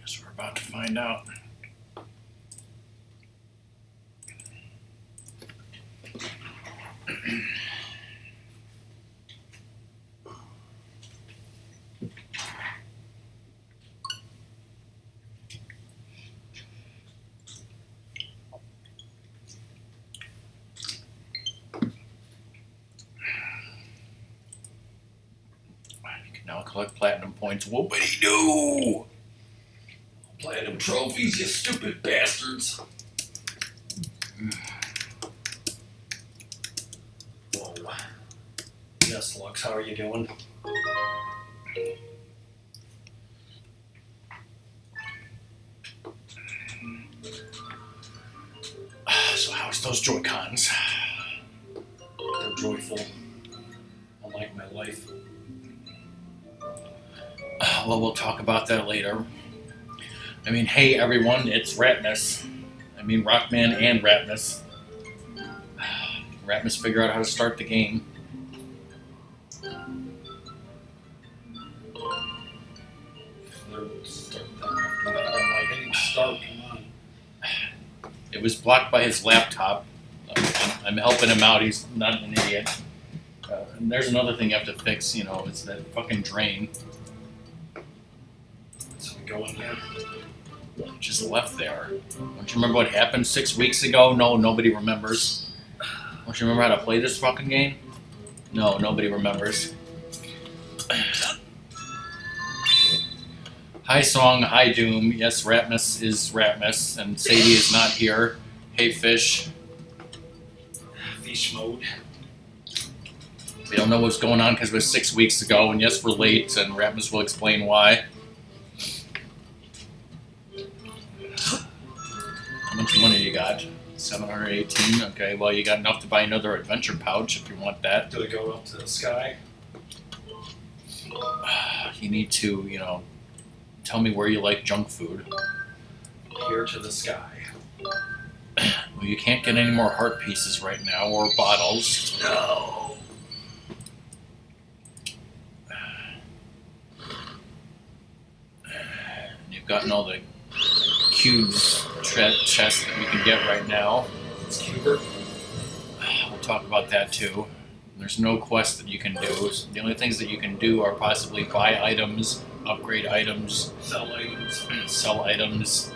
Guess we're about to find out. Now collect platinum points. Whoopity doo! Platinum trophies, you stupid bastards. Whoa. Yes, Lux, how are you doing? So how's those Joy-Cons? They're joyful. Unlike my life. Well, we'll talk about that later. I mean, hey everyone, it's Ratmus. I mean, Rockman and Ratmus. Ratmus figure out how to start the game. Start, come on. It was blocked by his laptop. I'm helping him out. He's not an idiot. And there's another thing you have to fix. You know, it's that fucking drain. So we go in here. Just left there. Don't you remember what happened 6 weeks ago? No, nobody remembers. Don't you remember how to play this fucking game? No, nobody remembers. Hi Song, hi Doom. Yes, Ratmus is Ratmus, and Sadie is not here. Hey Fish. Fish mode. We don't know what's going on because it was 6 weeks ago, and yes, we're late, and Ratmus will explain why. How much money you got? 718? Okay, well, you got enough to buy another adventure pouch if you want that. Do we go up to the sky? You need to, you know, tell me where you like junk food. Here to the sky. Well, you can't get any more heart pieces right now, or bottles. No. You've gotten all the cubes chests that you can get right now. It's Cuber. We'll talk about that too. There's no quest that you can do. The only things that you can do are possibly buy items, upgrade items, sell items,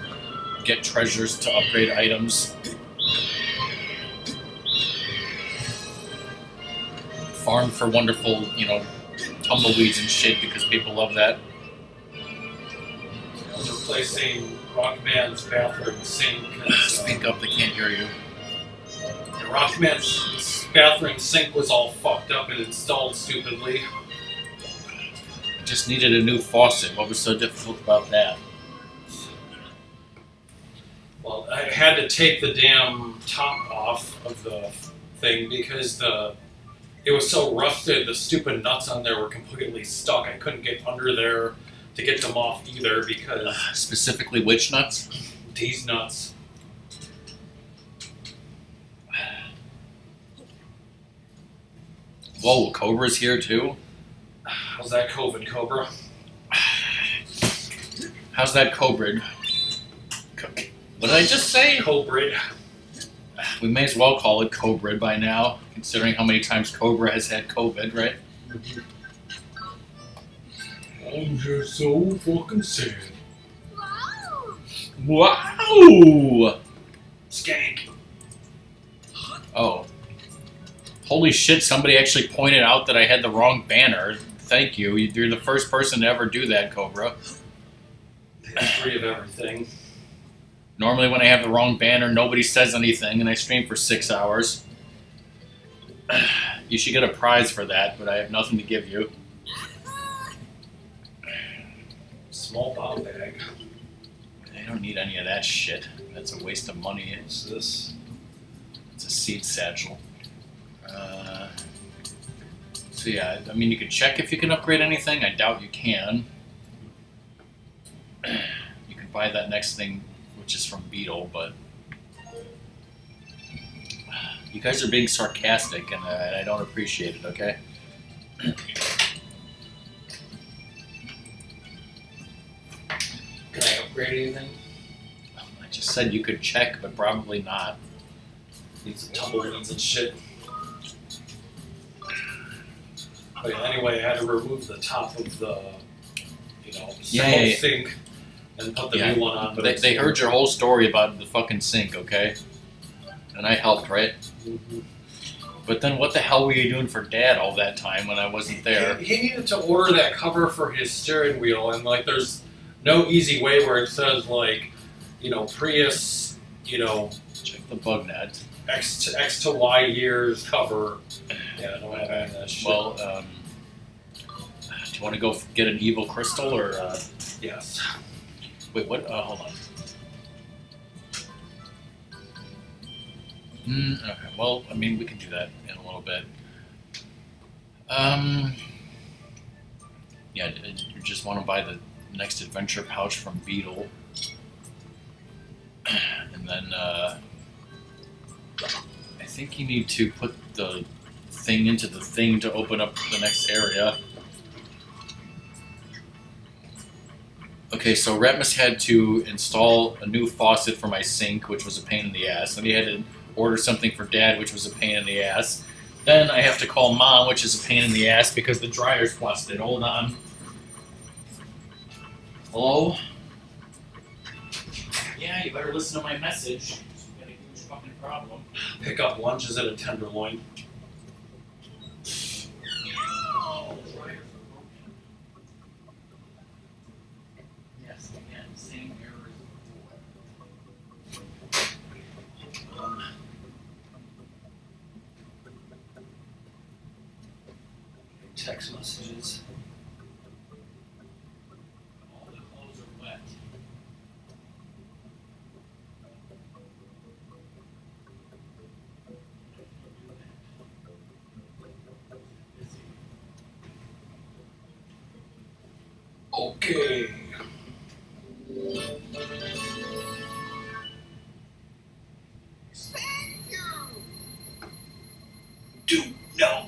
get treasures to upgrade items. Farm for wonderful, you know, tumbleweeds and shit because people love that. I was replacing Rockman's bathroom sink. Speak up, they can't hear you. Rockman's bathroom sink was all fucked up and installed stupidly. It just needed a new faucet. What was so difficult about that? Well, I had to take the damn top off of the thing because it was so rusted, the stupid nuts on there were completely stuck. I couldn't get under there to get them off either because... Specifically which nuts? These nuts. Whoa, Cobra's here too? How's that COVID, Cobra? How's that Cobra? What did I just say? Cobra. We may as well call it Cobra by now, considering how many times Cobra has had COVID, right? I'm just so fucking sad. Wow! Skank. Oh. Holy shit, somebody actually pointed out that I had the wrong banner. Thank you. You're the first person to ever do that, Cobra. The history of everything. Normally when I have the wrong banner, nobody says anything, and I stream for 6 hours. You should get a prize for that, but I have nothing to give you. Small bomb bag. I don't need any of that shit. That's a waste of money. What's this? It's a seed satchel. So yeah, I mean, you can check if you can upgrade anything. I doubt you can. You can buy that next thing, which is from Beetle, but you guys are being sarcastic, and I don't appreciate it, okay? Can I upgrade anything? I just said you could check, but probably not. Needs some tumbleweeds and shit. But yeah, anyway, I had to remove the top of the, sink and put the new one on. But they heard your whole story about the fucking sink, okay? And I helped, right? Mm-hmm. But then what the hell were you doing for Dad all that time when I wasn't there? He needed to order that cover for his steering wheel, and there's no easy way where it says Prius, Check the bug net. X to Y years cover. Yeah, I don't have any of that shit. Well, do you want to go get an evil crystal or? Yes. Wait, what? Hold on. Okay. Well, I mean, we can do that in a little bit. Yeah, you just want to buy the next adventure pouch from Beetle, and then I think you need to put the thing into the thing to open up the next area. Okay, so Ratmus had to install a new faucet for my sink, which was a pain in the ass. Then he had to order something for Dad, which was a pain in the ass. Then I have to call Mom, which is a pain in the ass because the dryer's busted. Hold on. Hello? Yeah, you better listen to my message. We got a huge fucking problem. Pick up lunches at a Tenderloin. Oh, the dryers are broken. Yes, again, same error as before. Text messages. All the clothes are wet. Okay. Dude, no.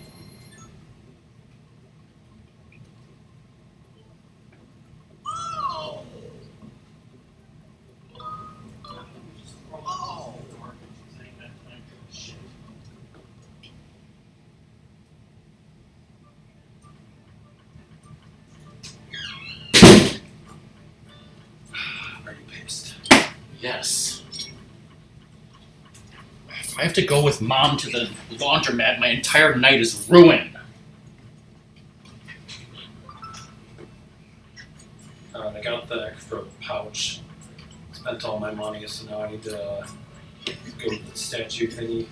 Are you pissed? Yes. If I have to go with Mom to the laundromat, my entire night is ruined. I got the extra pouch. Spent all my money, so now I need to go to the statue thingy.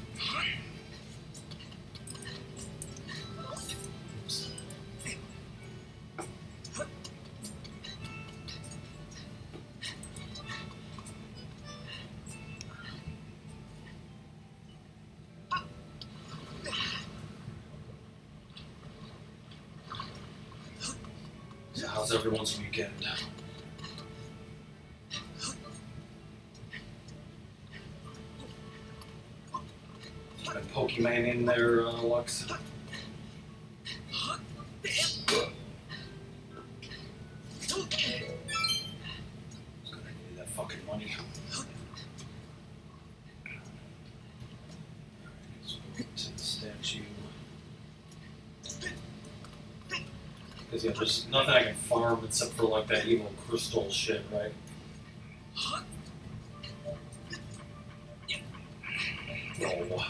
So how's everyone's weekend? Been Pokemon in there, Lux? It's gonna need that fucking money. Let's go to the statue. Because yeah, there's nothing I can farm except for like that evil crystal shit, right? No.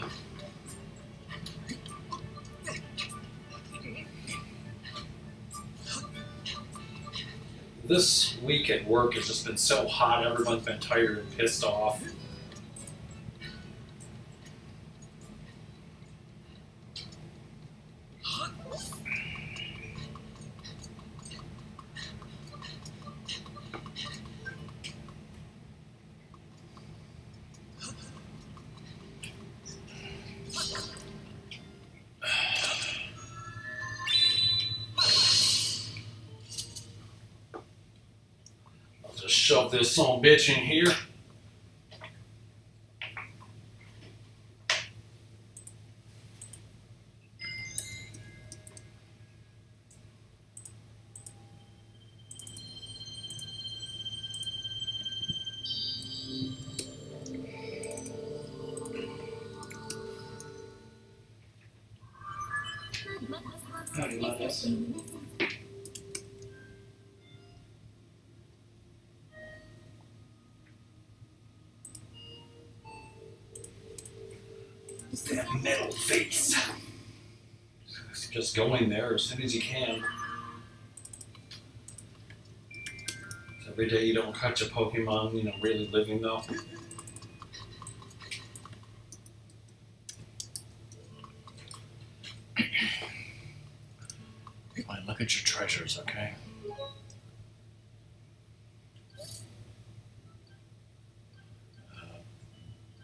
This week at work has just been so hot, everyone's been tired and pissed off. I'll just shove this son bitch in here. honey lettuce. That metal face. Just go in there as soon as you can. Every day you don't catch a Pokemon, really living though. Fine, look at your treasures, okay?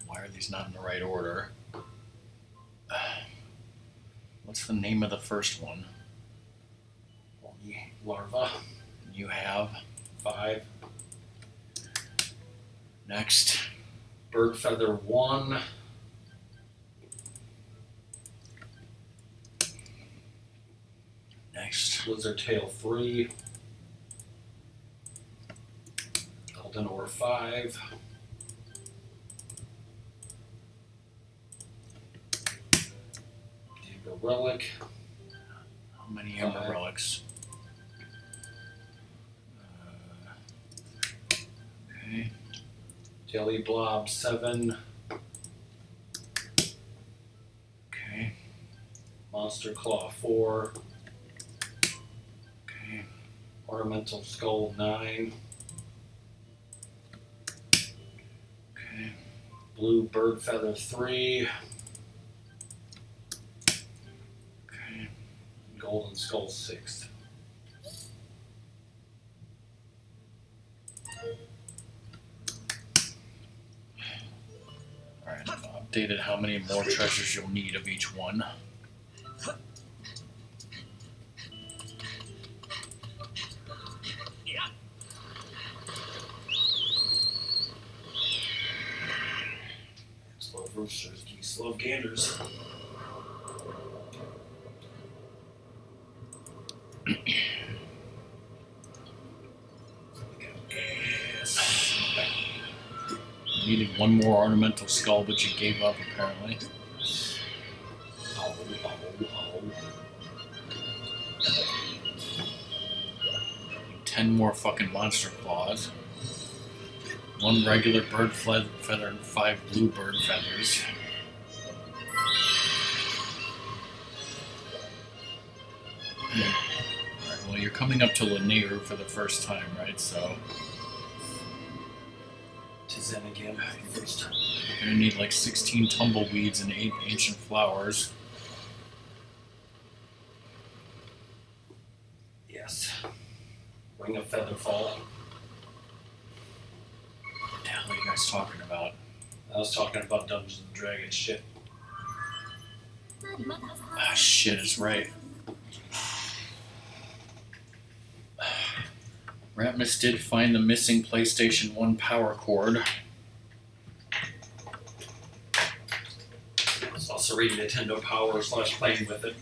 Why are these not in the right order? What's the name of the first one? Larva. You have 5. next. Bird Feather 1. Next. Lizard Tail 3. Golden Ore 5. Amber Relic. How many Amber 5. Relics? Okay. Jelly Blob 7. Okay. Monster Claw 4. Okay. Ornamental Skull 9. Okay. Blue Bird Feather 3. Okay. Golden Skull 6. Alright, I've updated how many more treasures you'll need of each one. Slow roosters, geese love ganders. You needed one more ornamental skull, but you gave up apparently. Oh. 10 more fucking monster claws. 1 regular bird feather and 5 blue bird feathers. Alright, well you're coming up to Lanier for the first time, right? So To Zen again. First time. you're gonna need like 16 tumbleweeds and 8 ancient flowers. Yes. Ring of Featherfall. What the hell are you guys talking about? I was talking about Dungeons and Dragons shit. Ah, shit, it's right. Ratmus did find the missing PlayStation 1 power cord. I was also reading Nintendo Power / playing with it.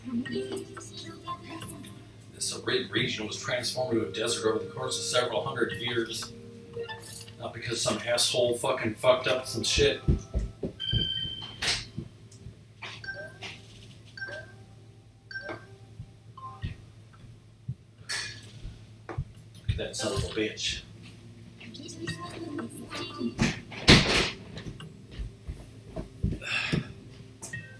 This region was transformed into a desert over the course of several hundred years. Not because some asshole fucking fucked up some shit. Look at that son of a bitch.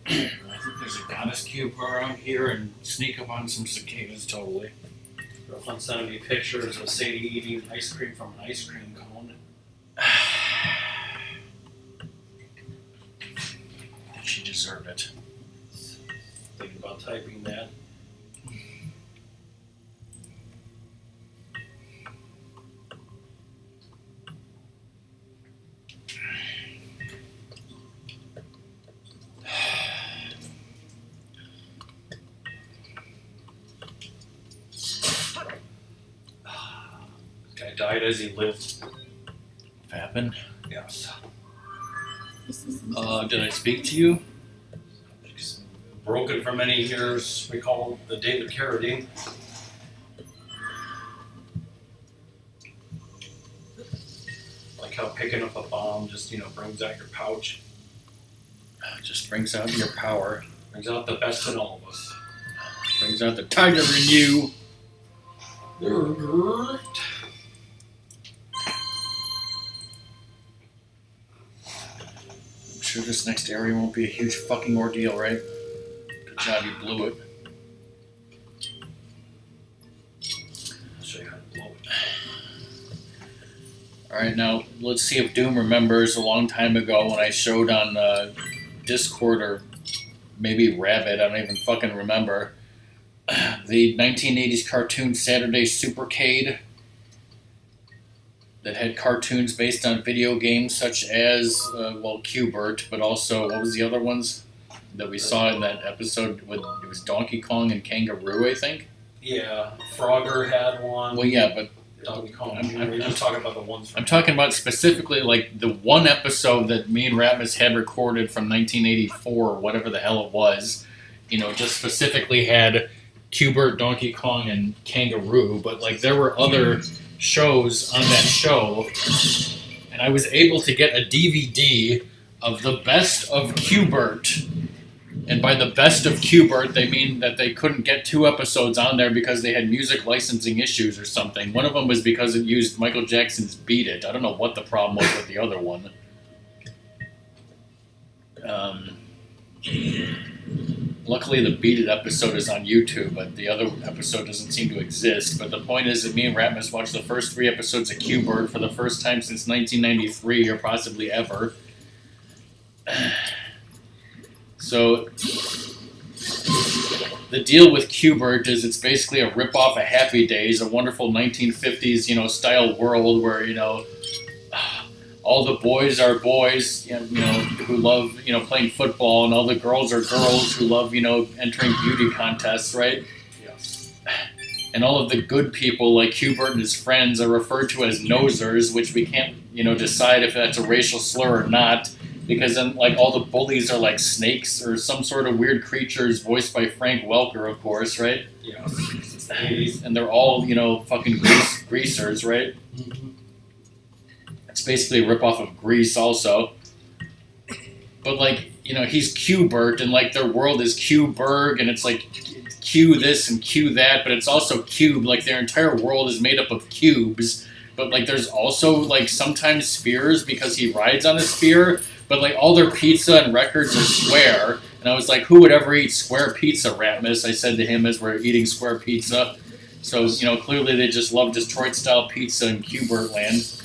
I think there's a goddess cube around here and sneak up on some cicadas totally. Girlfriend sending me pictures of Sadie eating ice cream from an ice cream cone. Did she deserve it? Thinking about typing that. Guy died as he lived. What happened? Yes. Did I speak to you? Broken for many years. We call the David Carradine. Like how picking up a bomb just, brings out your pouch. Just brings out your power. Brings out the best in all of us. Brings out the tiger in you. I'm sure this next area won't be a huge fucking ordeal, right? Good job, you blew it. I'll show you how to blow it. Alright, now let's see if Doom remembers a long time ago when I showed on Discord or maybe Rabbit, I don't even fucking remember, the 1980s cartoon Saturday Supercade that had cartoons based on video games such as, Qbert, but also, what was the other ones that we saw in that episode? With, it was Donkey Kong and Kangaroo, I think? Yeah, Frogger had one. Well, yeah, but Donkey Kong. I'm talking about the ones from... I'm talking about specifically, like, the one episode that me and Ratmus had recorded from 1984, or whatever the hell it was, you know, just specifically had Qbert, Donkey Kong, and Kangaroo, but, like, there were other shows on that show, and I was able to get a DVD of the best of Qbert. And by the best of Qbert, they mean that they couldn't get 2 episodes on there because they had music licensing issues or something. One of them was because it used Michael Jackson's Beat It. I don't know what the problem was with the other one. Luckily, the Beat It episode is on YouTube, but the other episode doesn't seem to exist. But the point is that me and Ratmus watched the first 3 episodes of Qbert for the first time since 1993, or possibly ever. So, the deal with Qbert is it's basically a rip-off of Happy Days, a wonderful 1950s, you know, style world where, you know, all the boys are boys, you know, who love, you know, playing football, and all the girls are girls who love, you know, entering beauty contests, right? Yes. And all of the good people, like Qbert and his friends, are referred to as nosers, which we can't, you know, decide if that's a racial slur or not. Because then, like, all the bullies are like snakes or some sort of weird creatures voiced by Frank Welker, of course, right? Yeah. And they're all, you know, fucking greasers, right? Mm-hmm. It's basically a ripoff of Grease, also. But, like, you know, he's Qbert, and, like, their world is Qberg, and it's like Q this and Q that, but it's also cube. Like, their entire world is made up of cubes. But, like, there's also, like, sometimes spheres because he rides on a sphere. But, like, all their pizza and records are square. And I was like, who would ever eat square pizza, Ratmus? I said to him as we're eating square pizza. So, you know, clearly they just love Detroit-style pizza in Qbert land.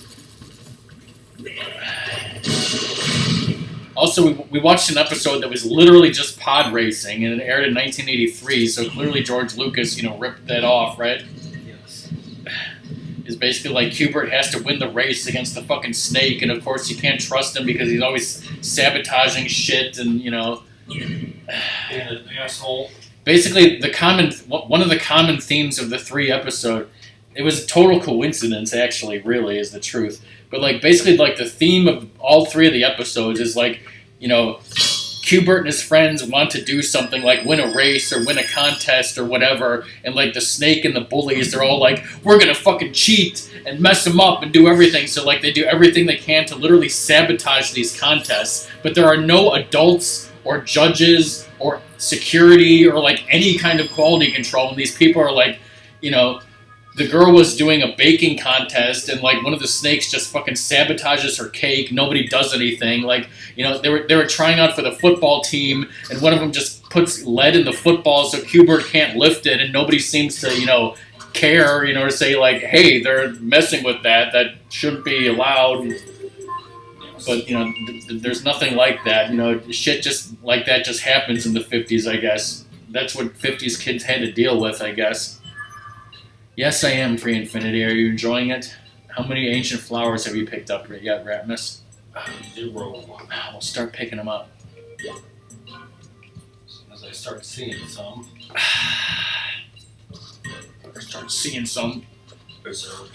Also, we watched an episode that was literally just pod racing, and it aired in 1983, so clearly George Lucas, you know, ripped that off, right? Yes. Is basically like Qbert has to win the race against the fucking snake, and of course you can't trust him because he's always sabotaging shit, and, you know... Being an asshole. Basically, one of the common themes of the 3 episode, it was a total coincidence, actually, really, is the truth. But, like, basically, like, the theme of all 3 of the episodes is, like, you know, Qbert and his friends want to do something like win a race or win a contest or whatever, and, like, the snake and the bullies, they're all like, we're gonna fucking cheat and mess them up and do everything. So, like, they do everything they can to literally sabotage these contests. But there are no adults or judges or security or, like, any kind of quality control, and these people are like, you know, the girl was doing a baking contest, and, like, one of the snakes just fucking sabotages her cake. Nobody does anything. Like, you know, they were trying out for the football team, and one of them just puts lead in the football so Qbert can't lift it, and nobody seems to, you know, care, you know, to say, like, hey, they're messing with that. That shouldn't be allowed. But, you know, there's nothing like that. You know, shit just like that just happens in the 50s, I guess. That's what 50s kids had to deal with, I guess. Yes, I am, Free Infinity. Are you enjoying it? How many ancient flowers have you picked up yet, Ratmus? 0. We'll start picking them up. As I start seeing some. Start seeing some. Reserve.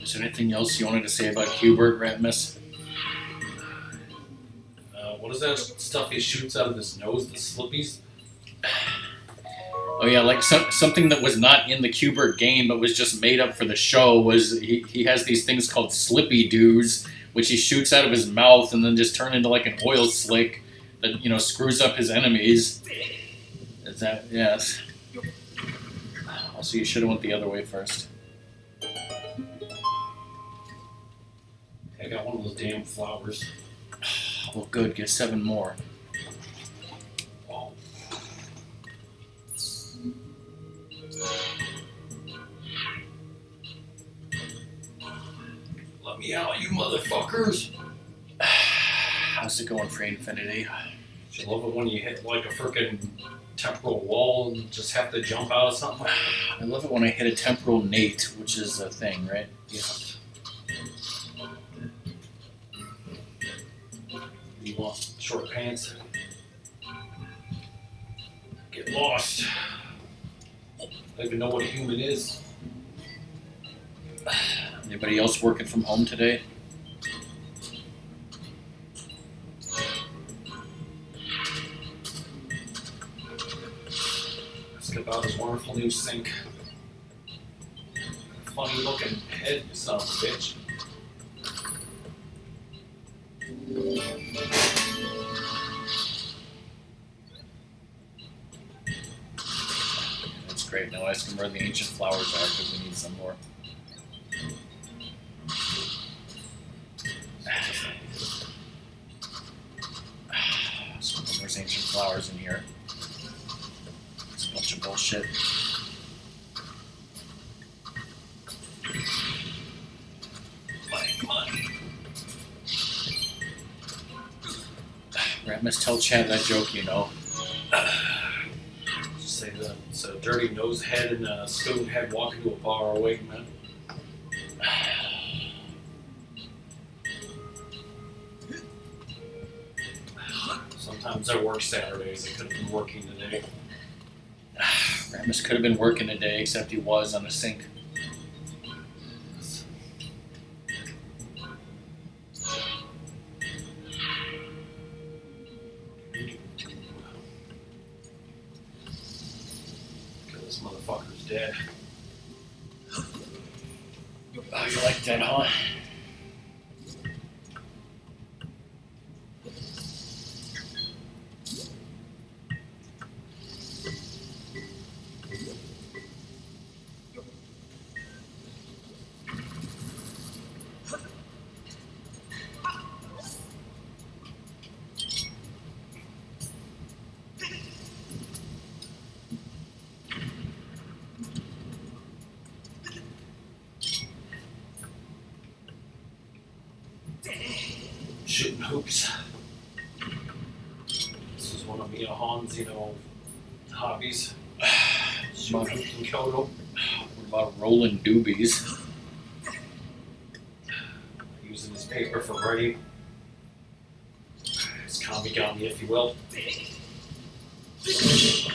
Is there anything else you wanted to say about Qbert, Ratmus? What is that stuff he shoots out of his nose? The slippies? Oh yeah, like something that was not in the Qbert game but was just made up for the show was he has these things called slippy doos, which he shoots out of his mouth and then just turn into like an oil slick that screws up his enemies. Is that yes? Also, you should have went the other way first. I got one of those damn flowers. Well, good. Get 7 more. Let me out, you motherfuckers! How's it going for Infinity? I love it when you hit like a frickin' temporal wall and just have to jump out of something. I love it when I hit a temporal Nate, which is a thing, right? Yeah. You want short pants? Get lost. I don't even know what a human is. Anybody else working from home today? Ask about his wonderful new sink. Funny looking head, you son of a bitch. That's great. Now ask him where the ancient flowers are because we need some more. So there's ancient flowers in here. It's a bunch of bullshit. Ratmus, tell Chad that joke, Just say that it's a dirty nose head and a spoon head walking to a bar awake, man. Sometimes I work Saturdays. I could have been working today. Ratmus could have been working today, except he was on a sink. This motherfucker's dead. Oh, you like that, huh? Shooting hoops. This is one of Mia Han's, hobbies. Shooting hoops in Kyoto. What about rolling doobies? Using his paper for writing. His kamigami, if you will. If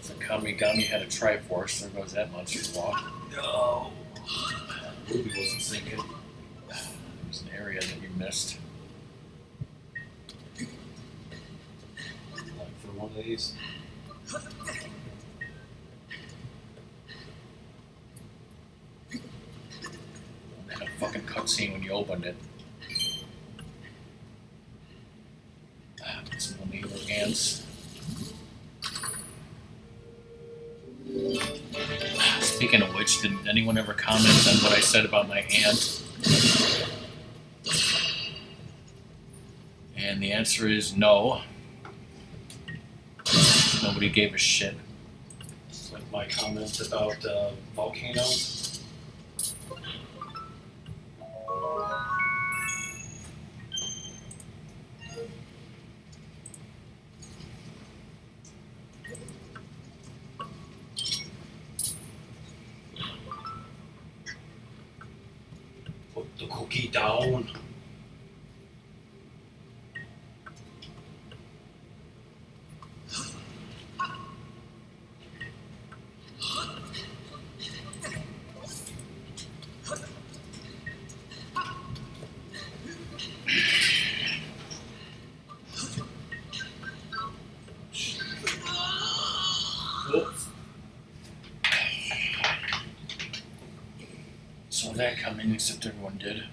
the Kamigami had a Triforce, there goes that monster's walk. No. Ruby wasn't sinking. There's an area that you missed. Like for one of these. They had a fucking cutscene when you opened it. Some illegal ants. Speaking of which, did anyone ever comment on what I said about my aunt? And the answer is no. Nobody gave a shit. It's like my comment about volcanoes. Put the cookie down. that coming, except everyone did.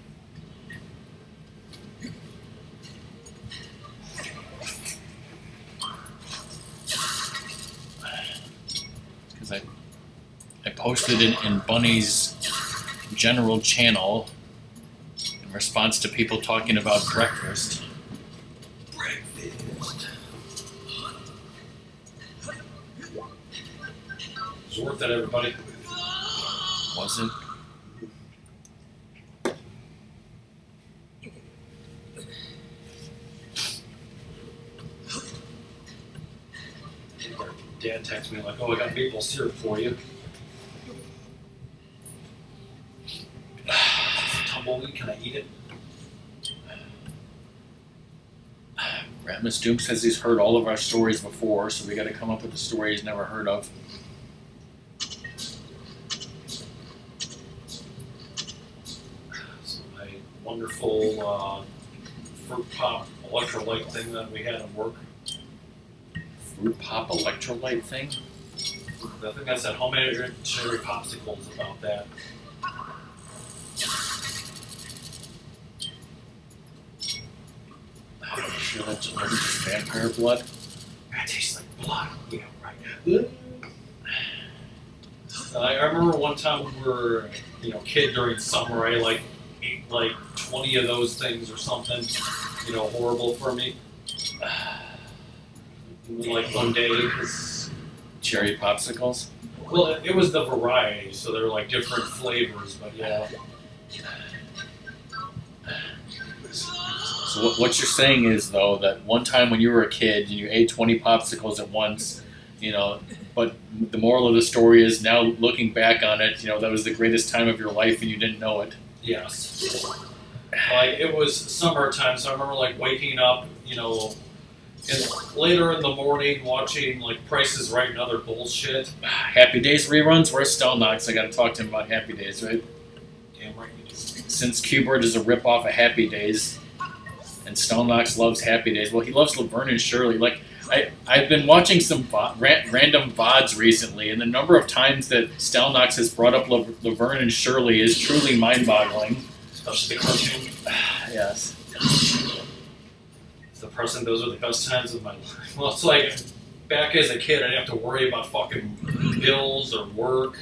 Because I posted it in Bunny's general channel in response to people talking about breakfast. Breakfast. It's worth it, everybody. Was it? Dad texted me like, "Oh, I got maple syrup for you." Tumbleweed, can I eat it? Ratmus Doom says he's heard all of our stories before, so we got to come up with a story he's never heard of. So my wonderful fruit pop electrolyte thing that we had at work. Fruit pop electrolyte thing? I think I said homemade cherry popsicles about that. I'm sure that's just vampire blood. That tastes like blood. Yeah, right. I remember one time when we were, kid during summer, I ate like 20 of those things or something, horrible for me. Like one day, because Cherry popsicles? well, it was the variety, so they're like different flavors, but yeah. So what you're saying is, though, that one time when you were a kid, you ate 20 popsicles at once, but the moral of the story is now looking back on it, that was the greatest time of your life and you didn't know it. Yes. Like, it was summertime, so I remember like waking up, and later in the morning watching like Price is Right and other bullshit. Happy Days reruns? Where's Stelnox? I gotta talk to him about Happy Days, right? Damn right you do. Since Skyward is a rip-off of Happy Days, and Stelnox loves Happy Days, well, he loves Laverne and Shirley. Like, I've been watching some random VODs recently, and the number of times that Stelnox has brought up Laverne and Shirley is truly mind-boggling. Especially the cartoon. Yes. It's depressing. Those are the best times of my life. Well, it's like back as a kid, I didn't have to worry about fucking bills or work.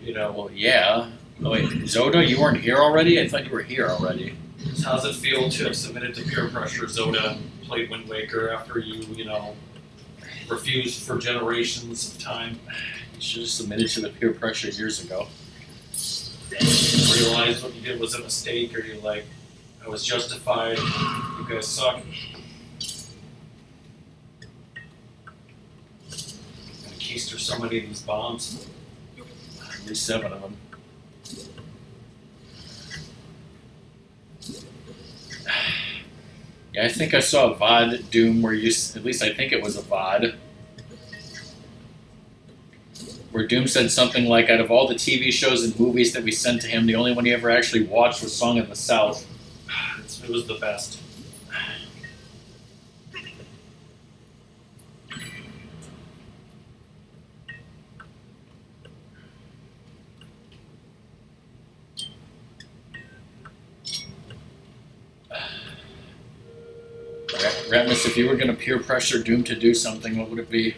Well, yeah. Oh, wait, Zoda, you weren't here already? I thought you were here already. So how does it feel to have submitted to peer pressure, Zoda, and played Wind Waker after you, refused for generations of time? You should have submitted to the peer pressure years ago. Realized what you did was a mistake, or you're like, I was justified, you guys suck. I'm gonna keister so many of these bombs. At least 7 of them. Yeah, I think I saw a VOD, Doom, where at least I think it was a VOD, where Doom said something like, out of all the TV shows and movies that we sent to him, the only one he ever actually watched was Song of the South. It was the best. Ratmus, if you were going to peer pressure Doom to do something, what would it be?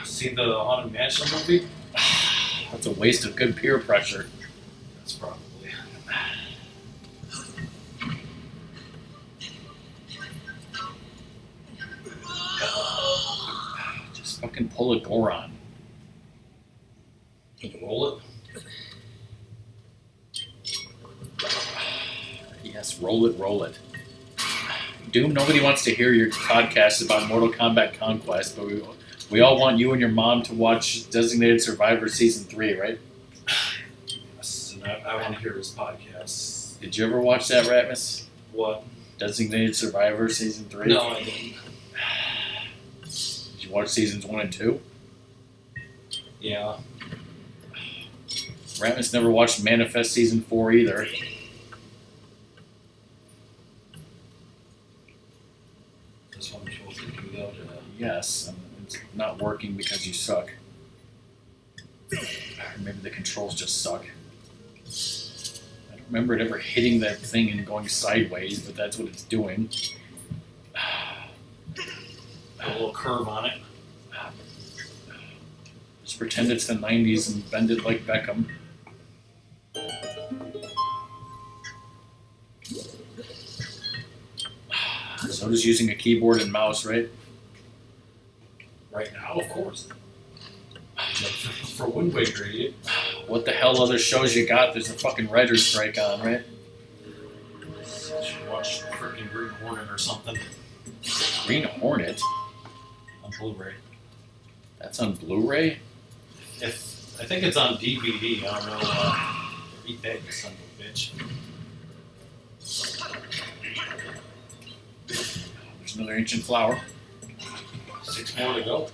See the Haunted Mansion movie? That's a waste of good peer pressure. That's probably. Just fucking pull a Goron. Roll it? Yes, roll it. Doom, nobody wants to hear your podcast about Mortal Kombat Conquest, but we all want you and your mom to watch Designated Survivor Season 3, right? Yes, and I want to hear his podcast. Did you ever watch that, Ratmus? What? Designated Survivor Season 3? No, I didn't. Did you watch Seasons 1 and 2? Yeah. Ratmus never watched Manifest Season 4 either. That's what I'm supposed to do, though. Yes, and it's not working because you suck. Or maybe the controls just suck. remember it ever hitting that thing and going sideways, but that's what it's doing. A little curve on it. Just pretend it's the 90s and bend it like Beckham. So does using a keyboard and mouse, right? Right now, of course. For Wind Waker, idiot. What the hell other shows you got? There's a fucking writer's strike on, right? You should watch freaking Green Hornet or something Green Hornet? on Blu-ray. That's on Blu-ray? I think it's on DVD. I don't know. Eat that, you son of a bitch. There's another ancient flower. 6 more to go.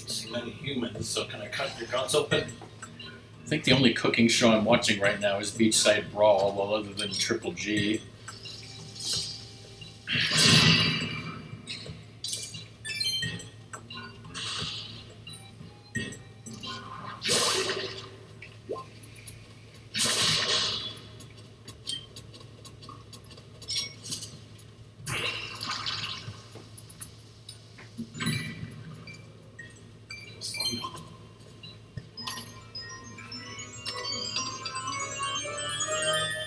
See many humans, so can I cut your guts open? I think the only cooking show I'm watching right now is Beachside Brawl, well, other than Triple G.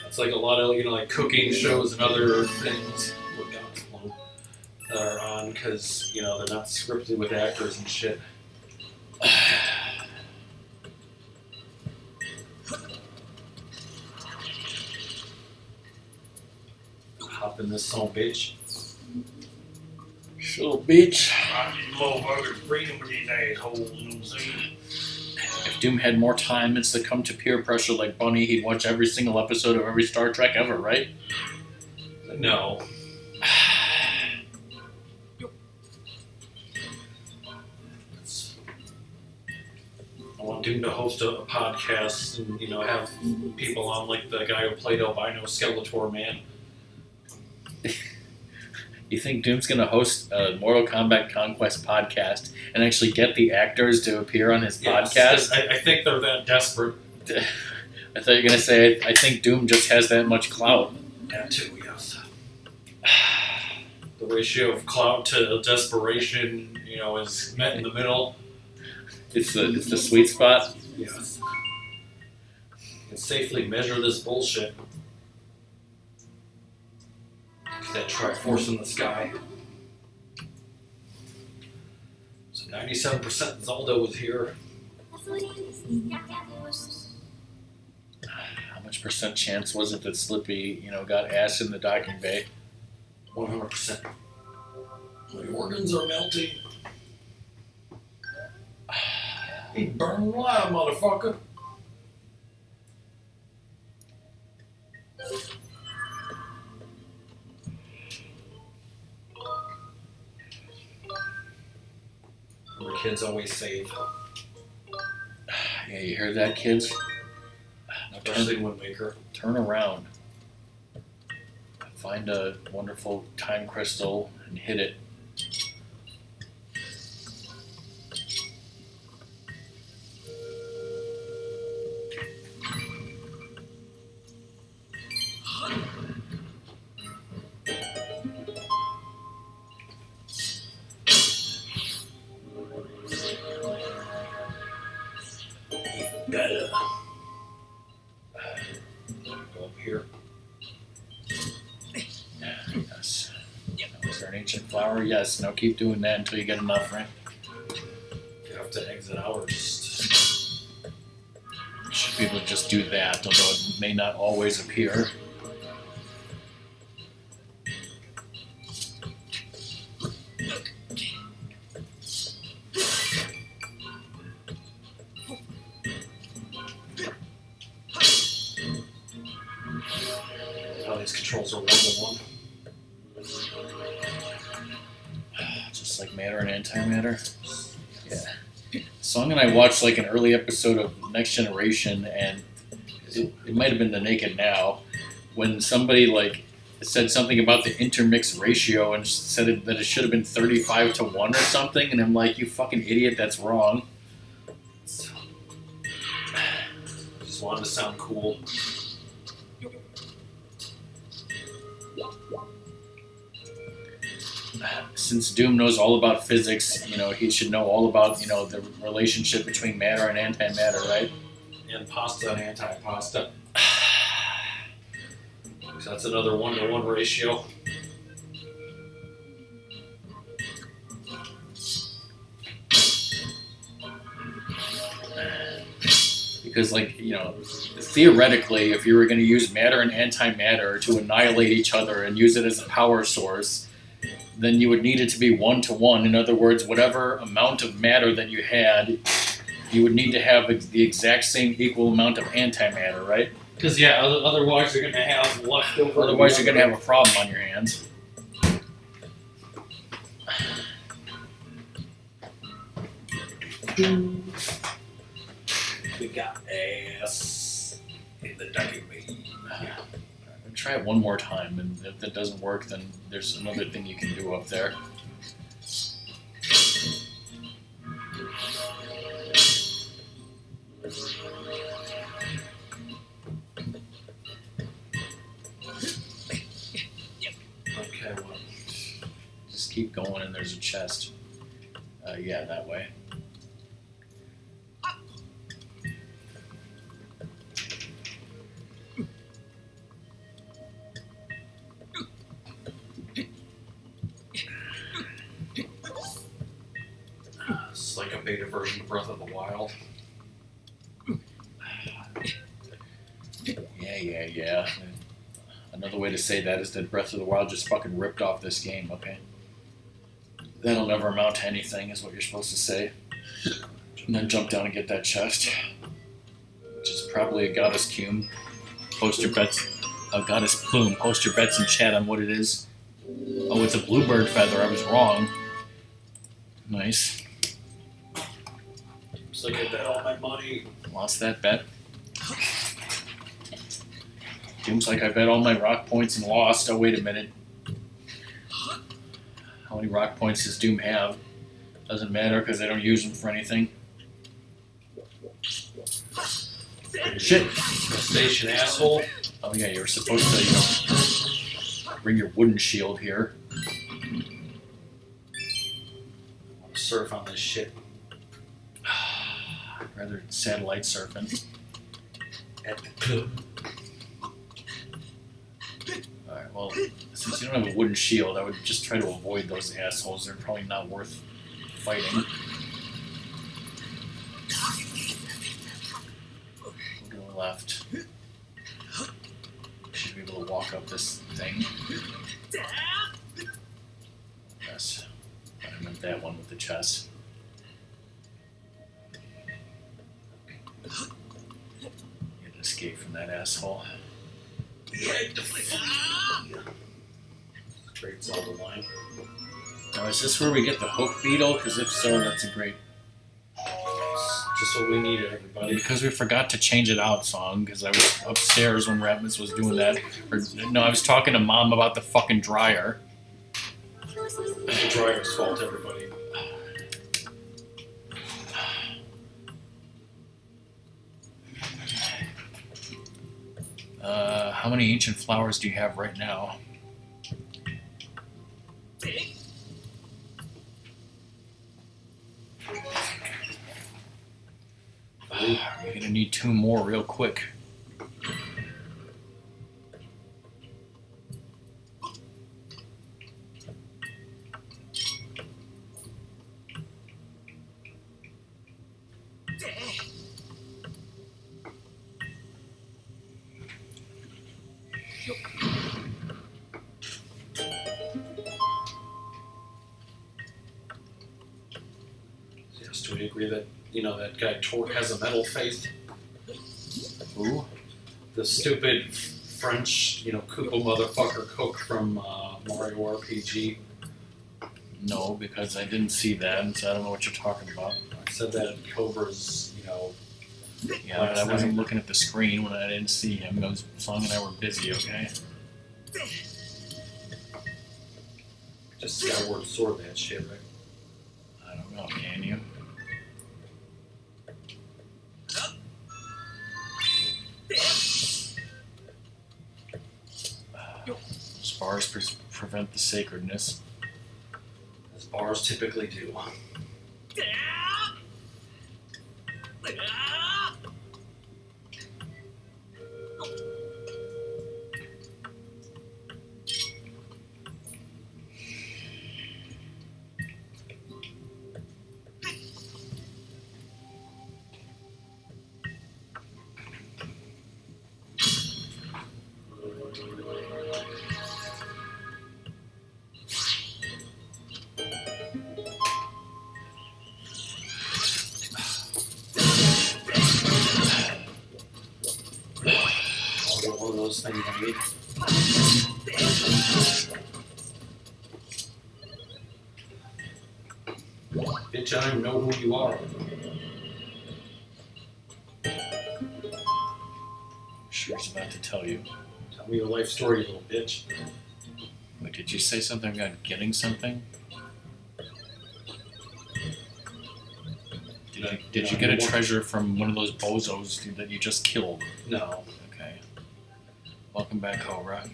It's like a lot of, like cooking shows and other things that are on because, they're not scripted with actors and shit. Hop in this son of a bitch. Little bitch. These motherfuckers freedom with these assholes, you know what I'm saying? If Doom had more time and succumbed to peer pressure like Bunny, he'd watch every single episode of every Star Trek ever, right? No. I want Doom to host a podcast and, have people on like the guy who played Albino Skeletor Man. You think Doom's going to host a Mortal Kombat Conquest podcast and actually get the actors to appear on his podcast? I think they're that desperate. I thought you were going to say, I think Doom just has that much clout. That too, yes. The ratio of clout to desperation, is met in the middle. It's the sweet spot. Yes. You can safely measure this bullshit. That Triforce in the sky. So 97% Zaldo was here. How much percent chance was it that Slippy, got ass in the docking bay? 100%. My organs are melting. He burned alive, motherfucker. The kids always save. Yeah, you heard that, kids? Especially Wind Waker. Turn around. Find a wonderful time crystal and hit it. Better. Go up here. Yes. Is there an ancient flower? Yes. Now keep doing that until you get enough, right? You have to exit out or just... You should be able to just do that, although it may not always appear. These controls are 1-to-1. Just like matter and antimatter. Yeah. Song and I watched like an early episode of Next Generation, and it might have been The Naked Now, when somebody like said something about the intermix ratio and said that it should have been 35-1 or something, and I'm like, you fucking idiot, that's wrong. Just wanted to sound cool. Since Doom knows all about physics, you know, he should know all about, you know, the relationship between matter and antimatter, right? And pasta and anti-pasta. So that's another 1-to-1 ratio. Because, like, you know, theoretically, if you were going to use matter and antimatter to annihilate each other and use it as a power source, then you would need it to be 1-to-1. In other words, whatever amount of matter that you had, you would need to have the exact same equal amount of antimatter, right? Because, yeah, otherwise you're going to have leftover. Otherwise, you're going to have a problem on your hands. We got ass in the ducking beam. Try it one more time, and if that doesn't work, then there's another thing you can do up there. Okay, well. Just keep going, and there's a chest. Yeah, that way. It's like a beta version of Breath of the Wild. Yeah. Another way to say that is that Breath of the Wild just fucking ripped off this game, okay? That'll never amount to anything, is what you're supposed to say. And then jump down and get that chest. Which is probably a goddess cume. Post your bets. A goddess plume. Post your bets in chat on what it is. Oh, it's a bluebird feather. I was wrong. Nice. Looks like I bet all my money. Lost that bet. Seems like I bet all my rock points and lost. Oh, wait a minute. How many rock points does Doom have? Doesn't matter because I don't use them for anything. Shit! Station asshole. Oh yeah, you were supposed to, you know, bring your wooden shield here. Surf on this shit. I'd rather satellite surfing. At the club. Alright, well, since you don't have a wooden shield, I would just try to avoid those assholes. They're probably not worth fighting. Go to the left. Should be able to walk up this thing. Yes. I meant that one with the chest. Get an escape from that asshole. Straight Zelda line. Now, is this where we get the hook beetle? Because if so, that's a great... Just what we needed, everybody. Because we forgot to change it out song, because I was upstairs when Ratmus was doing that. Or, no, I was talking to Mom about the fucking dryer. It's the driver's fault, everybody. How many ancient flowers do you have right now? You're gonna need 2 more real quick. Yes, do we agree that, you know, that guy Torque has a metal faith? Who? The stupid French, you know, Koopa motherfucker cook from Mario RPG. No, because I didn't see that, so I don't know what you're talking about. I said that in Cobra's, you know. Yeah, but I wasn't looking at the screen when I didn't see him. Song and I were busy, okay? Just Skyward Sword that shit, right? I don't know, can you? prevent the sacredness. As bars typically do. One of those things I need. Bitch, I know who you are. Sure, he's about to tell you. Tell me your life story, you little bitch. Wait, did you say something about getting something? Did you get a treasure from one of those bozos that you just killed? No. Okay. Welcome back, Cobra.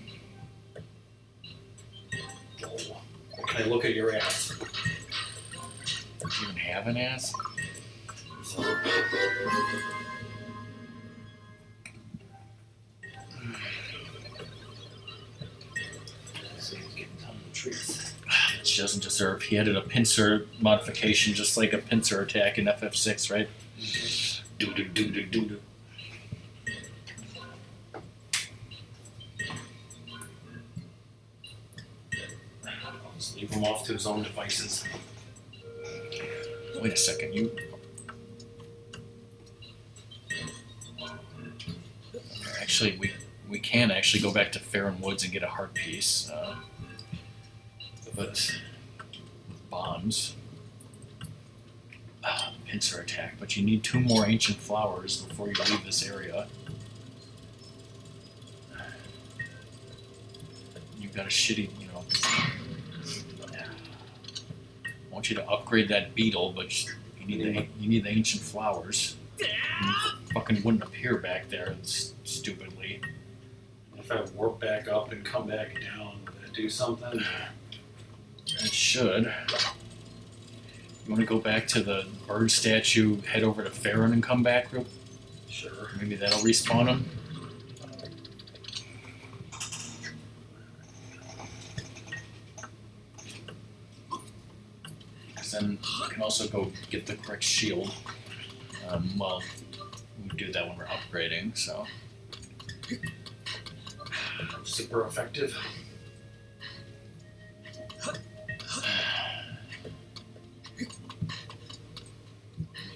Oh. Can I look at your ass? Do you even have an ass? So he's getting tons of treats. She doesn't deserve. He added a pincer modification, just like a pincer attack in FF6, right? Do. I'll just leave him off to his own devices. Wait a second, you. Actually, we can actually go back to Farron Woods and get a heart piece, but bombs. Pincer attack, but you need 2 more ancient flowers before you leave this area. You've got a shitty, I want you to upgrade that beetle, but you need the ancient flowers. You fucking wouldn't appear back there stupidly. If I warp back up and come back down, would that do something? It should. You want to go back to the bird statue, head over to Farron and come back real? Sure. Maybe that'll respawn him. Because then you can also go get the correct shield. Well, we do that when we're upgrading, so. Super effective.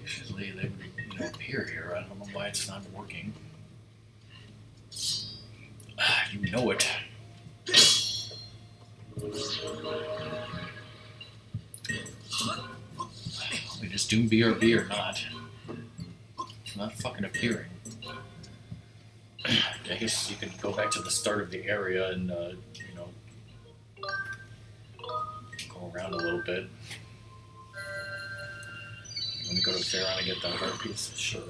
Usually they would appear here. I don't know why it's not working. You know it. Wait, is Doom BRB or not? It's not fucking appearing. I guess you could go back to the start of the area and, go around a little bit. Let me go to Farron and get that heart piece. Sure.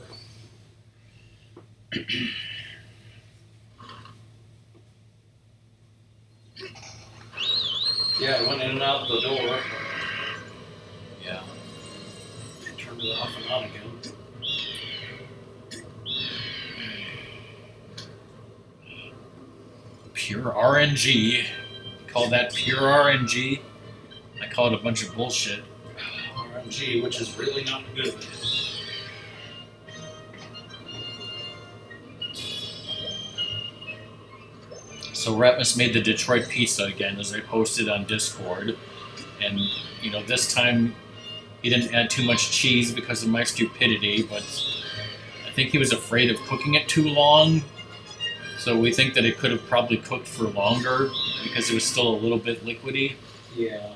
Yeah, I went in and out the door. Yeah. Turned it off and on again. Pure RNG. Call that pure RNG? I call it a bunch of bullshit. RNG, which is really not good. So Ratmus made the Detroit pizza again, as I posted on Discord. And, this time he didn't add too much cheese because of my stupidity, but I think he was afraid of cooking it too long. So we think that it could have probably cooked for longer because it was still a little bit liquidy. Yeah.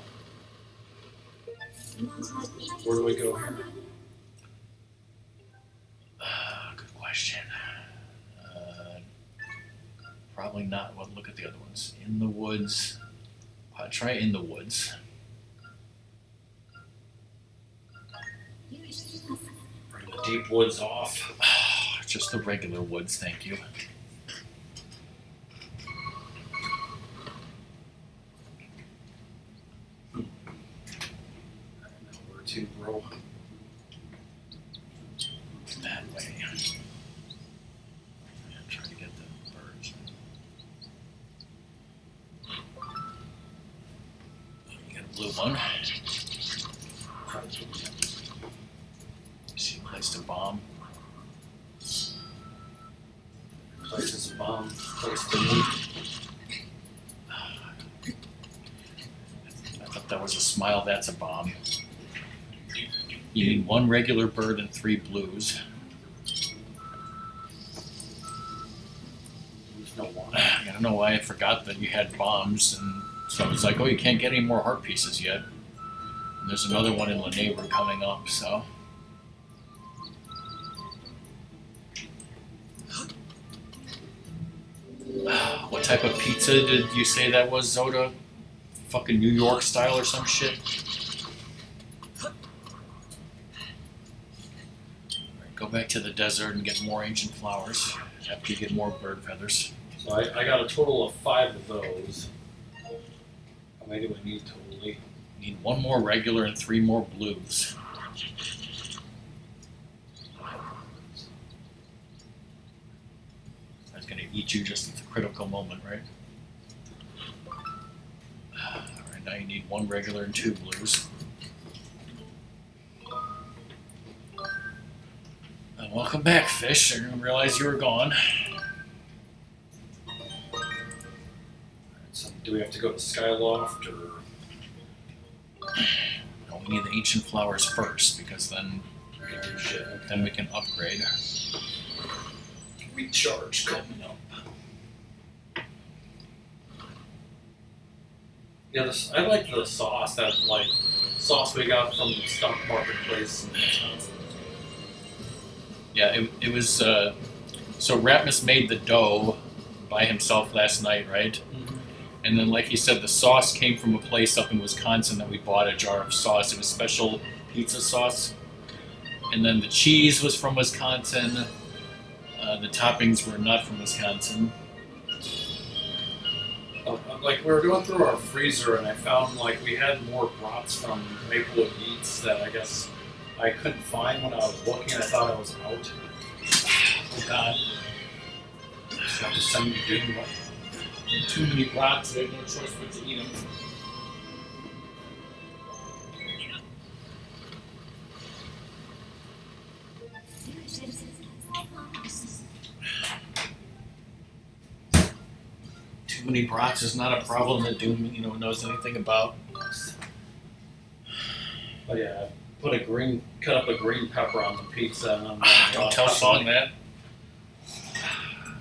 Where do we go here? Good question. Probably not. Well, look at the other ones. In the woods. Try in the woods. Bring the deep woods off. Just the regular woods, thank you. arrow. That way. I'm trying to get the birds. Oh, you got a blue one. She placed a bomb. Places a bomb. Place the loot. I thought that was a smile. That's a bomb. You need 1 regular bird and 3 blues. There's no one. I don't know why I forgot that you had bombs, and so I was like, oh, you can't get any more heart pieces yet. And there's another one in La Neighbor coming up, so. What type of pizza did you say that was, Zoda? Fucking New York style or some shit? Alright, go back to the desert and get more ancient flowers after you get more bird feathers. So I got a total of 5 of those. How many do I need totally? Need 1 more regular and 3 more blues. That's gonna eat you just at the critical moment, right? Alright, now you need 1 regular and 2 blues. And welcome back, fish. I didn't realize you were gone. So do we have to go to Skyloft or? No, we need the ancient flowers first, because then we can upgrade. Recharge coming up. Yeah, I like the sauce. That sauce we got from the stock marketplace in Wisconsin. Yeah, it was. So Ratmus made the dough by himself last night, right? Mm-hmm. And then, like he said, the sauce came from a place up in Wisconsin that we bought a jar of sauce. It was special pizza sauce. And then the cheese was from Wisconsin. The toppings were not from Wisconsin. Like we were going through our freezer and I found we had more brats from Maplewood Meats that I guess I couldn't find when I was looking. I thought I was out. Oh God! Just have to send me Doom. Too many brats. There's no choice but to eat them. Too many brats is not a problem that Doom, knows anything about. But yeah, cut up a green pepper on the pizza and then Don't tell Song that.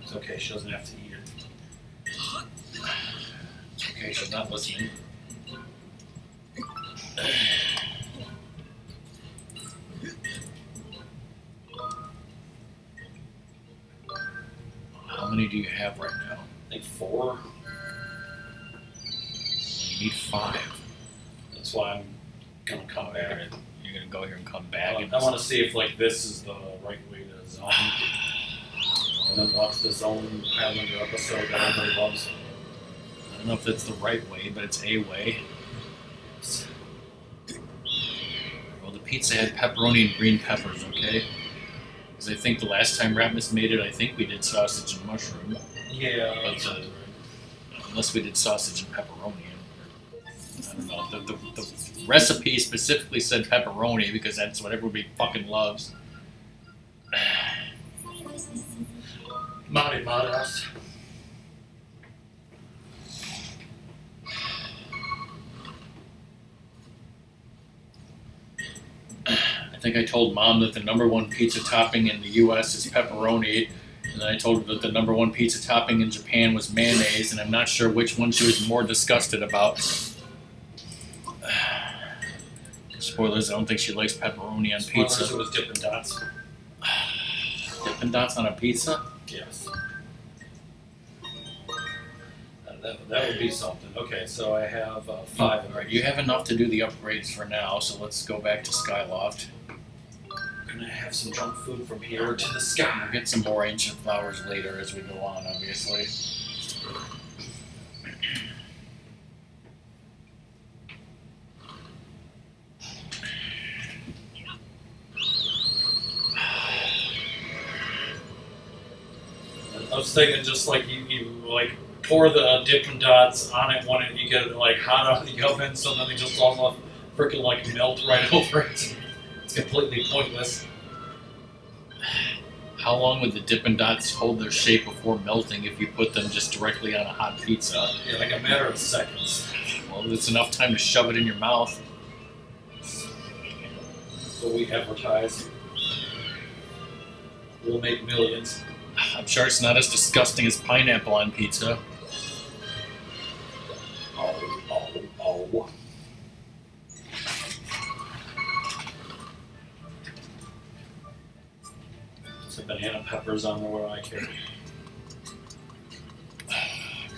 It's okay, she doesn't have to eat it. It's okay, she's not listening. How many do you have right now? I think 4. You need 5. That's why I'm gonna come back. You're gonna go here and come back. I want to see if this is the right way to zone. And then watch the Zone Highlander episode that everybody loves. I don't know if it's the right way, but it's a way. Well, the pizza had pepperoni and green peppers, okay? Because I think the last time Ratmus made it, I think we did sausage and mushroom. Yeah. But unless we did sausage and pepperoni. I don't know. The recipe specifically said pepperoni because that's what everybody fucking loves. Mari Maras. I think I told Mom that the #1 pizza topping in the U.S. is pepperoni, and then I told her that the #1 pizza topping in Japan was mayonnaise, and I'm not sure which one she was more disgusted about. Spoilers, I don't think she likes pepperoni on pizza. It was Dippin' Dots. Dippin' Dots on a pizza? Yes. That would be something. Okay, so I have 5. Alright, you have enough to do the upgrades for now, so let's go back to Skyloft. I'm gonna have some junk food from here to the sky. We'll get some more ancient flowers later as we go on, obviously. I was thinking just like you like pour the Dippin' Dots on it when you get it like hot out of the oven, so then they just almost freaking like melt right over it. It's completely pointless. How long would the Dippin' Dots hold their shape before melting if you put them just directly on a hot pizza? Yeah, like a matter of seconds. Well, it's enough time to shove it in your mouth. So we advertise. We'll make millions. I'm sure it's not as disgusting as pineapple on pizza. Oh. Some banana peppers on there where I care.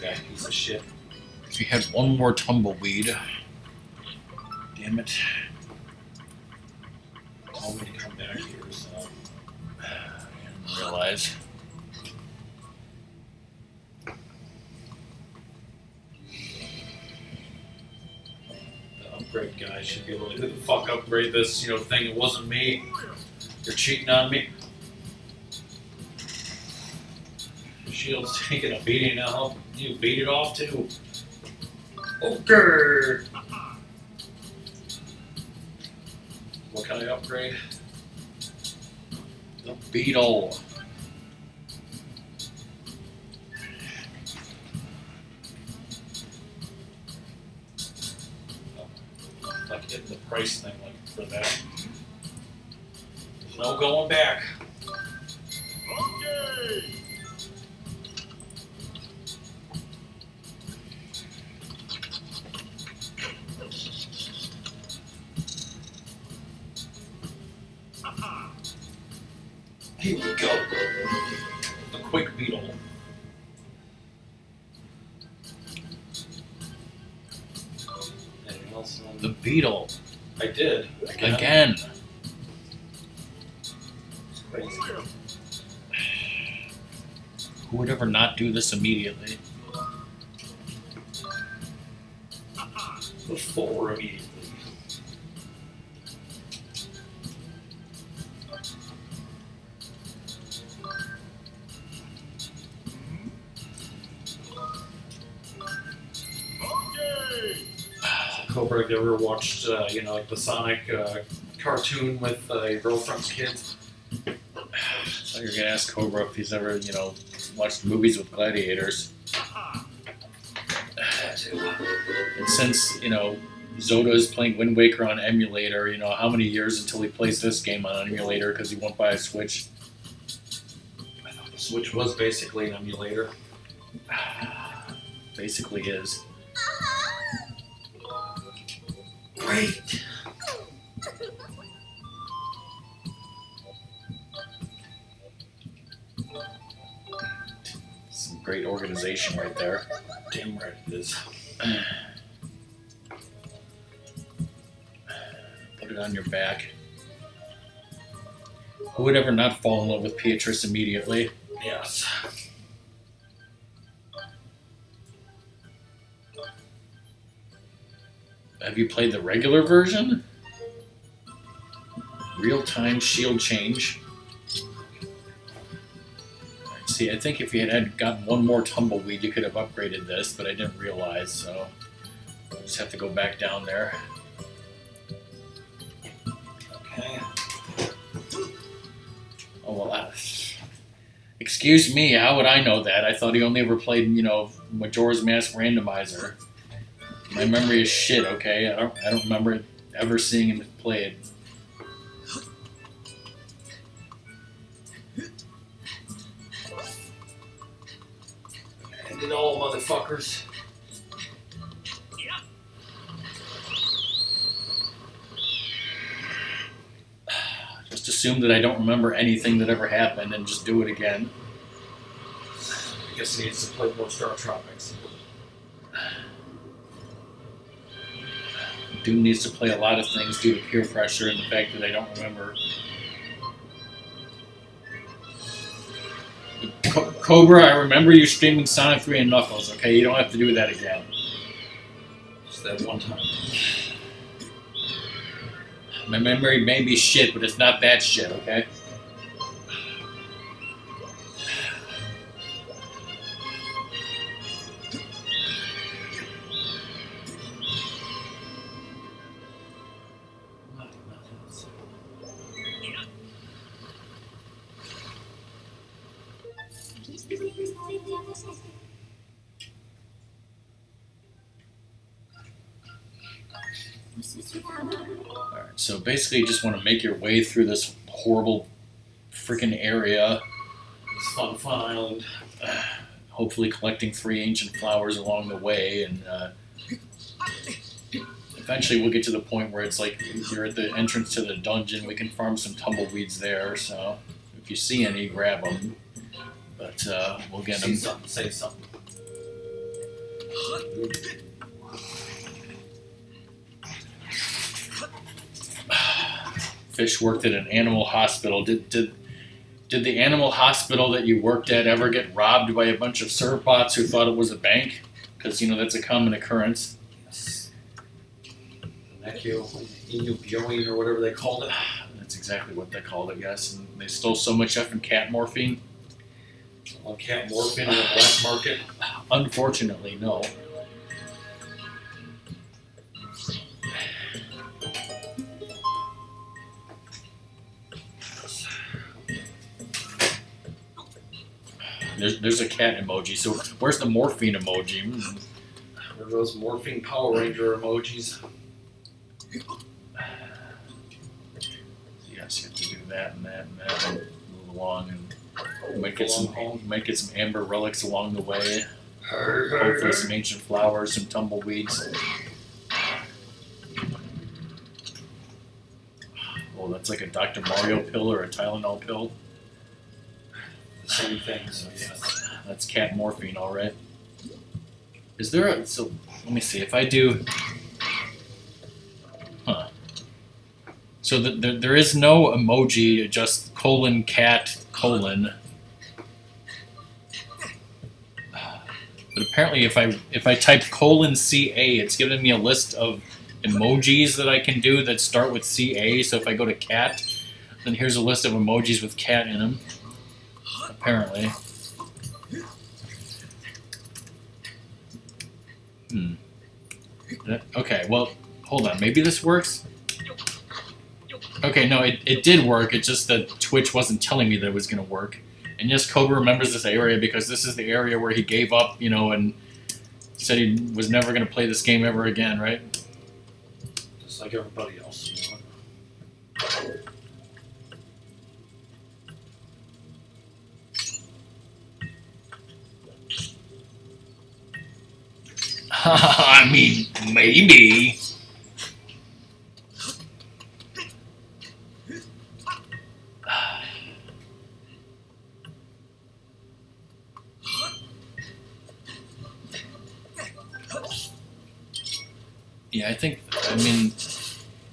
That piece of shit. If you had one more tumbleweed. Damn it. Told me to come back here, so. I didn't realize. The upgrade guy should be able to, who the fuck upgrade this, thing? It wasn't me. You're cheating on me. Shield's taking a beating now. You beat it off too. Okay. What can I upgrade? The beetle. Like getting the price thing like for that. There's no going back. Okay. Here we go. The quick beetle. Anything else? The beetle. I did. Again. It's crazy. Who would ever not do this immediately? Before immediately. Cobra, have you ever watched, like the Sonic cartoon with your girlfriend's kids? So you're gonna ask Cobra if he's ever, watched movies with gladiators. That too. And since, Zoda is playing Wind Waker on emulator, how many years until he plays this game on emulator because he won't buy a Switch? I thought the Switch was basically an emulator. Basically is. Great! Some great organization right there. Damn right it is. Put it on your back. Who would ever not fall in love with Beatrice immediately? Yes. Have you played the regular version? Real-time shield change. See, I think if you had gotten one more tumbleweed, you could have upgraded this, but I didn't realize, so I'll just have to go back down there. Okay. Oh, well, excuse me, how would I know that? I thought he only ever played, Majora's Mask Randomizer. My memory is shit, okay? I don't remember ever seeing him play it. End it all, motherfuckers. Just assume that I don't remember anything that ever happened and just do it again. I guess he needs to play more Star Tropics. Doom needs to play a lot of things due to peer pressure and the fact that I don't remember. Cobra, I remember you streaming Sonic 3 and Knuckles, okay? You don't have to do that again. Just that one time. My memory may be shit, but it's not that shit, okay? So basically, you just want to make your way through this horrible freaking area. It's fun island. Hopefully collecting 3 ancient flowers along the way, and eventually we'll get to the point where it's like you're at the entrance to the dungeon. We can farm some tumbleweeds there, so if you see any, grab them. But we'll get them. Say something. Fish worked at an animal hospital. Did the animal hospital that you worked at ever get robbed by a bunch of servbots who thought it was a bank? Because, that's a common occurrence. Yes. Inubioin or whatever they called it. That's exactly what they called it, yes. And they stole so much effing cat morphine. On cat morphine in the black market? Unfortunately, no. There's a cat emoji. So where's the morphine emoji? Where are those morphine Power Ranger emojis? Yes, you have to do that and that and that and move along and might get some amber relics along the way. Hopefully some ancient flowers, some tumbleweeds. Oh, that's like a Dr. Mario pill or a Tylenol pill. Same thing, so yes. That's cat morphine, all right. Is there a... So, let me see. If I do... Huh. So there is no emoji, just :cat:. But apparently if I type :CA, it's giving me a list of emojis that I can do that start with CA. So if I go to cat, then here's a list of emojis with cat in them. Apparently. Okay, well, hold on. Maybe this works? Okay, no, it did work. It's just that Twitch wasn't telling me that it was going to work. And yes, Cobra remembers this area because this is the area where he gave up, and said he was never going to play this game ever again, right? Just like everybody else. I mean, maybe. Yeah, I mean,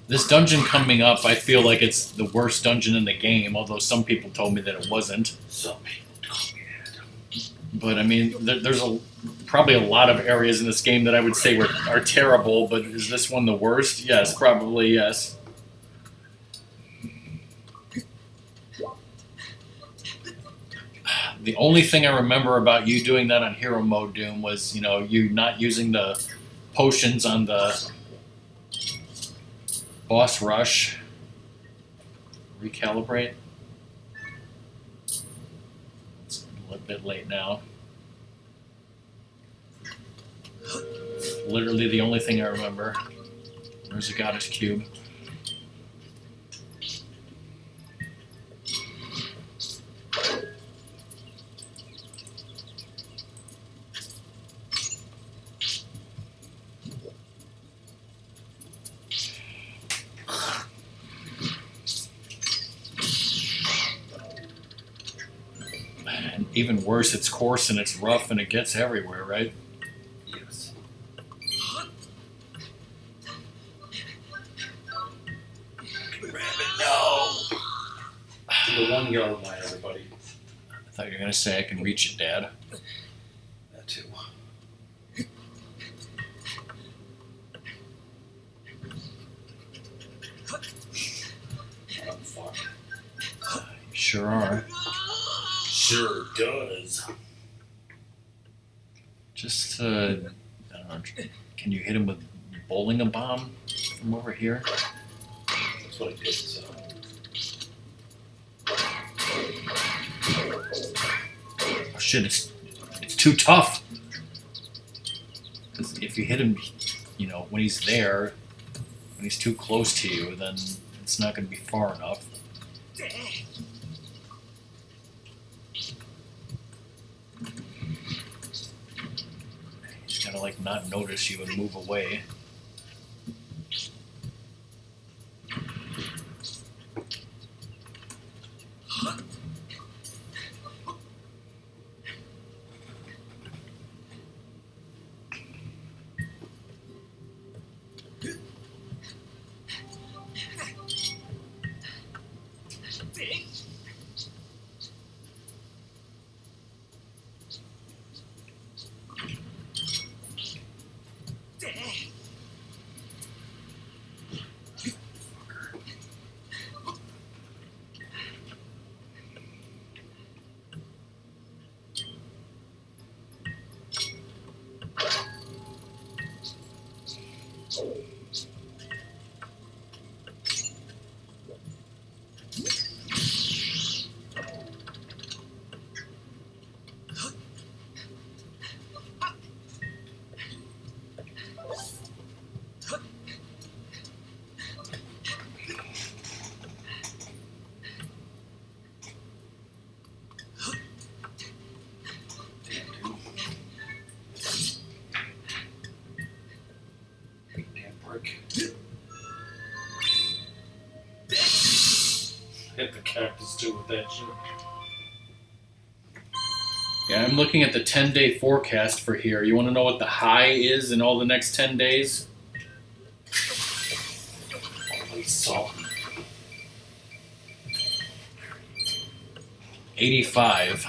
this dungeon coming up, I feel like it's the worst dungeon in the game, although some people told me that it wasn't. Some people told me that. But, I mean, there's probably a lot of areas in this game that I would say are terrible, but is this one the worst? Yes, probably yes. The only thing I remember about you doing that on Hero Mode Doom was, you not using the potions on the boss rush. Recalibrate. It's a little bit late now. Literally the only thing I remember. There's a goddess cube. And even worse, it's coarse and it's rough and it gets everywhere, right? Yes. No! To the 1 yard line, everybody. I thought you were going to say I can reach it, Dad. That too. I'm fucked. You sure are. Sure does. Just, I don't know, can you hit him with bowling a bomb from over here? That's what I did, so. Oh shit, it's too tough. 'Cause if you hit him, when he's there, When he's too close to you, then it's not going to be far enough. He's got to like not notice you and move away. Hit the cactus too with that shit. Yeah, I'm looking at the 10-day forecast for here. You want to know what the high is in all the next 10 days? Holy salt. 85.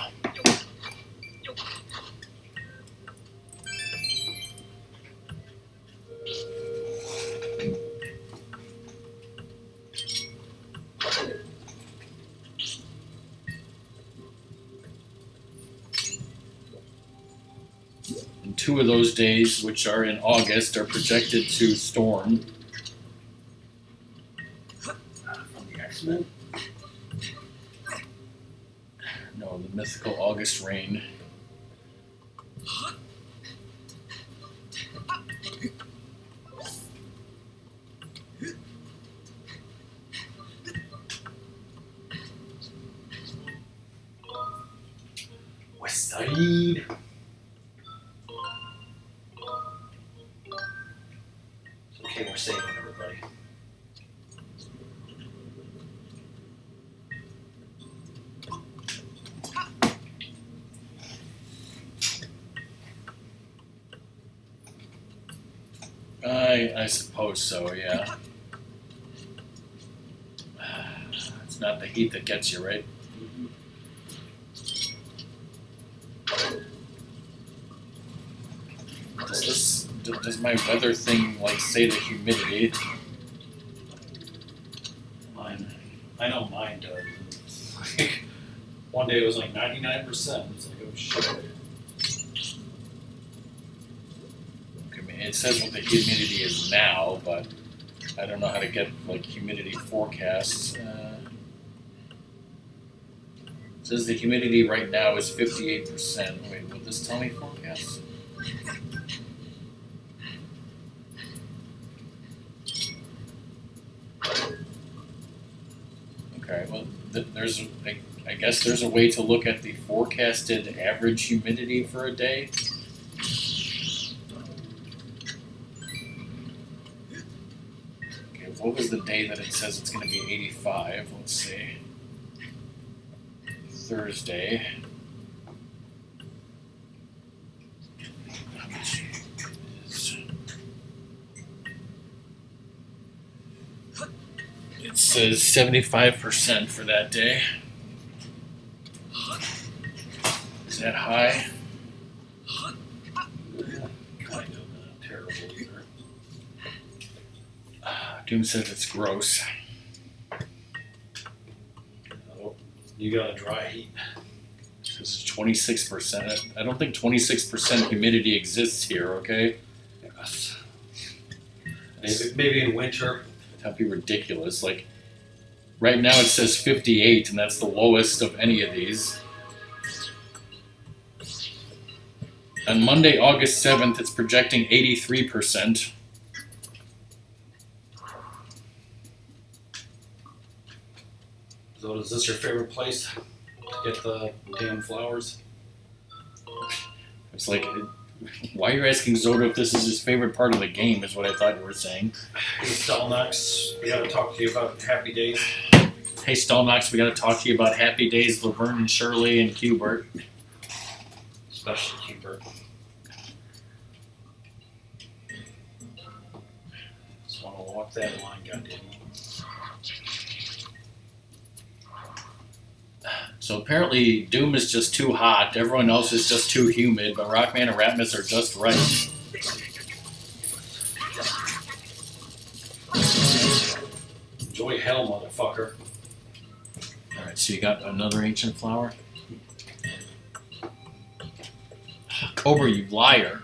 And 2 of those days, which are in August, are projected to storm. From the X-Men? No, the mythical August rain. West Side. It's okay, we're saving everybody. I suppose so, yeah. It's not the heat that gets you, right? Does my weather thing like say the humidity? Mine. I know mine does. It's like, one day it was like 99%. It's like, oh shit. It says what the humidity is now, but I don't know how to get like humidity forecasts. It says the humidity right now is 58%. Wait, will this tell me forecast? Okay, well, I guess there's a way to look at the forecasted average humidity for a day. What was the day that it says it's going to be 85? Let's see. Thursday. Which is, it says 75% for that day. Is that high? Kind of not terrible either. Doom says it's gross. Oh, you got a dry heat. This is 26%. I don't think 26% humidity exists here, okay? Yes. Maybe in winter. That'd be ridiculous. Like, right now it says 58, and that's the lowest of any of these. On Monday, August 7th, it's projecting 83%. So is this your favorite place to get the damn flowers? It's like, why are you asking Zoda if this is his favorite part of the game? Is what I thought you were saying. Hey, Stelnox, we gotta talk to you about Happy Days. Hey, Stelnox, we got to talk to you about Happy Days, Laverne and Shirley, and Qbert. Especially Keeper. Just want to walk that line, goddamn. So apparently Doom is just too hot, everyone else is just too humid, but Rockman and Ratmus are just right. Enjoy hell, motherfucker. Alright, so you got another ancient flower? Cobra, you liar.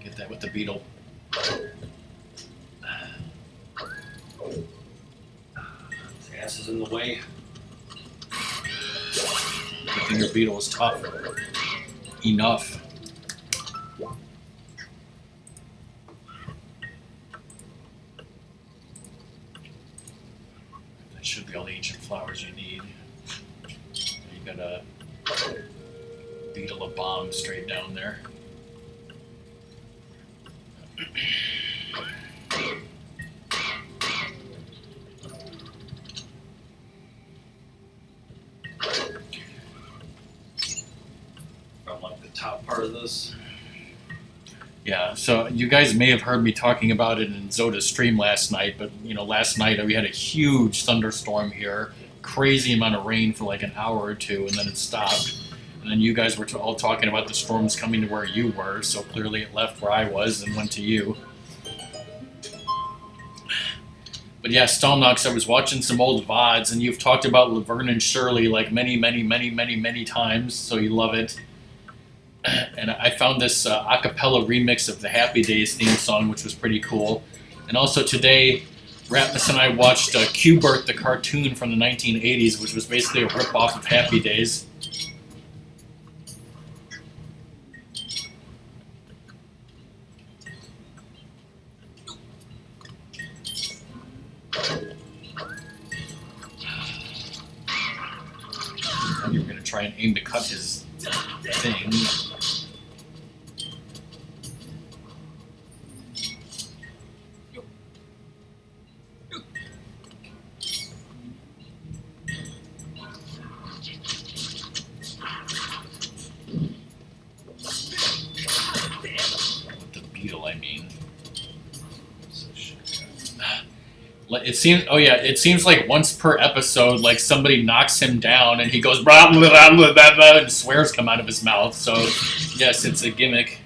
Get that with the beetle. His ass is in the way. Good thing your beetle is tough. Enough. That should be all the ancient flowers you need. You got a beetle a bomb straight down there. From like the top part of this. Yeah, so you guys may have heard me talking about it in Zoda's stream last night, but you know, last night we had a huge thunderstorm here, crazy amount of rain for like an hour or two, and then it stopped. And then you guys were all talking about the storms coming to where you were, so clearly it left where I was and went to you. But yeah, Stelnox, I was watching some old VODs, and you've talked about Laverne and Shirley like many times, so you love it. And I found this a cappella remix of the Happy Days theme song, which was pretty cool. And also today, Ratmus and I watched Qbert, the cartoon from the 1980s, which was basically a rip-off of Happy Days. And you're going to try and aim to cut his thing. With the beetle, I mean. It seems. Oh yeah, it seems like once per episode, like somebody knocks him down and he goes blah blah blah blah blah, blah and swears come out of his mouth. So yes, it's a gimmick.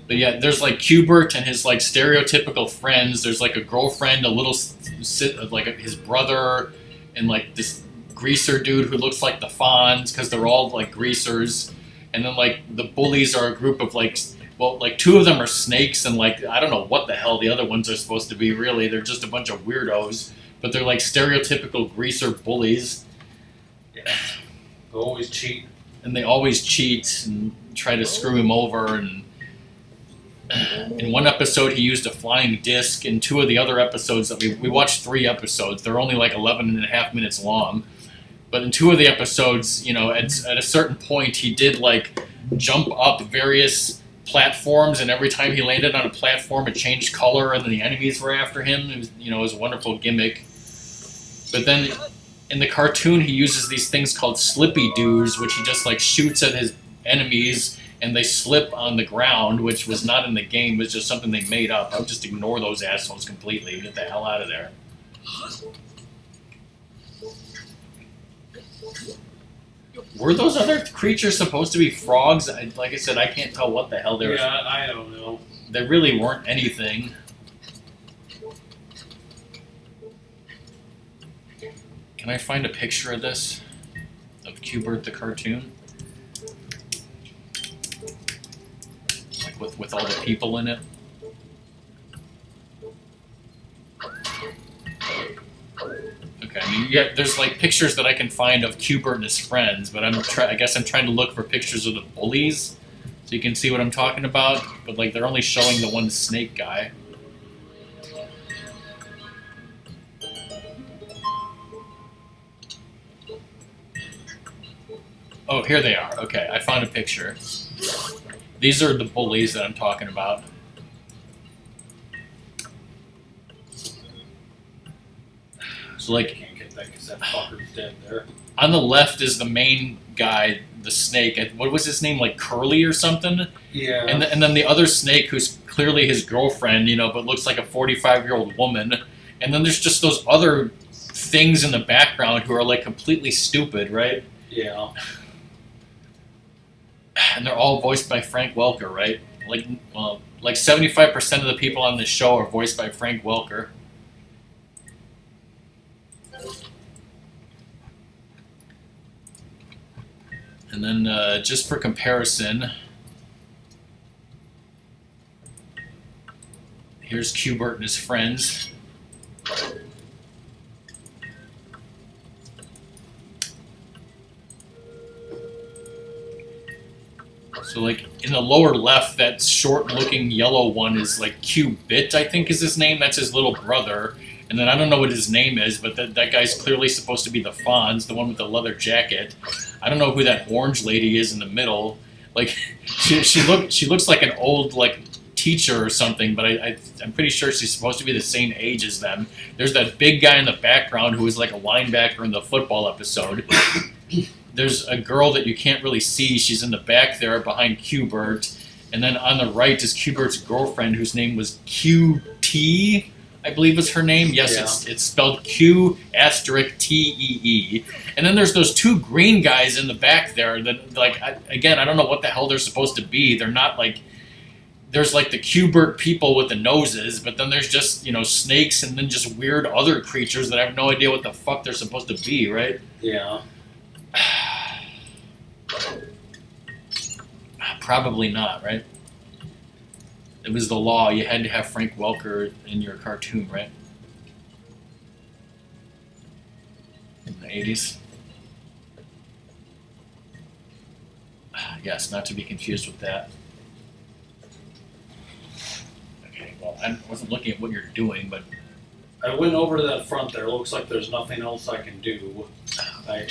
But yeah, there's like Qbert and his like stereotypical friends. There's like a girlfriend, a little like his brother, and like this greaser dude who looks like the Fonz because they're all like greasers. And then like the bullies are a group of like, well, like two of them are snakes and like I don't know what the hell the other ones are supposed to be. Really, they're just a bunch of weirdos. But they're like stereotypical greaser bullies. Yeah. They always cheat. And they always cheat and try to screw him over. And in one episode, he used a flying disc. In two of the other episodes, that we watched 3 episodes. They're only like 11.5 minutes long. But in 2 of the episodes, you know, at a certain point, he did like jump up various platforms, and every time he landed on a platform, it changed color, and then the enemies were after him. It was, you know, it was a wonderful gimmick. But then in the cartoon, he uses these things called slippy doos, which he just like shoots at his enemies, and they slip on the ground, which was not in the game. It was just something they made up. I would just ignore those assholes completely. Get the hell out of there. Were those other creatures supposed to be frogs? Like I said, I can't tell what the hell they were. Yeah, I don't know. They really weren't anything. Can I find a picture of this? Of Qbert the cartoon? Like with all the people in it? Okay, I mean, yeah, there's like pictures that I can find of Qbert and his friends, but I guess I'm trying to look for pictures of the bullies, so you can see what I'm talking about. But like, they're only showing the one snake guy. Oh, here they are. Okay, I found a picture. These are the bullies that I'm talking about. So like, Can't get that because that fucker's dead there. on the left is the main guy, the snake. What was his name? Like Curly or something? Yeah. And then the other snake, who's clearly his girlfriend, you know, but looks like a 45-year-old woman. And then there's just those other things in the background who are like completely stupid, right? Yeah. And they're all voiced by Frank Welker, right? Like 75% of the people on this show are voiced by Frank Welker. And then, just for comparison, here's Qbert and his friends. So, like, in the lower left, that short-looking yellow one is, like, Qbit, I think is his name. That's his little brother. And then I don't know what his name is, but that guy's clearly supposed to be the Fonz, the one with the leather jacket. I don't know who that orange lady is in the middle. Like, she looks like an old, like, teacher or something, but I'm pretty sure she's supposed to be the same age as them. There's that big guy in the background who is like a linebacker in the football episode. There's a girl that you can't really see. She's in the back there behind Qbert. And then on the right is Qbert's girlfriend, whose name was QT, I believe is her name. Yes, yeah. It's spelled Q*Tee. And then there's those two green guys in the back there that, like, again, I don't know what the hell they're supposed to be. They're not like... There's like the Qbert people with the noses, but then there's just, you know, snakes and then just weird other creatures that I have no idea what the fuck they're supposed to be, right? Yeah. Probably not, right? It was the law. You had to have Frank Welker in your cartoon, right? In the 80s. Yes, not to be confused with that. Okay, well, I wasn't looking at what you're doing, but... I went over to that front there. Looks like there's nothing else I can do. I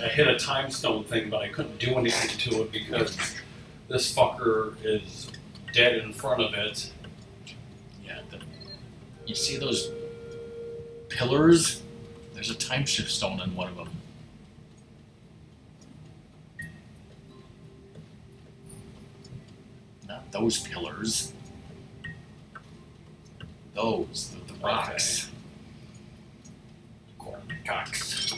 hit a time stone thing, but I couldn't do anything to it because this fucker is dead in front of it. Yeah, you see those pillars? There's a time shift stone on one of them. Not those pillars. Those, the rocks. Corn cocks.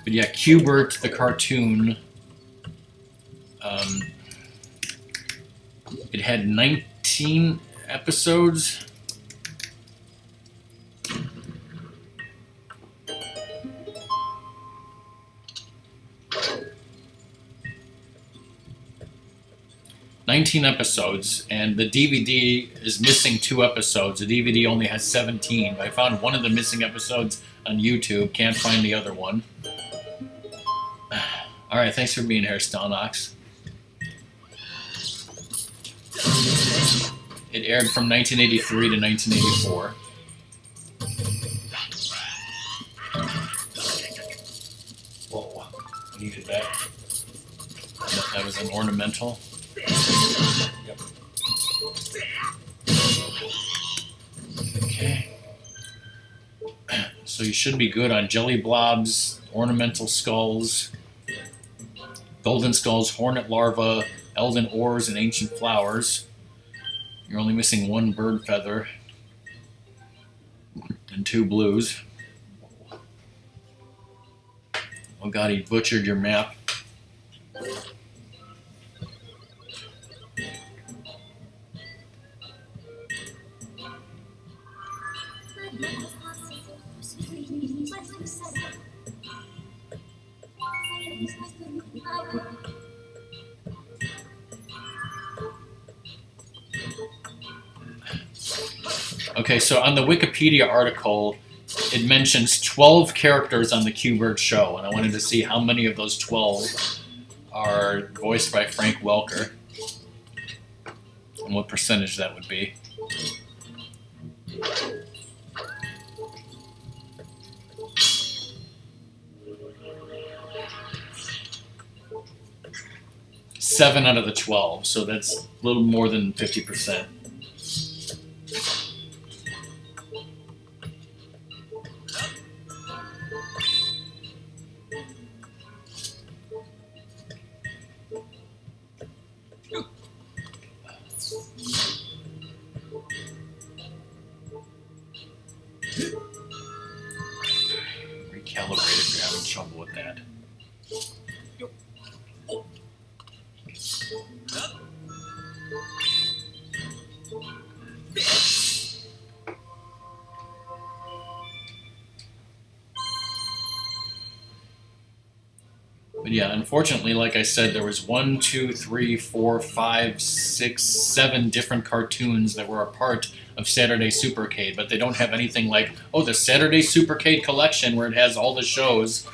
But yeah, Qbert the cartoon, it had 19 episodes. And the DVD is missing 2 episodes. The DVD only has 17. I found one of the missing episodes on YouTube. Can't find the other one. All right, thanks for being here, Stelnox. It aired from 1983 to 1984. Whoa, I needed that. That was an ornamental. Yep. Okay. So you should be good on jelly blobs, ornamental skulls, golden skulls, hornet larvae, elven ores, and ancient flowers. You're only missing 1 bird feather and 2 blues. Oh god, he butchered your map. Okay, so on the Wikipedia article, it mentions 12 characters on the Q-Bird show, and I wanted to see how many of those 12 are voiced by Frank Welker, and what percentage that would be. Seven out of the 12, so that's a little more than 50%. Recalibrate if you're having trouble with that. But yeah, unfortunately, like I said, there was 1, 2, 3, 4, 5, 6, 7 different cartoons that were a part of Saturday Supercade, but they don't have anything like, oh, the Saturday Supercade collection where it has all the shows.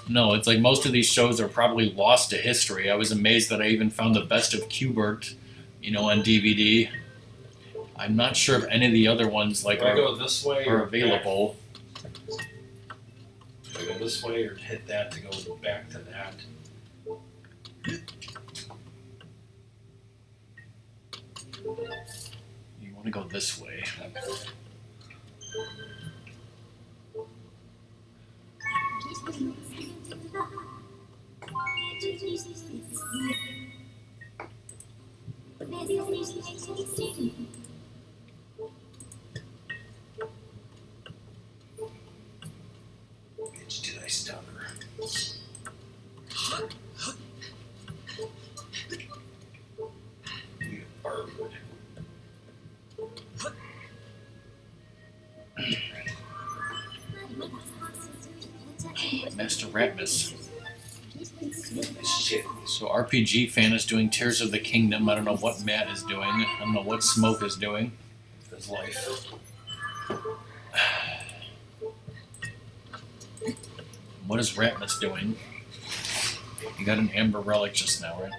No, it's like most of these shows are probably lost to history. I was amazed that I even found the best of Q-Bert, on DVD. I'm not sure if any of the other ones like Do I go this way are or available. Do I go this way or hit that to go back to that? You want to go this way. Bitch, did I stutter? You bird. Master Ratmus. Shit. So RPG fan is doing Tears of the Kingdom. I don't know what Matt is doing. I don't know what Smoke is doing. His life. What is Ratmus doing? You got an Amber Relic just now, right?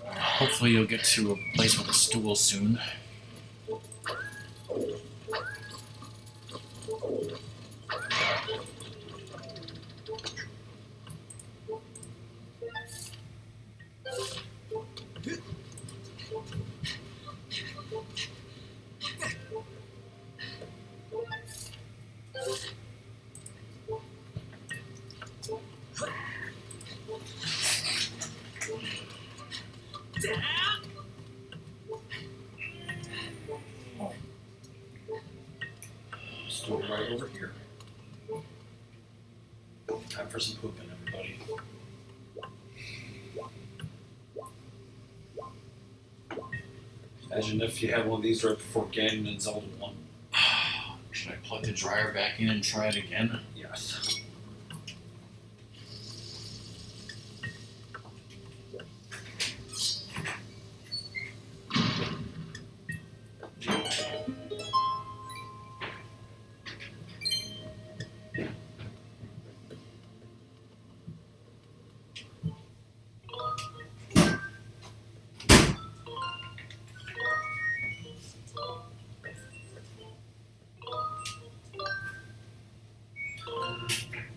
Hopefully you'll get to a place with a stool soon. Stool right over here. Time for some pooping, everybody. Imagine if you had one of these right before Ganon and Zelda 1. Should I plug the dryer back in and try it again? Yes.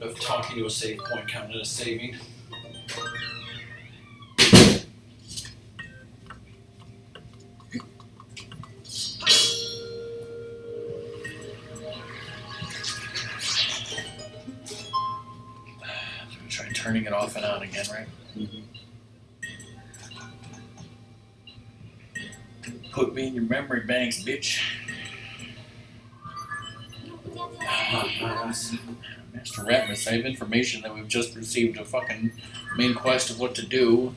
Of talking to a save point counted as saving. turning it off and on again, right? Mm-hmm. Put me in your memory banks, bitch. Master Ratmus, I have information that we've just received a fucking main quest of what to do,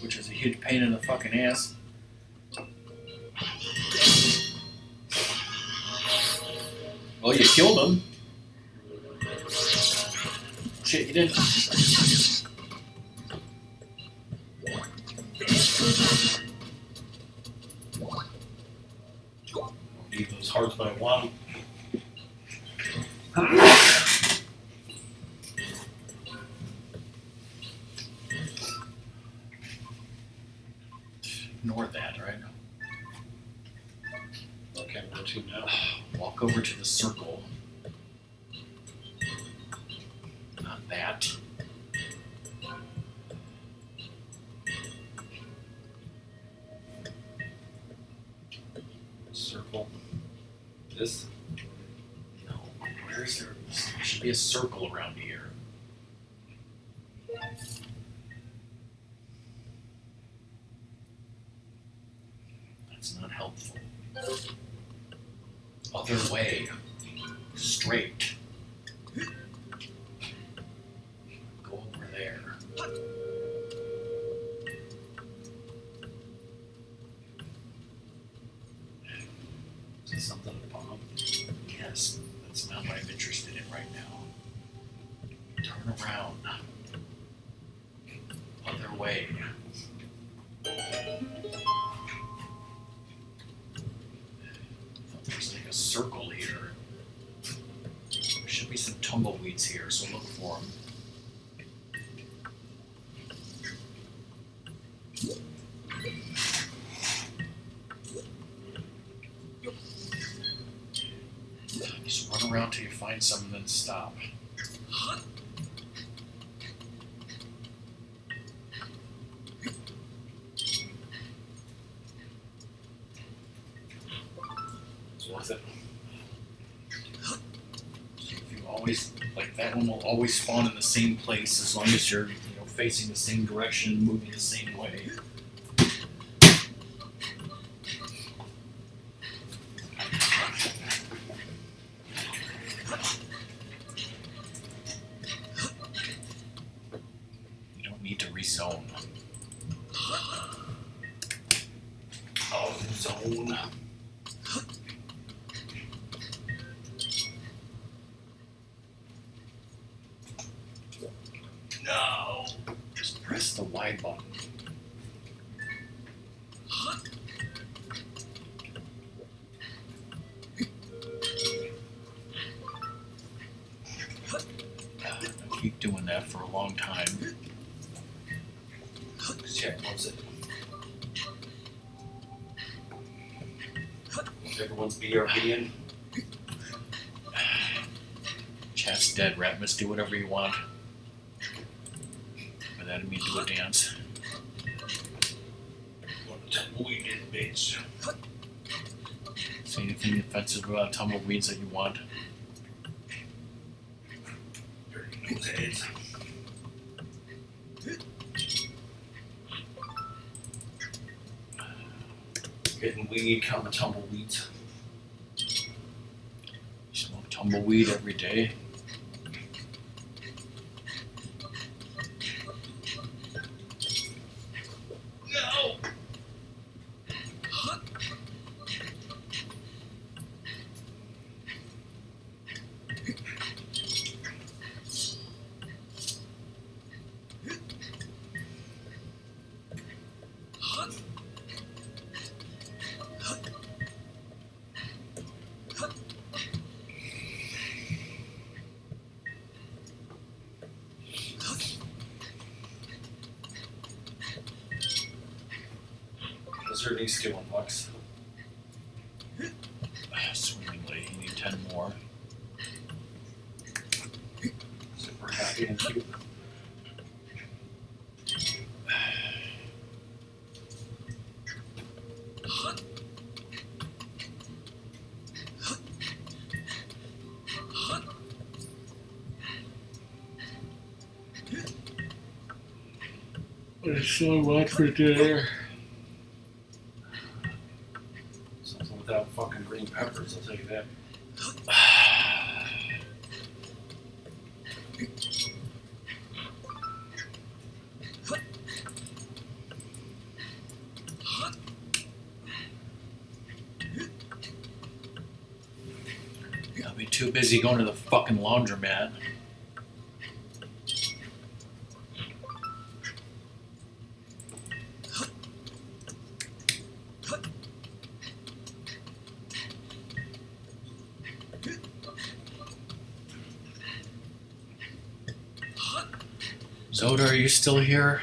which is a huge pain in the fucking ass. Well, you killed him. Shit, you didn't. Need those hearts, but I want them. Ignore that, right? Okay, where to now? Walk over to the circle. Not that. Circle. This? No. Where is there? There should be a circle around here. That's not helpful. Other way. Straight. Go over there. Is this something to bomb? Yes, that's not what I'm interested in right now. Turn around. Other way. There's like a circle here. There should be some tumbleweeds here, so look for them. Just run around till you find some and then stop. It's worth it. If you always, like that one will always spawn in the same place as long as you're, facing the same direction, moving the same way. You don't need to rezone. Oh, zone. No! Just press the Y button. I'll keep doing that for a long time. Check, what's it? Everyone's BRBing. Chat's dead, Ratmus. Do whatever you want. By that I mean do a dance. What a tumbleweed is, bitch. Say anything offensive about tumbleweeds that you want. Dirty nose heads. Getting weed, come tumbleweeds. You smoke tumbleweed every day. No! Those are these skill unlocks. Swimmingly, you need 10 more. Super happy and cute. There's so much for dinner. Something without fucking green peppers, I'll tell you that. I'll be too busy going to the fucking laundromat. Zoda, are you still here?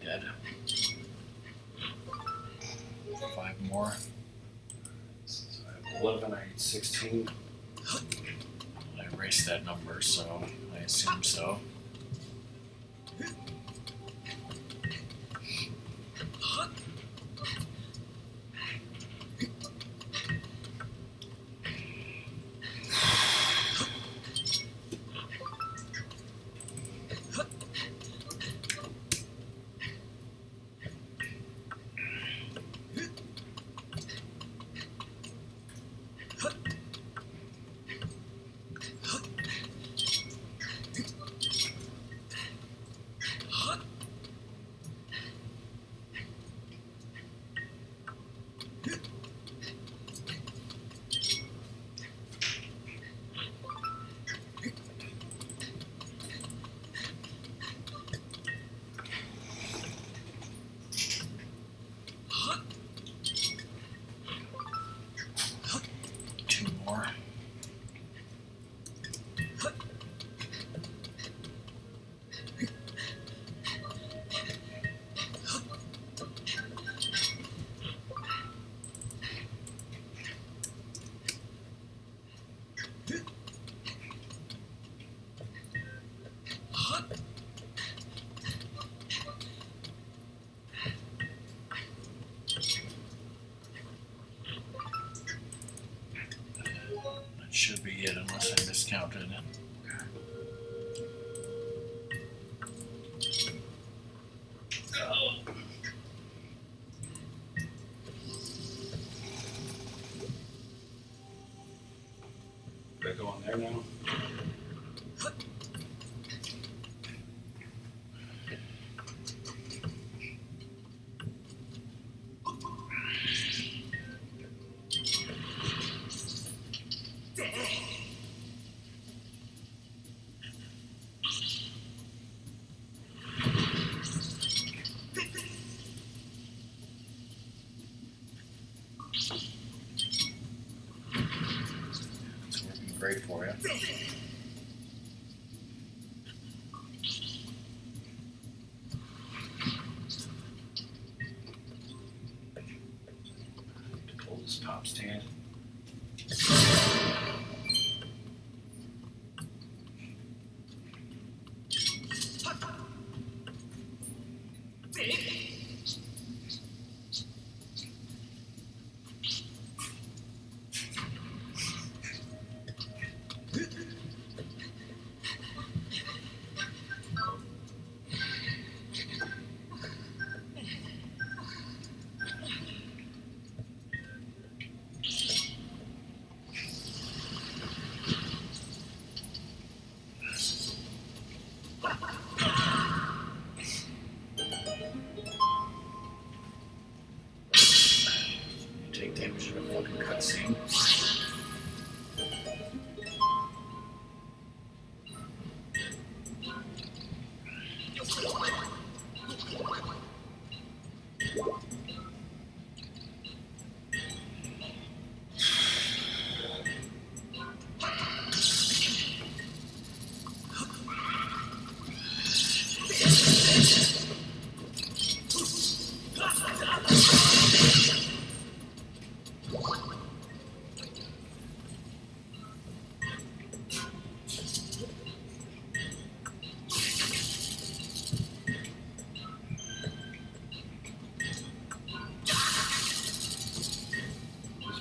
Dead. 5 more. So I have 11, I need 16. I erased that number, so I assume so. More. That should be it, unless I miscounted. Do I go on there now? It's working great for you. Pull this top stand. Take damage in a fucking cutscene.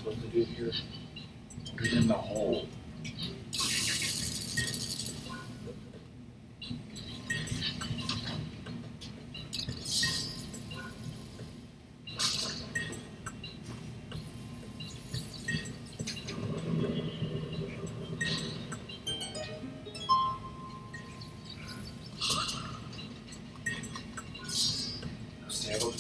supposed to do here? Put it in the hole. Stab him.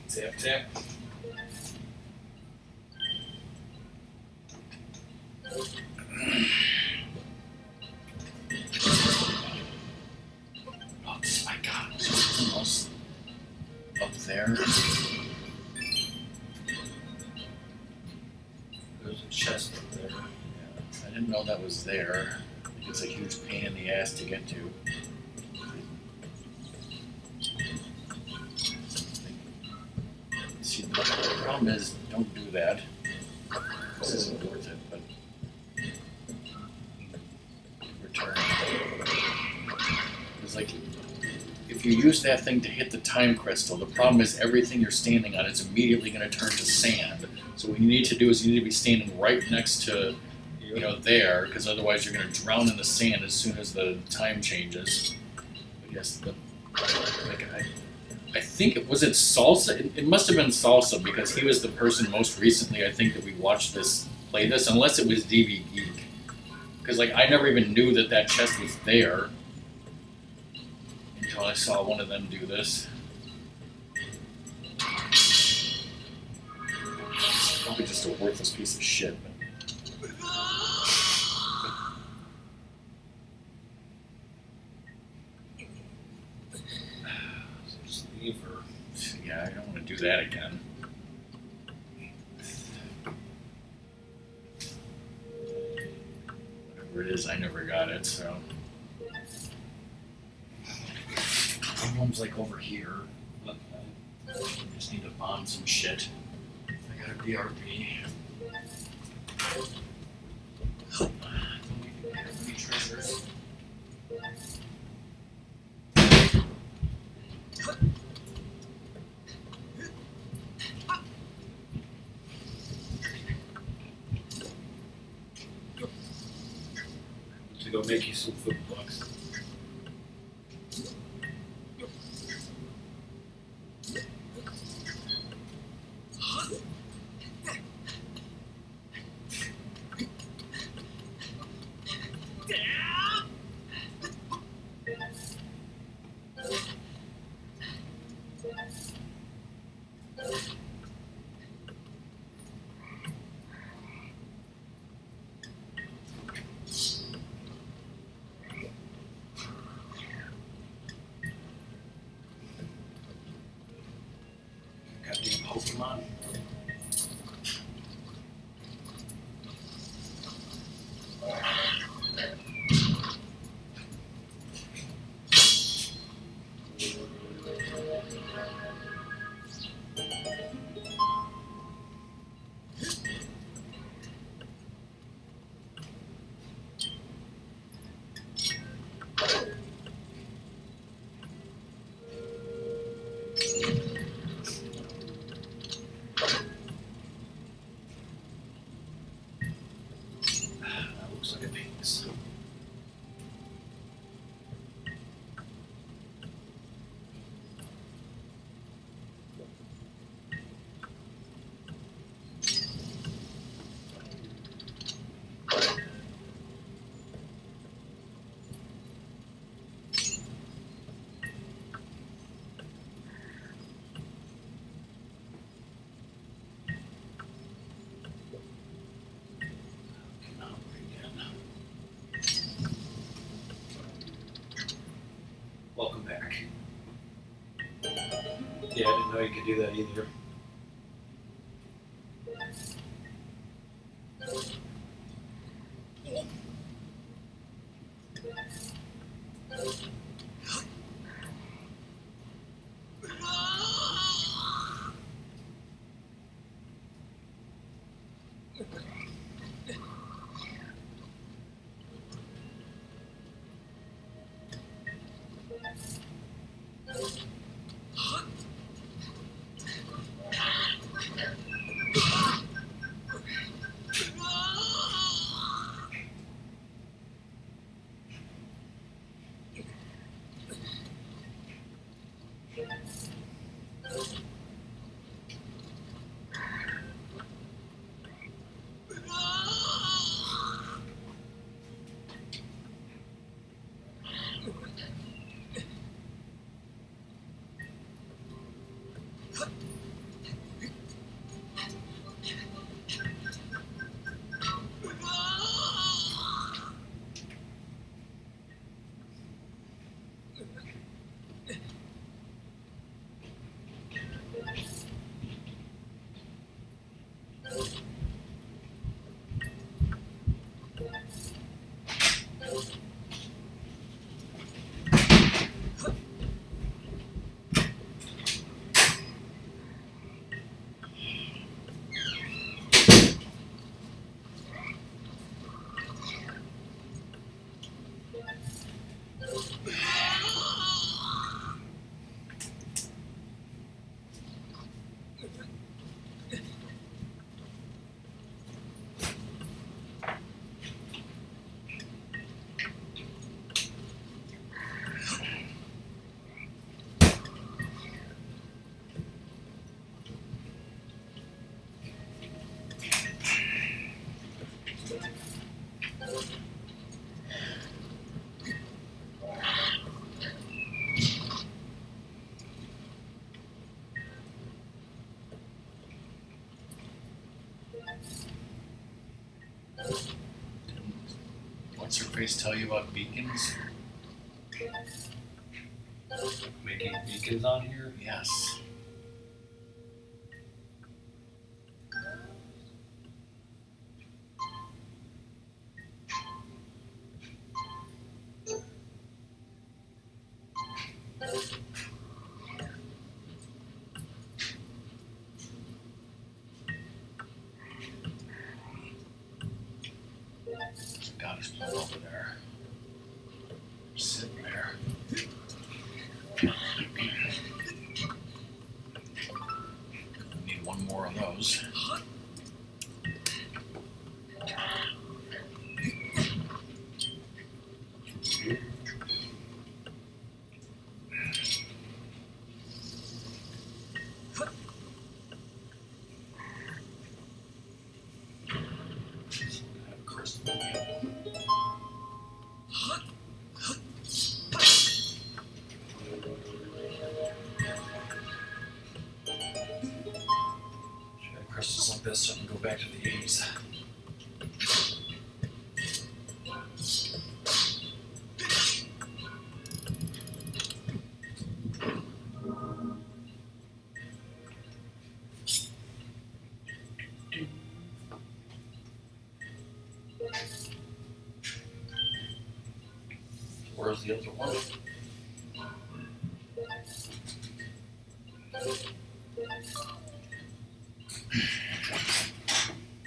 Tap, tap. Oh, my God. Something else up there. There's a chest up there. Yeah, I didn't know that was there. I think it's a huge pain in the ass to get to. See, the problem is, don't do that. This isn't worth it, but return. It's like, if you use that thing to hit the time crystal, the problem is everything you're standing on is immediately going to turn to sand. So what you need to do is you need to be standing right next to, you know, there, because otherwise you're going to drown in the sand as soon as the time changes. But yes, like I think it was Salsa. It must have been Salsa because he was the person most recently I think that we watched this play this, unless it was DV Geek, because like I never even knew that that chest was there until I saw one of them do this. It's probably just a worthless piece of shit. But Just leave her. yeah, I don't want to do that again. Whatever it is, I never got it, so. My mom's like over here. Okay. I just need to bomb some shit. I got a BRB. Don't even have any treasures. To go make you some food bucks. Goddamn Pokemon. That looks like a penis. Cannot again. Welcome back. Yeah, I didn't know you could do that either. What's her face tell you about beacons? Making beacons on here? Yes. God is pulled over there. Sitting there. Need one more of those. Crystals like this so I can go back to the 80s. Where's the other one?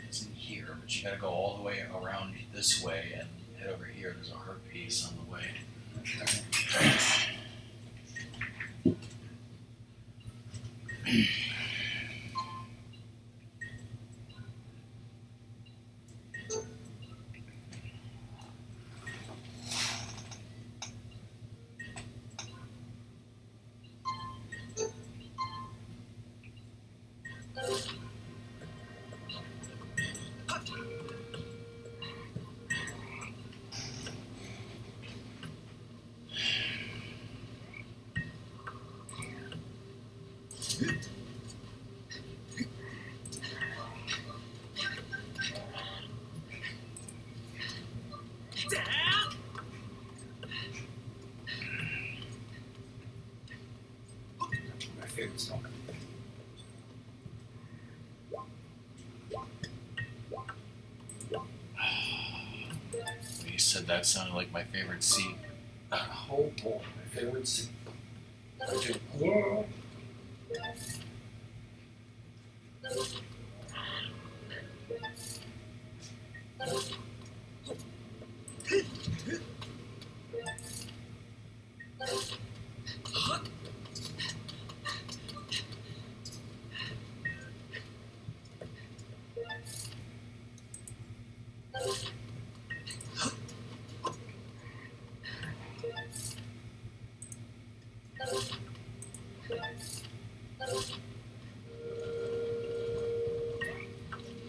It's in here, but you gotta go all the way around this way and head over here. There's a heart piece on the way. My favorite song. We you said that sounded like my favorite seat. Oh boy, my favorite seat. Whoa.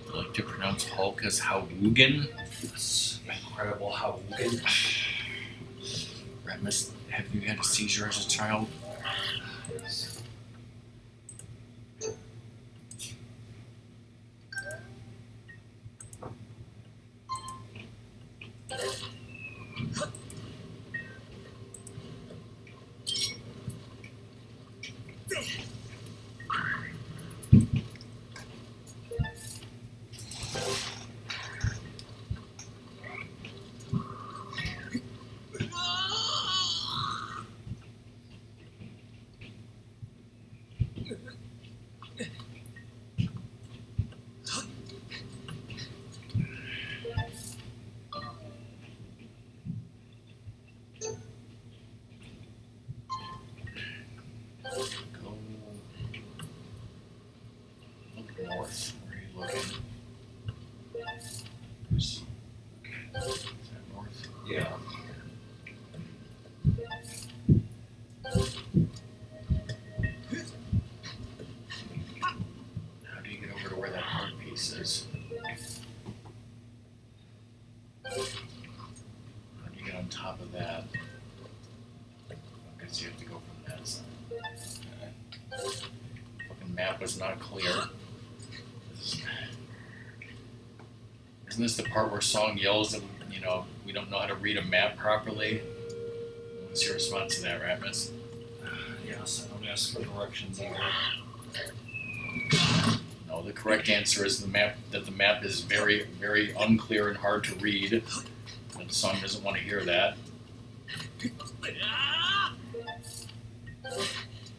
I like to pronounce Hulk as Howugan. It's incredible how we can. Ratmus, have you had a seizure as a child? Go look north. Where are you looking? Is that north? Yeah. How do you get over to where that heart piece is? How do you get on top of that? I guess you have to go from that side. Fucking map was not clear. Isn't this the part where Song yells that, we don't know how to read a map properly? What's your response to that, Ratmus? Yes, I don't ask for directions either. No, the correct answer is the map is very, very unclear and hard to read. And Song doesn't want to hear that.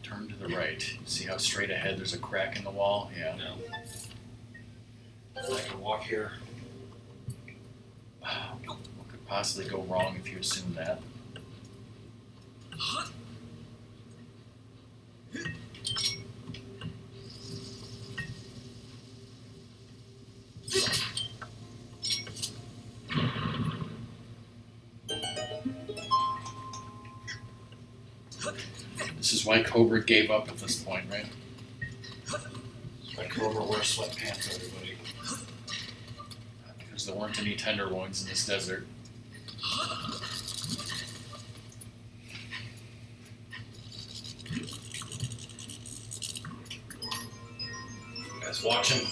Turn to the right. See how straight ahead there's a crack in the wall? Yeah. No. I can walk here. What could possibly go wrong if you assume that? This is why Cobra gave up at this point, right? Like Cobra wears sweatpants, everybody. Because there weren't any tender ones in this desert. You guys watching?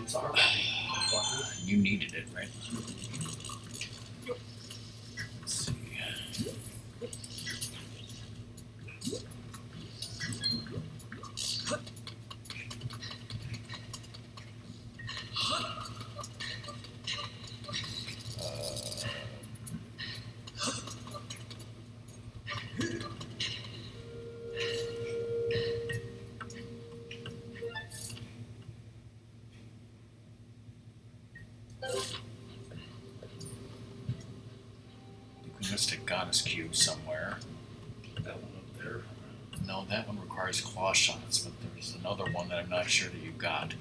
It's alright. You needed it, right? Let's see. Mystic Goddess Cube somewhere. That one up there. No, that one requires claw shots, but there's another one that I'm not sure that you got.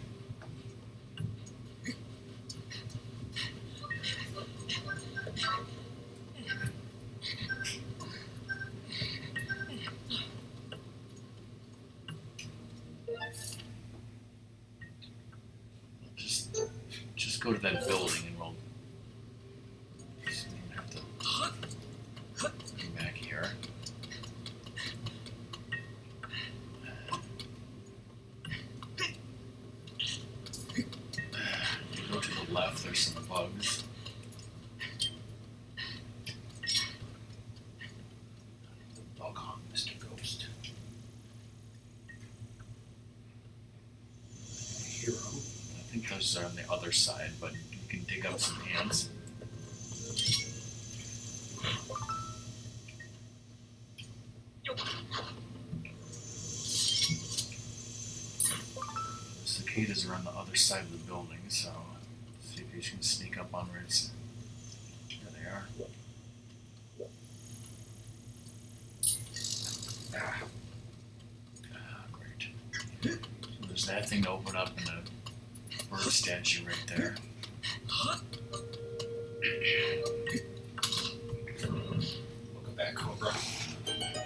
Just go to that building and we'll just have to come back here. You go to the left, there's some bugs. Bug on, Mr. Ghost. I hear him. Those are on the other side, but you can dig up some ants. The cicadas are on the other side of the building, so see if you can sneak up on where it's. There they are. Great. So there's that thing to open up and a bird statue right there. Look at that cobra.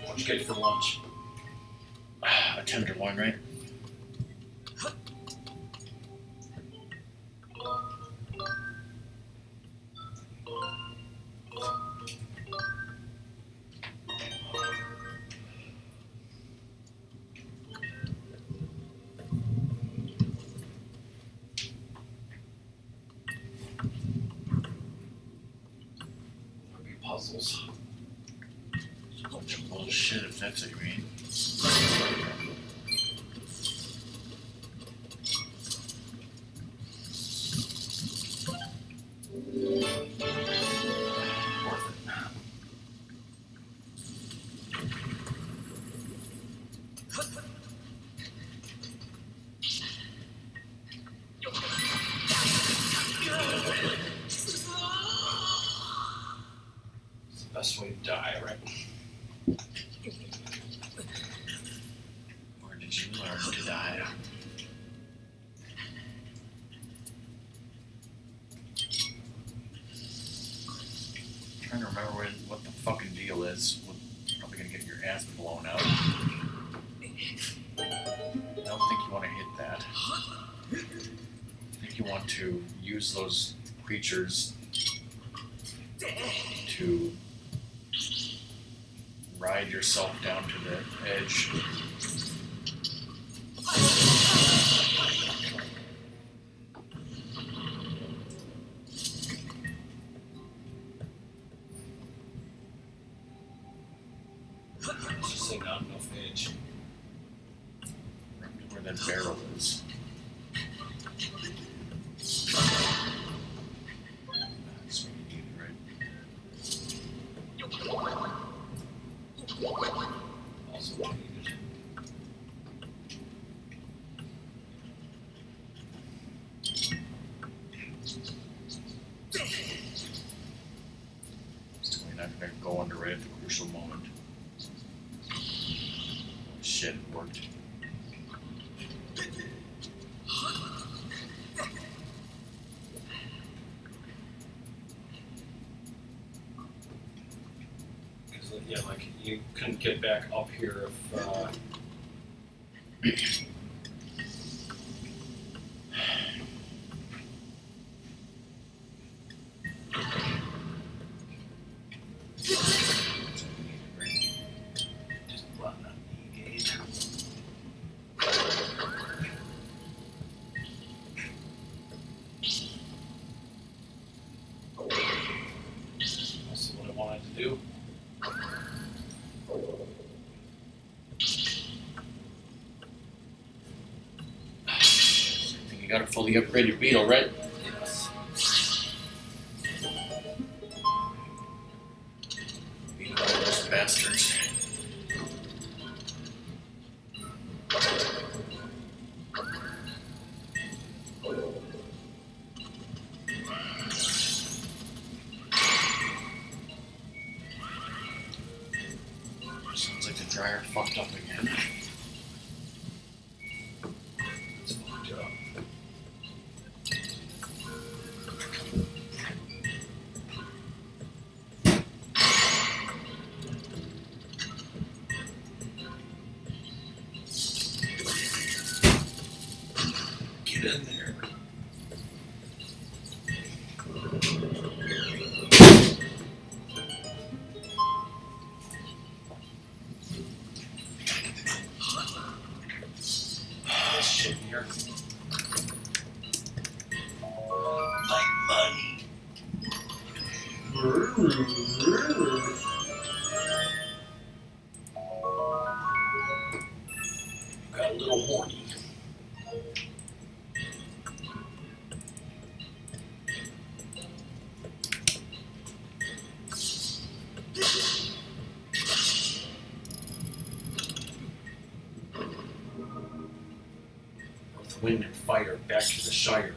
What'd you get for lunch? A tenderloin, right? Puzzles. It's a bunch of bullshit if that's what you mean. Best way to die, right? Where did you learn to die? I'm trying to remember what the fucking deal is. You're probably gonna get your ass blown out. I don't think you want to hit that. I think you want to use those creatures to ride yourself down to the edge. It's just like not enough edge. Right where that barrel is. That's what you need, right? Also needed. So we're not going to go under right at the crucial moment. Shit, it worked. Because, yeah, like, you couldn't get back up here if, just run that gate. That's what I wanted to do. I think you got a fully upgraded beetle, right? Yes. Beat all those bastards. Sounds like the dryer fucked up again. It's fucked up. Get in there. This shit here. My money. You got a little horny. Earth, wind, and fire back to the Shire.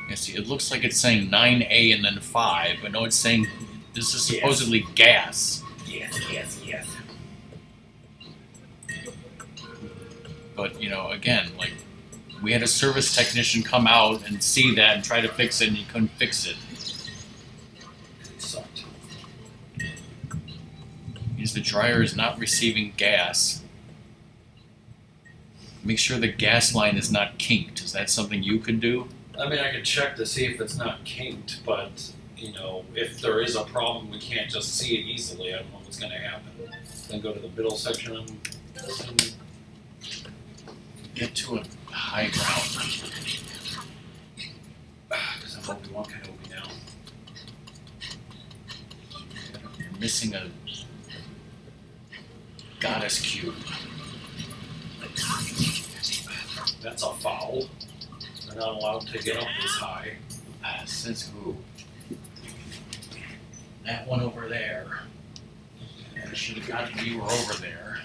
Yeah, see, it looks like it's saying 9A and then 5, but no, it's saying this is supposedly gas. Yes. But, you know, again, like, we had a service technician come out and see that and try to fix it, and he couldn't fix it. It sucked. Means the dryer is not receiving gas. Make sure the gas line is not kinked. Is that something you could do? I mean, I could check to see if it's not kinked, but, you know, if there is a problem, we can't just see it easily. I don't know what's going to happen. Then go to the middle section and Get to a high ground. because I'm Obi-Wan Kenobi now. You're missing a goddess cube. That's a foul. They're not allowed to get up this high. Says who? That one over there. I should have gotten you were over there.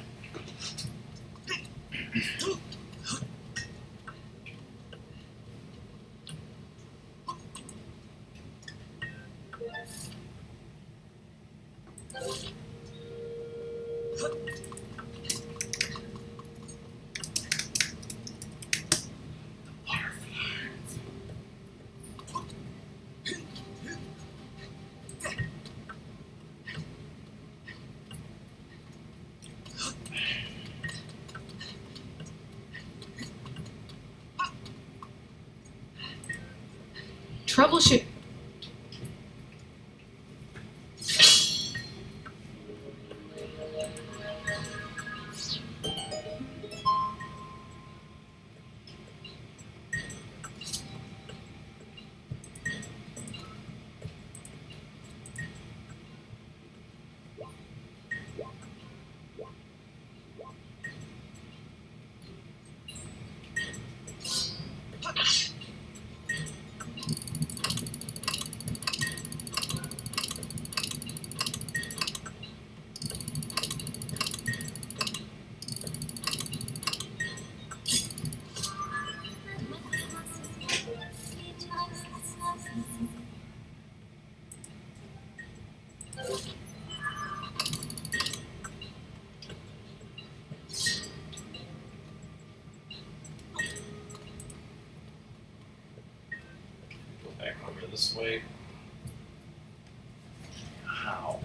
Troubleshoot. Back over this way. How?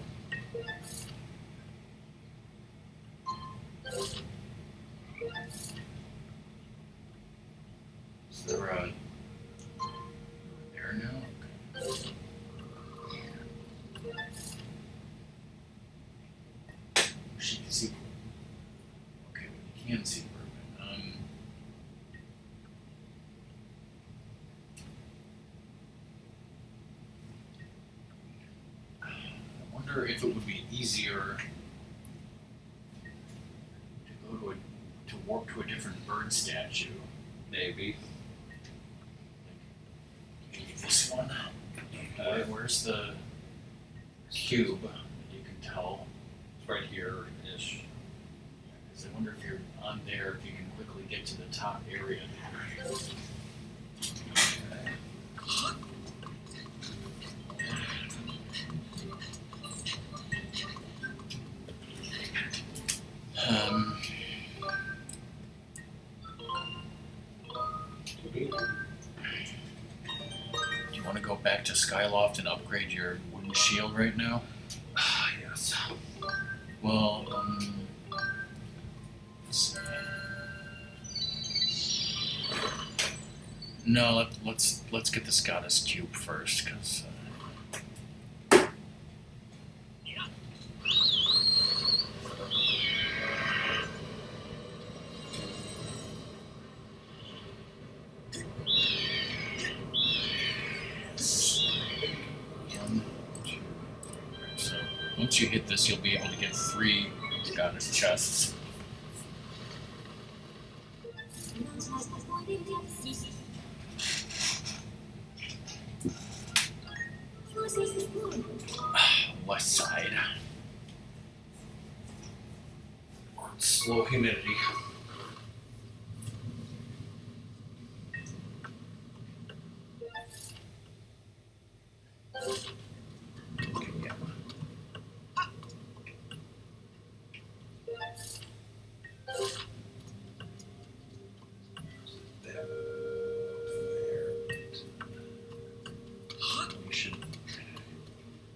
Is there a there now? Okay. She can see. Okay, we can see Bourbon. I wonder if it would be easier to go to warp to a different bird statue. Maybe. Maybe this one. Where's the cube? You can tell. It's right here-ish. Because I wonder if you're on there, if you can quickly get to the top area. Do you want to go back to Skyloft and upgrade your wooden shield right now? Yes. Well, let's see. No, let's get this goddess cube first, because. once you hit this, you'll be able to get 3 goddess chests. West side. Slow humidity. Okay, yeah.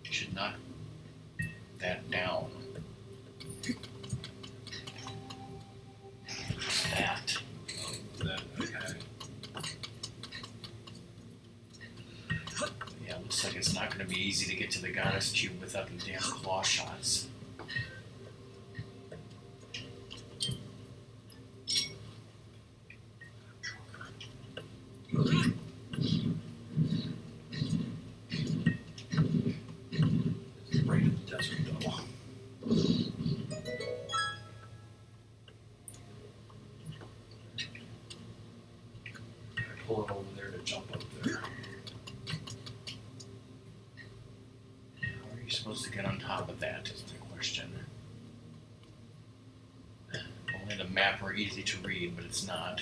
You should knock that down. That. Okay. Yeah, looks like it's not going to be easy to get to the goddess cube without the damn claw shots. Right in the desert though. Pull it over there to jump up there. How are you supposed to get on top of that is the question. Only the map were easy to read, but it's not.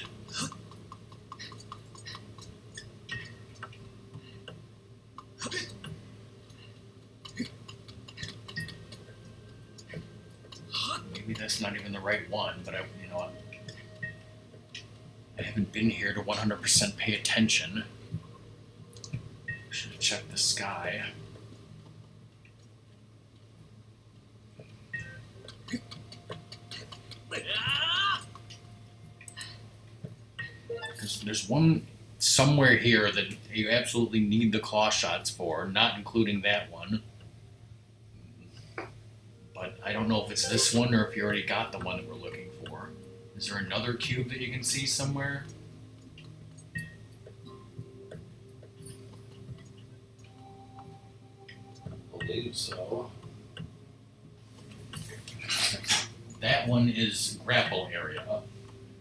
Maybe that's not even the right one, but you know what? I haven't been here to 100% pay attention. Should have checked the sky. There's one somewhere here that you absolutely need the claw shots for, not including that one. But I don't know if it's this one or if you already got the one that we're looking for. Is there another cube that you can see somewhere? I believe so. That one is grapple area.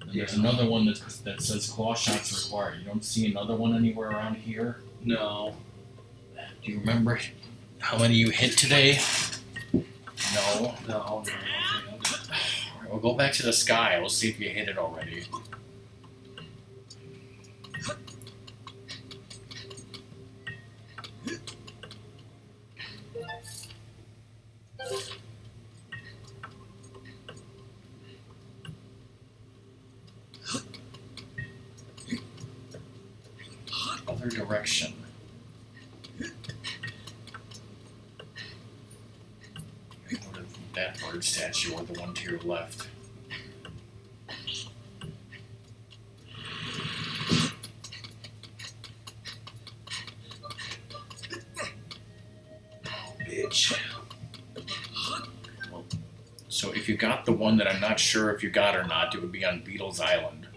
And there's another one that says claw shots required. You don't see another one anywhere around here? No. Do you remember how many you hit today? No. No. No. Alright, we'll go back to the sky. We'll see if you hit it already. Other direction. Go to that bird statue or the one to your left. Bitch. Well, so if you got the one that I'm not sure if you got or not, it would be on Beetle's Island.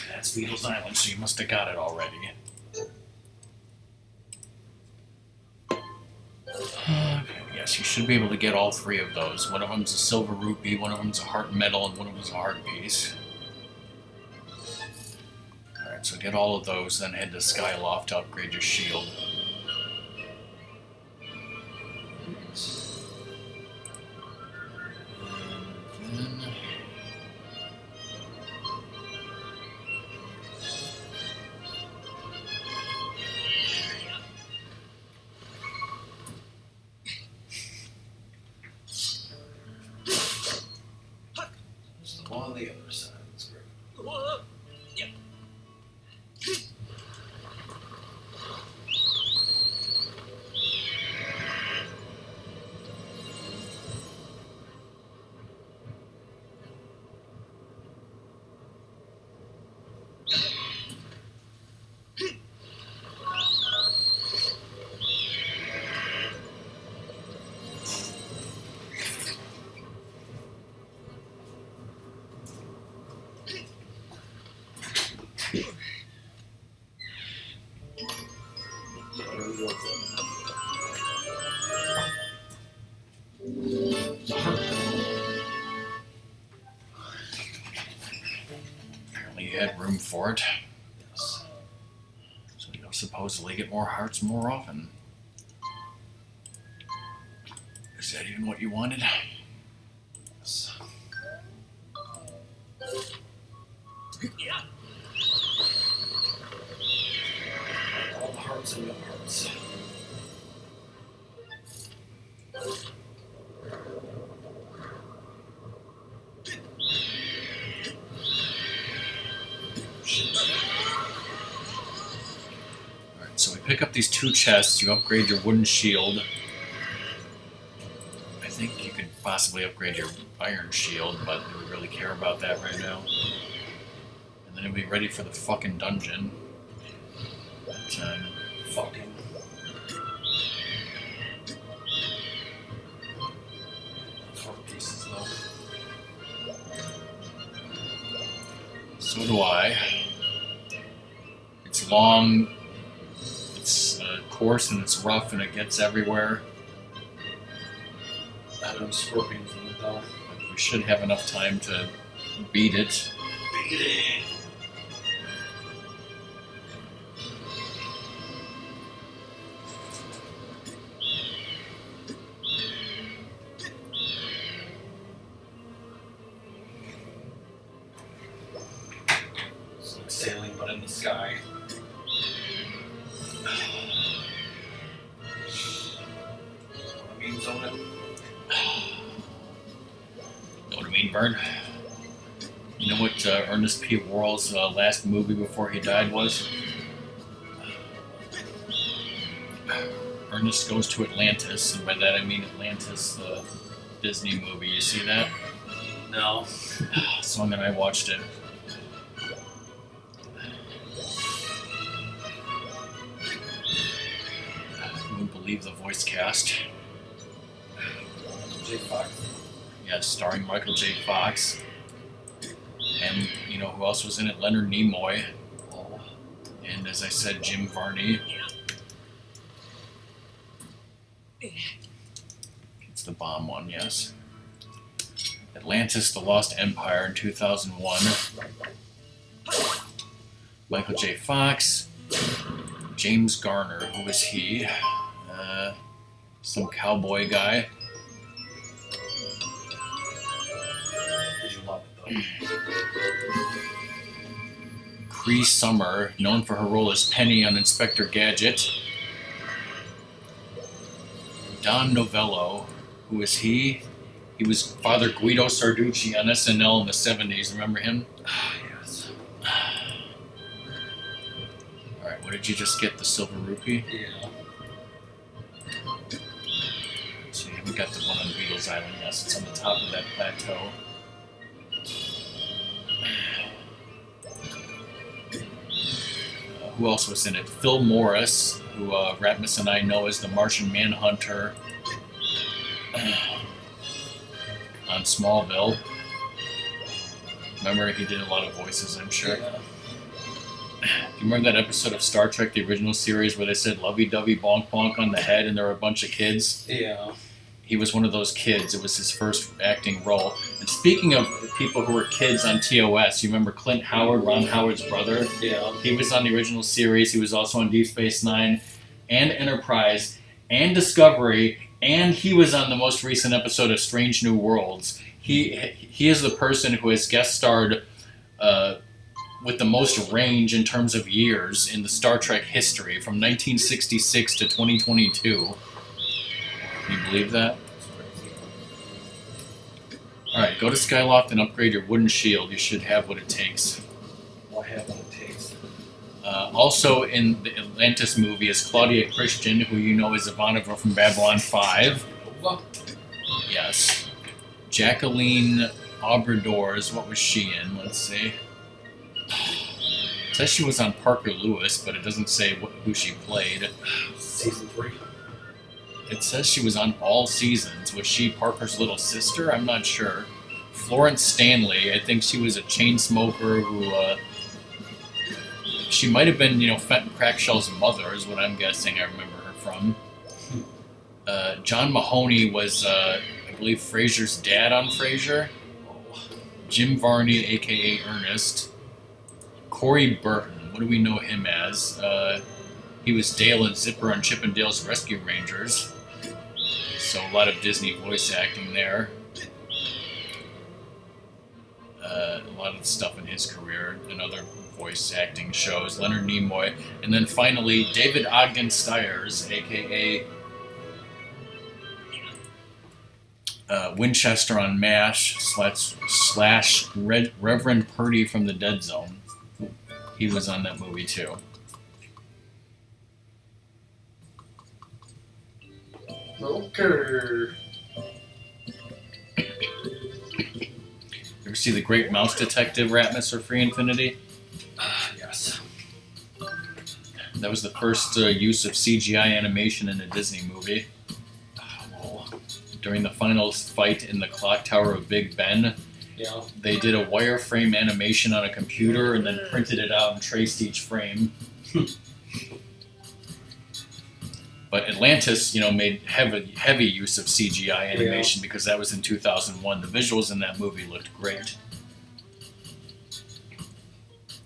That's Beetle's Island, so you must have got it already. Okay, yes, you should be able to get all 3 of those. One of them's a silver rupee, one of them's a heart medal, and one of them's a heart piece. Alright, so get all of those, then head to Skyloft to upgrade your shield. And then There's the one on the other side. That's great. Apparently you had room for it. Yes. So you'll supposedly get more hearts more often. Is that even what you wanted? Yes. All the hearts and no hearts. Alright, so we pick up these 2 chests, you upgrade your wooden shield. I think you could possibly upgrade your iron shield, but do we really care about that right now? And then you'll be ready for the fucking dungeon. But, Fucking. 4 pieces though. so do I. It's long, it's coarse, and it's rough, and it gets everywhere. I have scorpions in it though. But we should have enough time to beat it. Beat it. It's like sailing but in the sky. What I mean, Zona? Know what I mean, Vern? You know what Ernest P. Worrell's last movie before he died was? Ernest Goes to Atlantis, and by that I mean Atlantis, the Disney movie. You see that? No. Song and I watched it. You wouldn't believe the voice cast. J. Fox. Yeah, starring Michael J. Fox. And you know who else was in it? Leonard Nimoy. Oh. And as I said, Jim Varney. It's the bomb one, yes. Atlantis, The Lost Empire in 2001. Michael J. Fox. James Garner, who is he? Some cowboy guy. Did you love it though? Cree Summer, known for her role as Penny on Inspector Gadget. Don Novello, who is he? He was Father Guido Sarducci on SNL in the 70s. Remember him? Yes. Alright, what did you just get? The silver rupee? Yeah. So you haven't got the one on Beatles Island. Yes, it's on the top of that plateau. Who else was in it? Phil Morris, who Ratmus and I know as the Martian Manhunter on Smallville. Remember, he did a lot of voices, I'm sure. Yeah. Do you remember that episode of Star Trek, the original series, where they said lovey-dovey bonk bonk on the head and there were a bunch of kids? Yeah. He was one of those kids. It was his first acting role. And speaking of people who were kids on TOS, you remember Clint Howard, Ron Howard's brother? Yeah. He was on the original series. He was also on Deep Space Nine and Enterprise and Discovery, and he was on the most recent episode of Strange New Worlds. He is the person who has guest starred with the most range in terms of years in the Star Trek history from 1966 to 2022. Can you believe that? Alright, go to Skyloft and upgrade your wooden shield. You should have what it takes. What have what it takes. Also in the Atlantis movie is Claudia Christian, who you know is Ivanova from Babylon 5. Nova? Yes. Jacqueline Obradors, what was she in? Let's see. It says she was on Parker Lewis, but it doesn't say who she played. Season 3. It says she was on all seasons. Was she Parker's little sister? I'm not sure. Florence Stanley, I think she was a chain smoker who She might have been, Fenton Crackshell's mother, is what I'm guessing. I remember her from. John Mahoney was, I believe, Frasier's dad on Frasier. Jim Varney, a.k.a. Ernest. Corey Burton, what do we know him as? He was Dale and Zipper on Chip and Dale's Rescue Rangers. So a lot of Disney voice acting there. A lot of stuff in his career and other voice acting shows. Leonard Nimoy. And then finally, David Ogden Stiers, a.k.a. Winchester on MASH / Reverend Purdy from the Dead Zone. He was on that movie too. Okay. You ever see The Great Mouse Detective, Ratmus, or Free Infinity? Yes. That was the first use of CGI animation in a Disney movie. During the final fight in the clock tower of Big Ben, Yeah. they did a wireframe animation on a computer and then printed it out and traced each frame. But Atlantis, made heavy use of CGI animation because that was in 2001. The visuals in that movie looked great.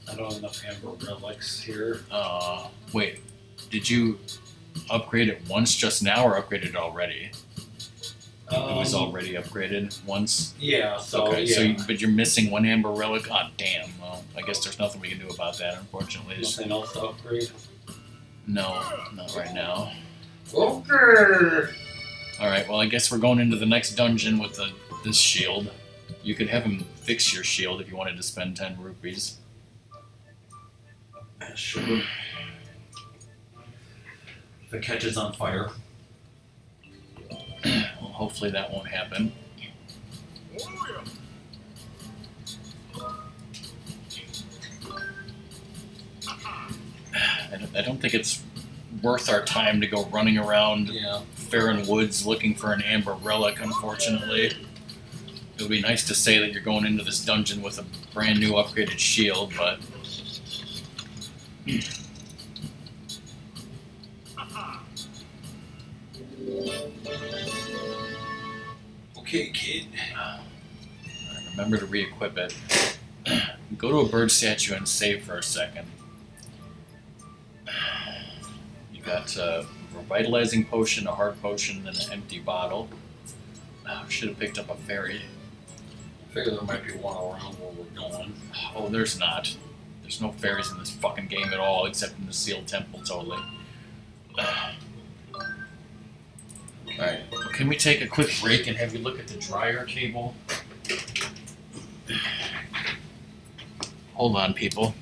I don't have enough Amber relics here. Wait, did you upgrade it once just now or upgrade it already? It was already upgraded once? Yeah, so Okay, yeah. but you're missing one Amber relic? Oh, damn. Well, I guess there's nothing we can do about that, unfortunately. Nothing else to upgrade. No, not right now. Okay. Alright, well, I guess we're going into the next dungeon with this shield. You could have him fix your shield if you wanted to spend 10 rupees. Sure. If it catches on fire. Well, hopefully that won't happen. I don't think it's worth our time to go running around Yeah. Farron Woods looking for an Amber relic, unfortunately. It would be nice to say that you're going into this dungeon with a brand new upgraded shield, but... Okay, kid. Remember to re-equip it. Go to a bird statue and save for a second. You got a revitalizing potion, a heart potion, and an empty bottle. Should have picked up a fairy. I figure there might be one around where we're going. Oh, there's not. There's no fairies in this fucking game at all, except in the sealed temple, totally. Alright, can we take a quick break and have you look at the dryer cable? Hold on, people.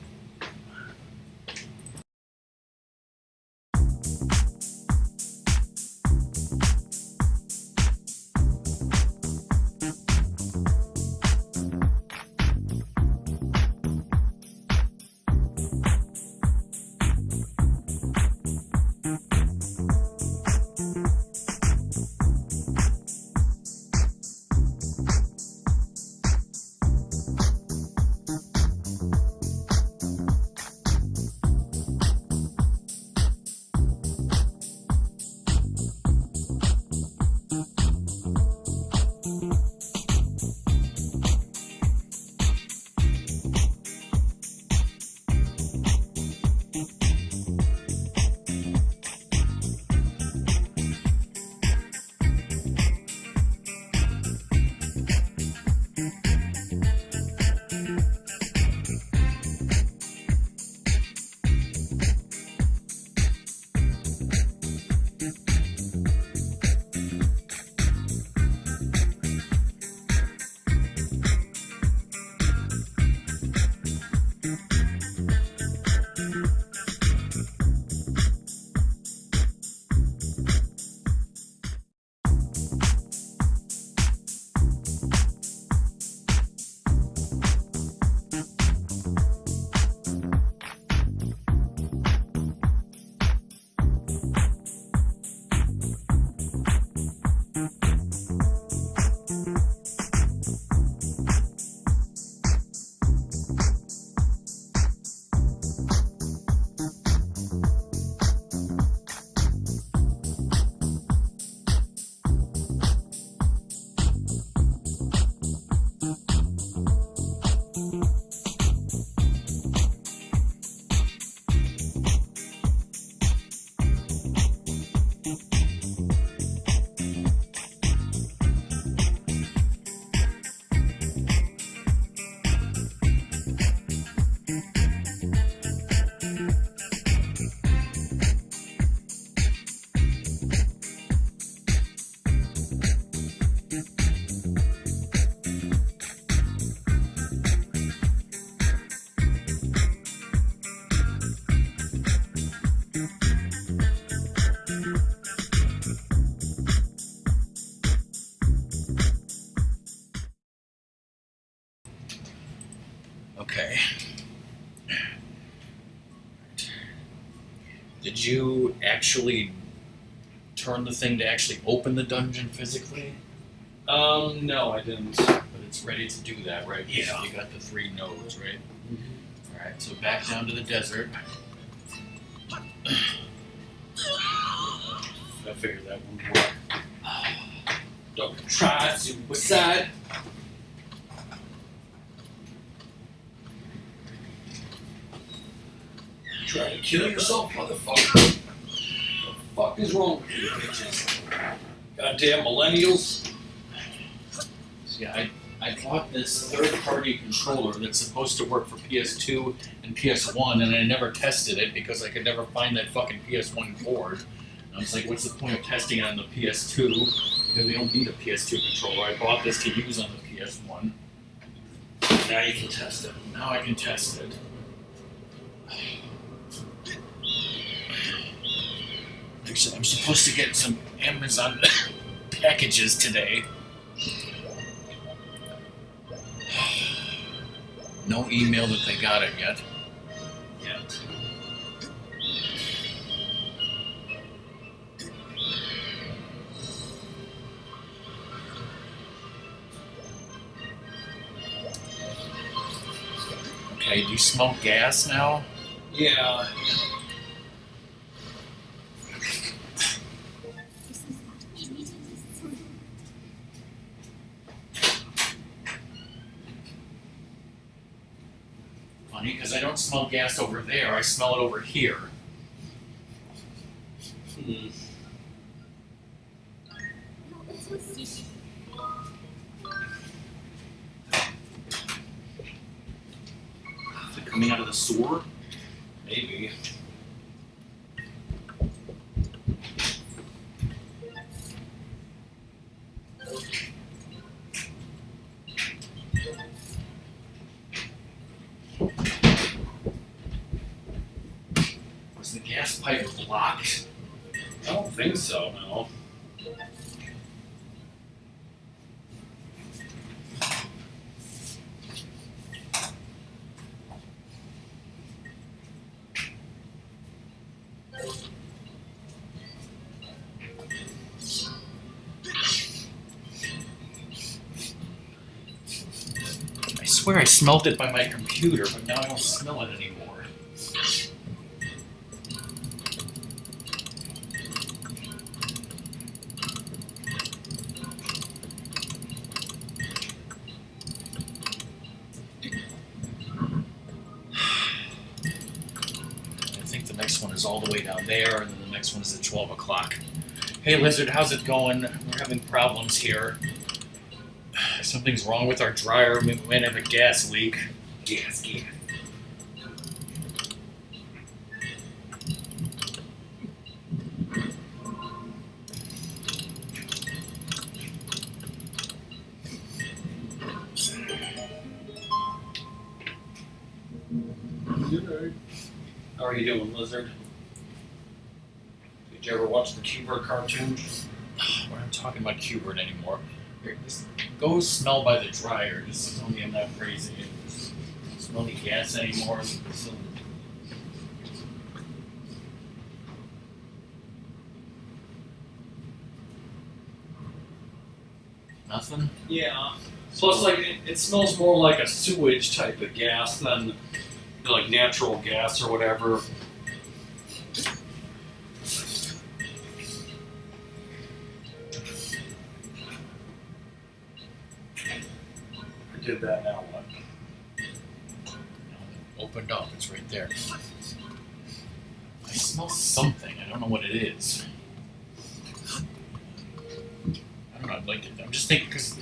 Okay. Did you actually turn the thing to actually open the dungeon physically? No, I didn't. But it's ready to do that, right? Yeah. You got the 3 nodes, right? Alright, so back down to the desert. I figured that wouldn't work. Don't try suicide. Try to kill yourself, motherfucker. What the fuck is wrong with you bitches? Goddamn millennials. See, I bought this third-party controller that's supposed to work for PS2 and PS1, and I never tested it because I could never find that fucking PS1 cord. And I was like, what's the point of testing it on the PS2? Because we don't need a PS2 controller. I bought this to use on the PS1. Now you can test it. Now I can test it. Actually, I'm supposed to get some Amazon packages today. No email that they got it yet. Okay, do you smell gas now? Yeah. Funny, because I don't smell gas over there, I smell it over here. Is it coming out of the sewer? Maybe. Was the gas pipe blocked? I don't think so, no. I swear I smelled it by my computer, but now I don't smell it anymore. I think the next one is all the way down there, and then the next one is at 12 o'clock. Hey Lizard, how's it going? We're having problems here. Something's wrong with our dryer. We might have a gas leak. Gas. How are you doing, Lizard? Did you ever watch the Skyward cartoon? We're not talking about Qbert anymore. Here, just go smell by the dryer. Just tell me I'm not crazy. Just don't smell any gas anymore. So, nothing? Yeah. Plus, like, it smells more like a sewage type of gas than like natural gas or whatever. I did that, now what? Opened up. It's right there. I smell something. I don't know what it is. I don't know. I'd like it. I'm just thinking because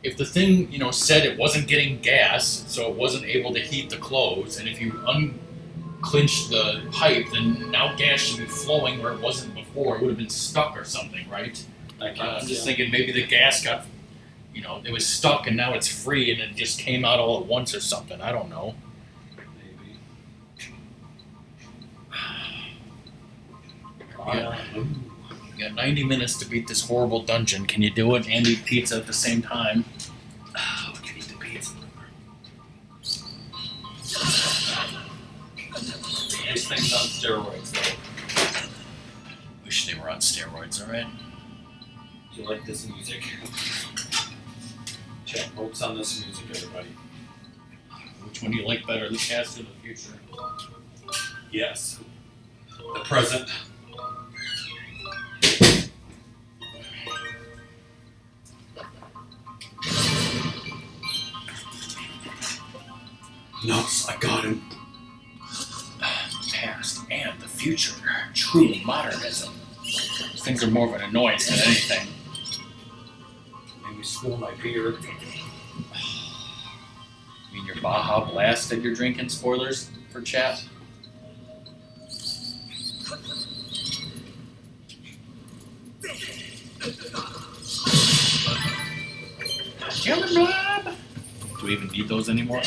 if the thing, said it wasn't getting gas, so it wasn't able to heat the clothes, and if you unclinched the pipe, then now gas should be flowing where it wasn't before. It would have been stuck or something, right? I'm just thinking maybe the gas got, it was stuck and now it's free and it just came out all at once or something. I don't know. Maybe. You got 90 minutes to beat this horrible dungeon. Can you do it and eat pizza at the same time? We can eat the pizza. thing's on steroids, though. Wish they were on steroids, alright? You like this music? Check notes on this music, everybody. Which one do you like better, the past or the future? Yes. The present. Nuts, I got him. Past and the future. True modernism. Those things are more of an annoyance than anything. Made me spill my beer. You mean your Baja Blast that you're drinking? Spoilers for chat? Jelly Blob! Do we even need those anymore?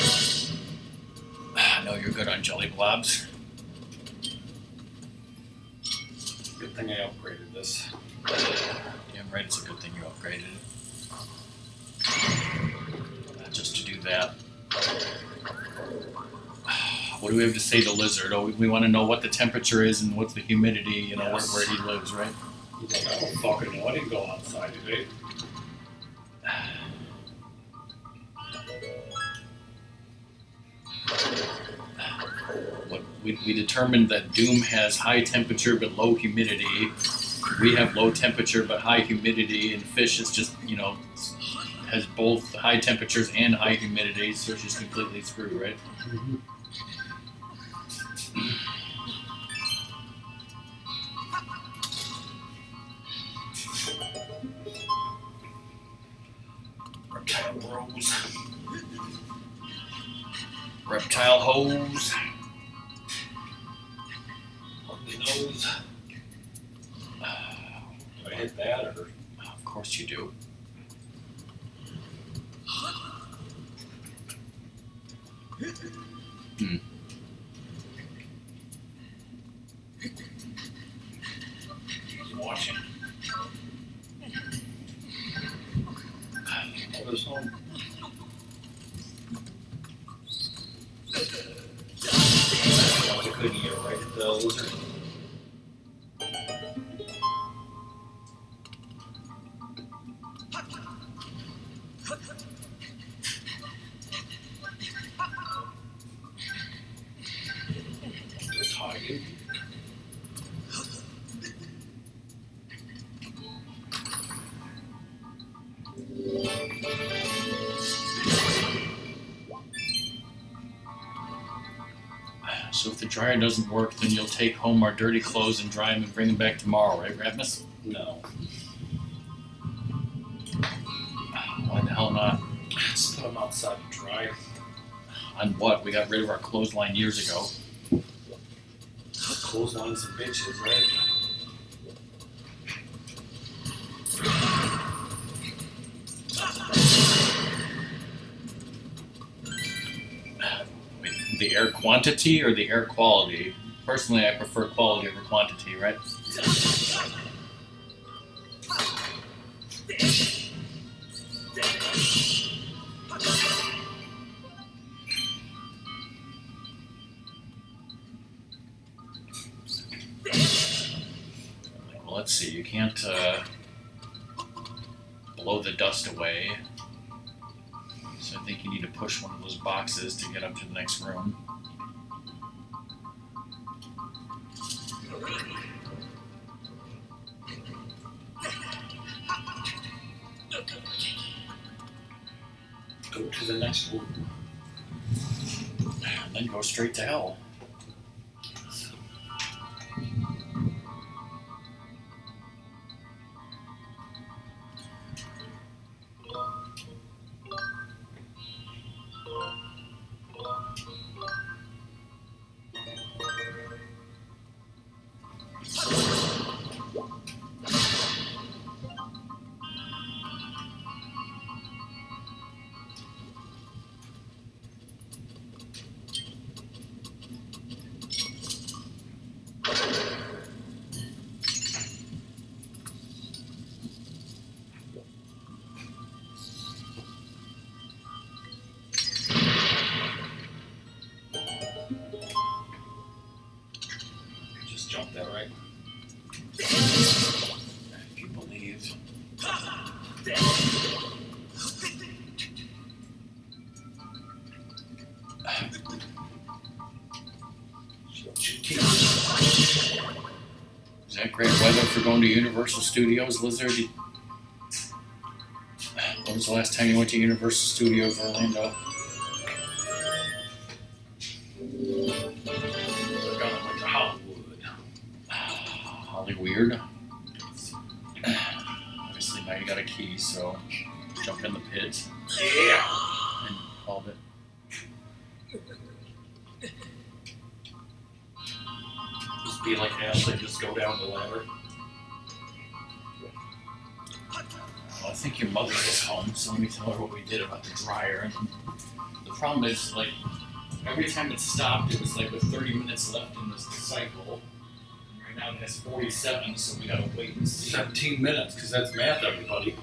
No, you're good on Jelly Blobs. Good thing I upgraded this. Damn right, it's a good thing you upgraded it. Just to do that. What do we have to say to Lizard? Oh, we want to know what the temperature is and what's the humidity, you know, Yes. where he lives, right? He's like, I don't fucking know. I didn't go outside today. We determined that Doom has high temperature but low humidity. We have low temperature but high humidity, and Fish is just, you know, has both high temperatures and high humidity, so she's completely screwed, right? Mm-hmm. Reptile bros. Reptile hoes. Ugly nose. Do I hit that or? Of course you do. He's watching. Mother's home. That was a good year, right at the lizard. Just hiding. So if the dryer doesn't work, then you'll take home our dirty clothes and dry them and bring them back tomorrow, right, Ratmus? No. Why the hell not? Just put them outside to dry. On what? We got rid of our clothesline years ago. Close on some bitches, right? Wait, the air quantity or the air quality? Personally, I prefer quality over quantity, right? Well, let's see. You can't blow the dust away. So I think you need to push one of those boxes to get up to the next room. Go to the next room. And then go straight to hell. great weather for going to Universal Studios, Lizard? When was the last time you went to Universal Studios Orlando? I went to Hollywood. Hollyweird. Obviously now you got a key, so jump in the pit. Yeah. And called it. Just be like Ashley, just go down the ladder. Well, I think your mother is home, so let me tell her what we did about the dryer. And the problem is, like, every time it stopped, it was like with 30 minutes left in this cycle. And right now it has 47, so we gotta wait and see. 17 minutes, because that's math, everybody.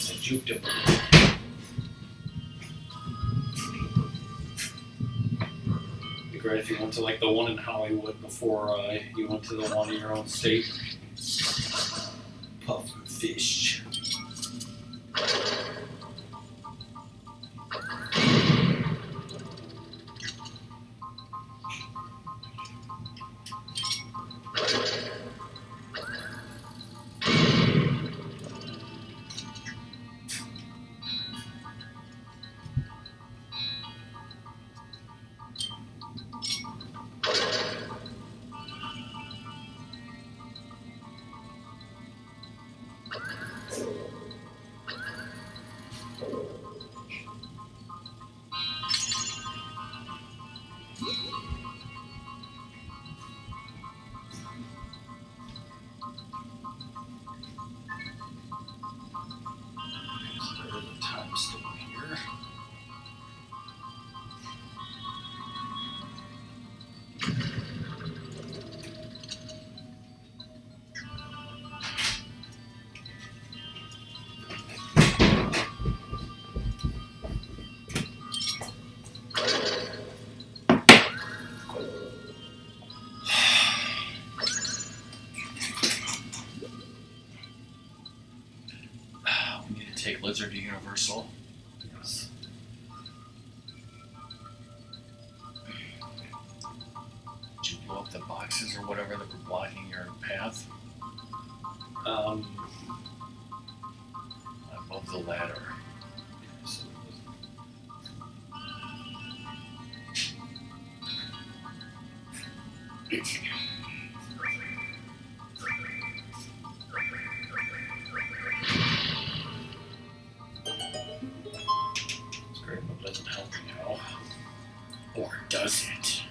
I juked it. It'd be great if you went to like the one in Hollywood before you went to the one in your own state. Puff fish. I'm still here. We need to take Lizard to Universal. Yes. Did you blow up the boxes or whatever that were blocking your path? Above the ladder. It's great, but it doesn't help me now. Or does it?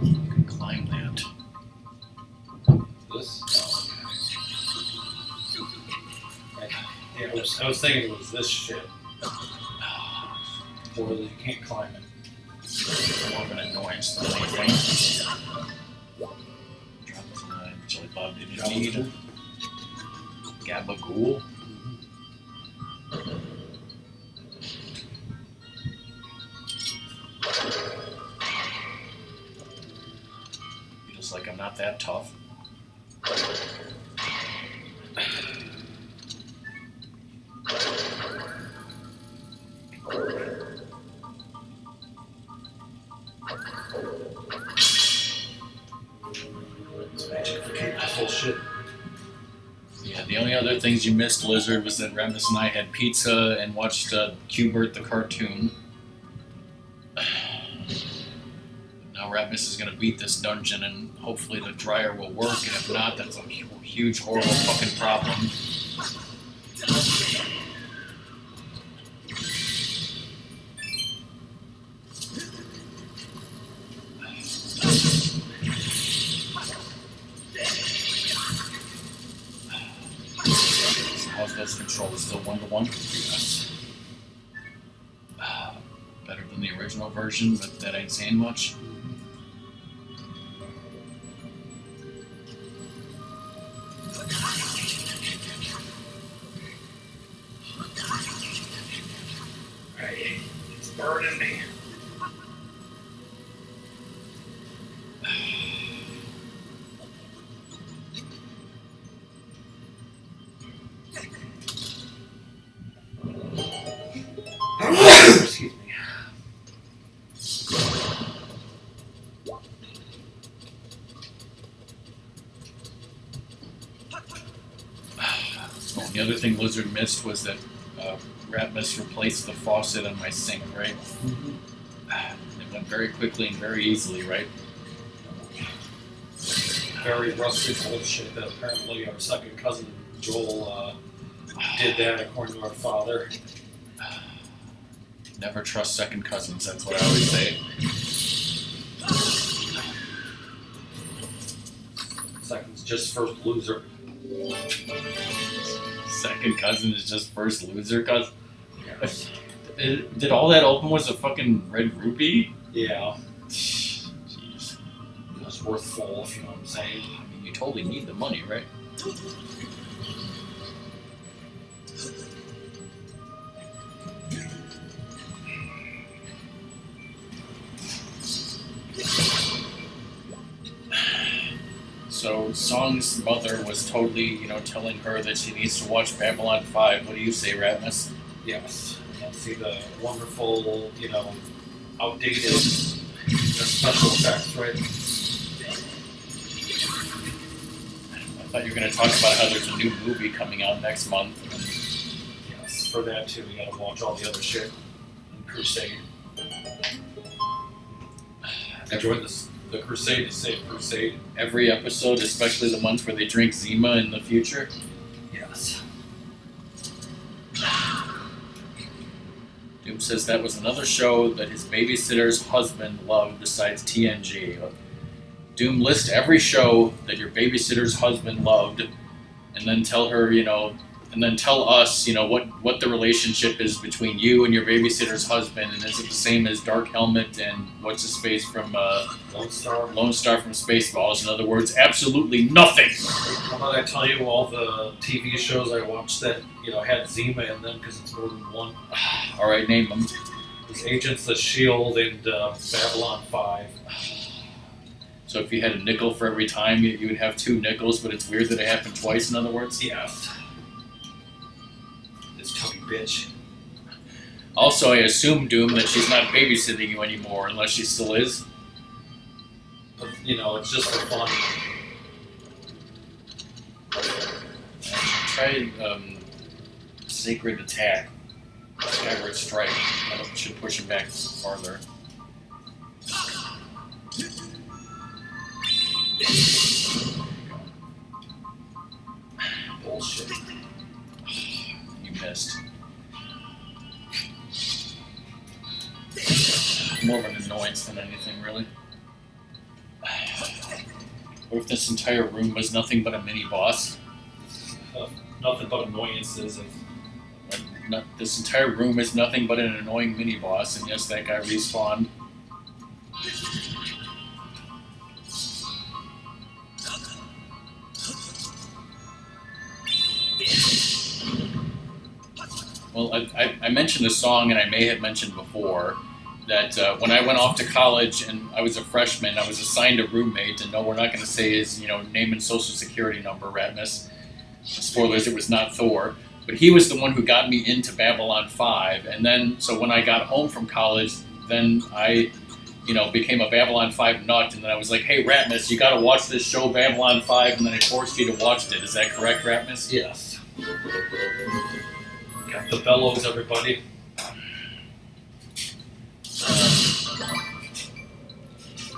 You can climb that. This? Oh, okay. Yeah, I was thinking it was this shit. Or that you can't climb it. More of an annoyance than anything. Drop this 9. Chili Bob didn't need. Gabagool. Feels like I'm not that tough. It's magic for keeping this whole shit. Yeah, the only other things you missed, Lizard, was that Ratmus and I had pizza and watched Qbert the cartoon. Now Ratmus is going to beat this dungeon and hopefully the dryer will work, and if not, that's a huge, horrible fucking problem. How's those controls? Still 1-to-1? Yes. Better than the original version, but that ain't saying much. Hey, it's burning me. other thing Lizard missed was that Ratmus replaced the faucet on my sink, right? It went very quickly and very easily, right? Very rusty bullshit that apparently our second cousin Joel did that according to our father. Never trust second cousins, that's what I always say. Second's just first loser. Second cousin is just first loser cousin. Did all that open was a fucking red rupee? Yeah, Jeez. it was worth full, if you know what I'm saying. I mean, you totally need the money, right? So Song's mother was totally, telling her that she needs to watch Babylon 5. What do you say, Ratmus? Yes, and see the wonderful, outdated special effects, right? I thought you were going to talk about how there's a new movie coming out next month. Yes, for that too, you gotta watch all the other shit. And Crusade. Enjoy this. The Crusade to save Crusade. Every episode, especially the ones where they drink Zima in the future. Yes. Doom says that was another show that his babysitter's husband loved besides TNG. Doom, list every show that your babysitter's husband loved, and then tell her, and then tell us, what the relationship is between you and your babysitter's husband, and is it the same as Dark Helmet and what's his face from Lone Star. Lone Star from Spaceballs? In other words, absolutely nothing. Why did I tell you all the TV shows I watched that had Zima in them because it's more than one? All right, name them. There's Agents of S.H.I.E.L.D. and Babylon 5. So if you had a nickel for every time, you would have 2 nickels, but it's weird that it happened twice, in other words? Yes. This tubby bitch. Also, I assume, Doom, that she's not babysitting you anymore, unless she still is. But, it's just for fun. Try Sacred Attack. Skyward Strike. That should push him back farther. Bullshit. You missed. More of an annoyance than anything, really. What if this entire room was nothing but a mini-boss? Nothing but annoyances. This entire room is nothing but an annoying mini-boss, and yes, that guy respawned. Well, I mentioned a song, and I may have mentioned before, that when I went off to college and I was a freshman, I was assigned a roommate, and no, we're not going to say his name and social security number, Ratmus. Spoilers, it was not Thor. But he was the one who got me into Babylon 5, and then, so when I got home from college, then I, became a Babylon 5 nut, and then I was like, hey, Ratmus, you gotta watch this show, Babylon 5, and then I forced you to watch it. Is that correct, Ratmus? Yes. Got the bellows, everybody.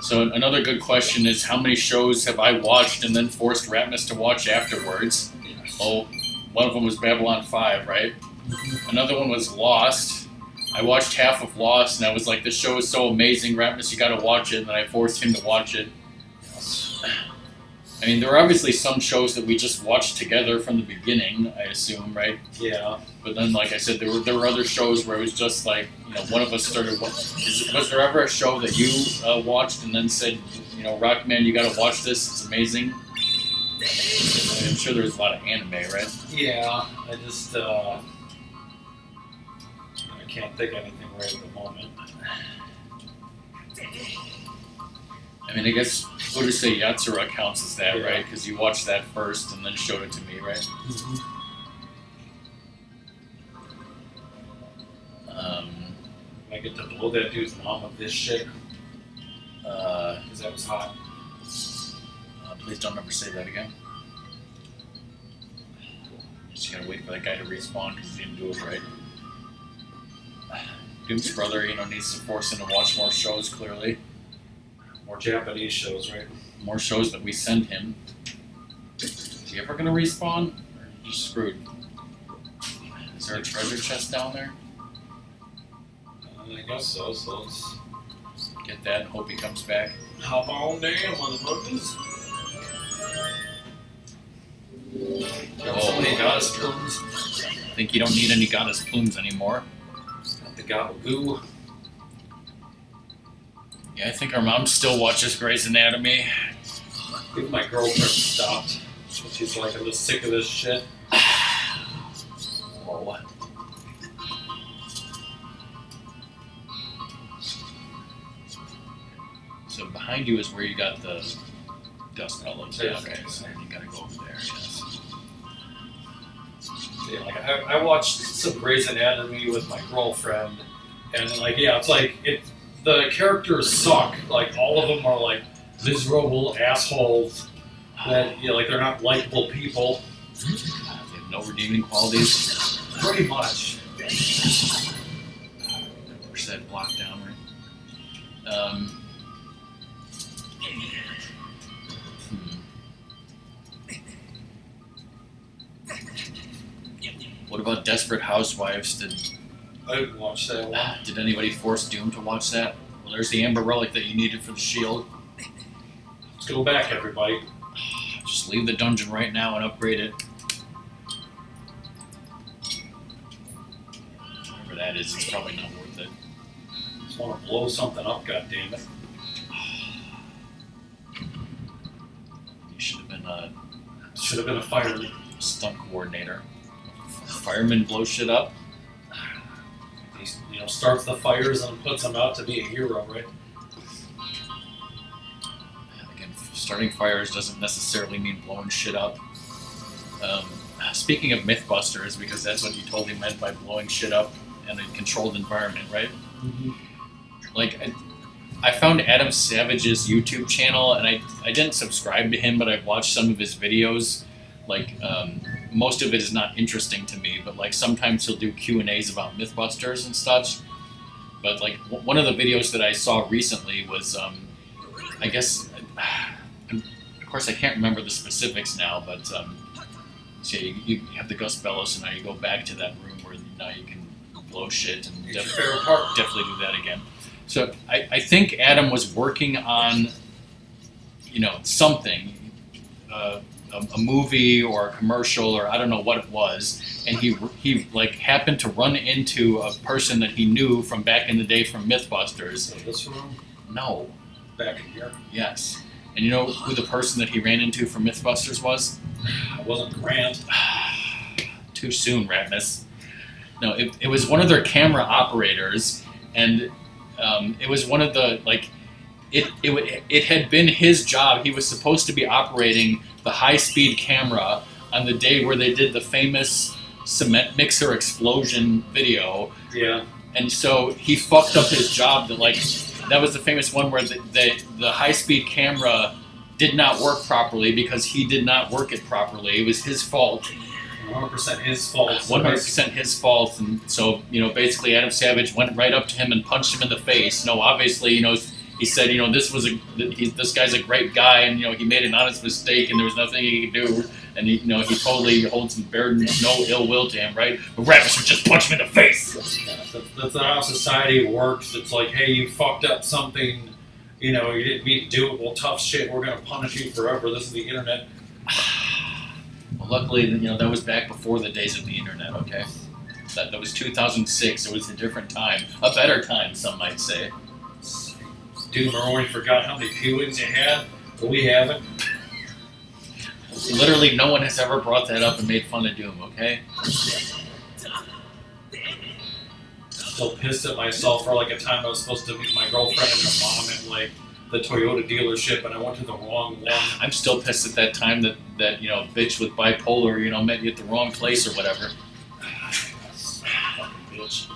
So another good question is, how many shows have I watched and then forced Ratmus to watch afterwards? Yes. Oh, one of them was Babylon 5, right? Another one was Lost. I watched half of Lost, and I was like, this show is so amazing, Ratmus, you gotta watch it, and then I forced him to watch it. I mean, there are obviously some shows that we just watched together from the beginning, I assume, right? Yeah. But then, like I said, there were other shows where it was just like, one of us started. Was there ever a show that you watched and then said, Rockman, you gotta watch this, it's amazing? I'm sure there's a lot of anime, right? Yeah, I just, I can't think of anything right at the moment. I mean, I guess we'll just say Yatsura counts as that, Yeah. right? Because you watched that first and then showed it to me, right? Mm-hmm. I get to blow that dude's mom with this shit, because that was hot. Please don't ever say that again. Just gotta wait for that guy to respawn because he didn't do it right. Doom's brother, needs to force him to watch more shows, clearly. More Japanese shows, right? More shows that we send him. Is he ever gonna respawn? Or he's screwed? Is there a treasure chest down there? I guess so, so let's Get that and hope he comes back. hop on down, motherfuckers. Somebody goddess plumes. I think you don't need any goddess plumes anymore. Got the gabagoo. Yeah, I think our mom still watches Grey's Anatomy. I think my girlfriend stopped. She's like, I'm just sick of this shit. Whoa. So behind you is where you got the dust bellows. Yeah, okay, so you gotta go over there, yes. Yeah, like I watched some Grey's Anatomy with my girlfriend, and like, yeah, it's like the characters suck. Like all of them are like miserable assholes that like they're not likable people. They have no redeeming qualities. Pretty much. Push that block down, right? What about Desperate Housewives? I didn't watch that one. Did anybody force Doom to watch that? Well, there's the Amber Relic that you needed for the shield. Let's go back, everybody. Just leave the dungeon right now and upgrade it. Whatever that is, it's probably not worth it. Just want to blow something up, goddammit. You should have been a Should have been a fireman. stunt coordinator. Firemen blow shit up. He starts the fires and puts them out to be a hero, right? Again, starting fires doesn't necessarily mean blowing shit up. Speaking of Mythbusters, because that's what you totally meant by blowing shit up in a controlled environment, right? Mm-hmm. Like, I found Adam Savage's YouTube channel, and I didn't subscribe to him, but I've watched some of his videos. Like, most of it is not interesting to me, but like sometimes he'll do Q&As about Mythbusters and such. But like one of the videos that I saw recently was, I guess, of course I can't remember the specifics now, but so you have the Gus Bellows, and now you go back to that room where now you can blow shit and definitely do that again. So I think Adam was working on, something. A movie or a commercial, or I don't know what it was, and he like happened to run into a person that he knew from back in the day from Mythbusters. In this room? No. Back in here? Yes. And you know who the person that he ran into from Mythbusters was? It wasn't Grant. Too soon, Ratmus. No, it was one of their camera operators, and it was one of the like. It had been his job. He was supposed to be operating the high-speed camera on the day where they did the famous cement mixer explosion video. Yeah. And so he fucked up his job. That was the famous one where the high-speed camera did not work properly because he did not work it properly. It was his fault. 100% his fault. 100% his fault. And so, basically Adam Savage went right up to him and punched him in the face. No, obviously, he said, this guy's a great guy, and he made an honest mistake, and there was nothing he could do, and he totally holds no ill will to him, right? But Ratmus would just punch him in the face. Yeah, that's not how society works. It's like, hey, you fucked up something, you didn't mean to do it. Well, tough shit. We're gonna punish you forever. This is the internet. Well, luckily, that was back before the days of the internet. Okay, that was 2006. It was a different time, a better time, some might say. Dude, remember when you forgot how many feelings you had? But we haven't. Literally, no one has ever brought that up and made fun of Doom, okay? Still pissed at myself for like a time I was supposed to meet my girlfriend and her mom at like the Toyota dealership, and I went to the wrong one. I'm still pissed at that time that bitch with bipolar, met you at the wrong place or whatever. Fucking bitch.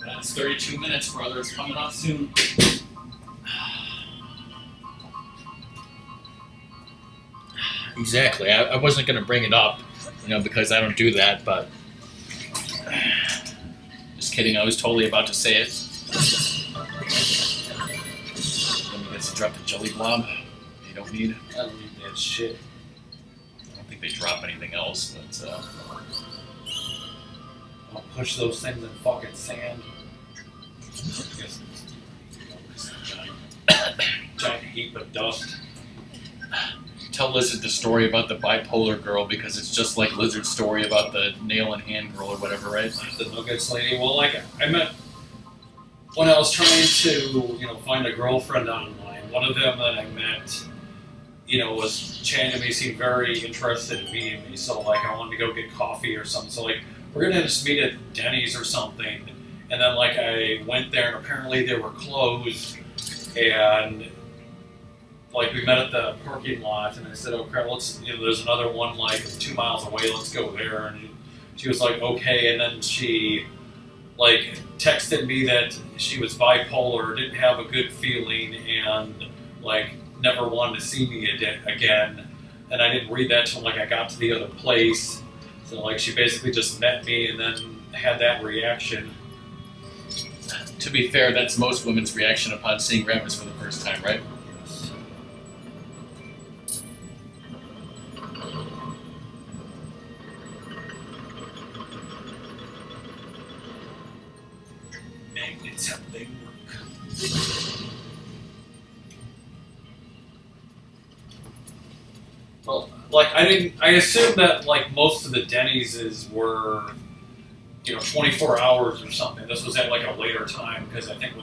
That's 32 minutes, brother. It's coming off soon. Exactly. I wasn't going to bring it up, because I don't do that, but. Just kidding, I was totally about to say it. Then you guys drop the jelly blob. You don't need. I don't need that shit. I don't think they drop anything else, but. I'll push those things in fucking sand. I guess it's a giant heap of dust. Tell Lizard the story about the bipolar girl because it's just like Lizard's story about the nail in hand girl or whatever, right? The Nuggets lady. Well, like I met when I was trying to, find a girlfriend online. One of them that I met, was chatting to me, seemed very interested in meeting me. So like I wanted to go get coffee or something. So like we're gonna just meet at Denny's or something. And then like I went there and apparently they were closed. And like we met at the parking lot, and I said, "Okay, let's. There's another one like 2 miles away. Let's go there." And she was like, "Okay." And then she like texted me that she was bipolar, didn't have a good feeling, and like never wanted to see me again. And I didn't read that till like I got to the other place. So like she basically just met me and then had that reaction. To be fair, that's most women's reaction upon seeing Ratmus for the first time, right? Magnets, how they work. Well, like I assumed that like most of the Denny's were 24 hours or something. This was at like a later time because I think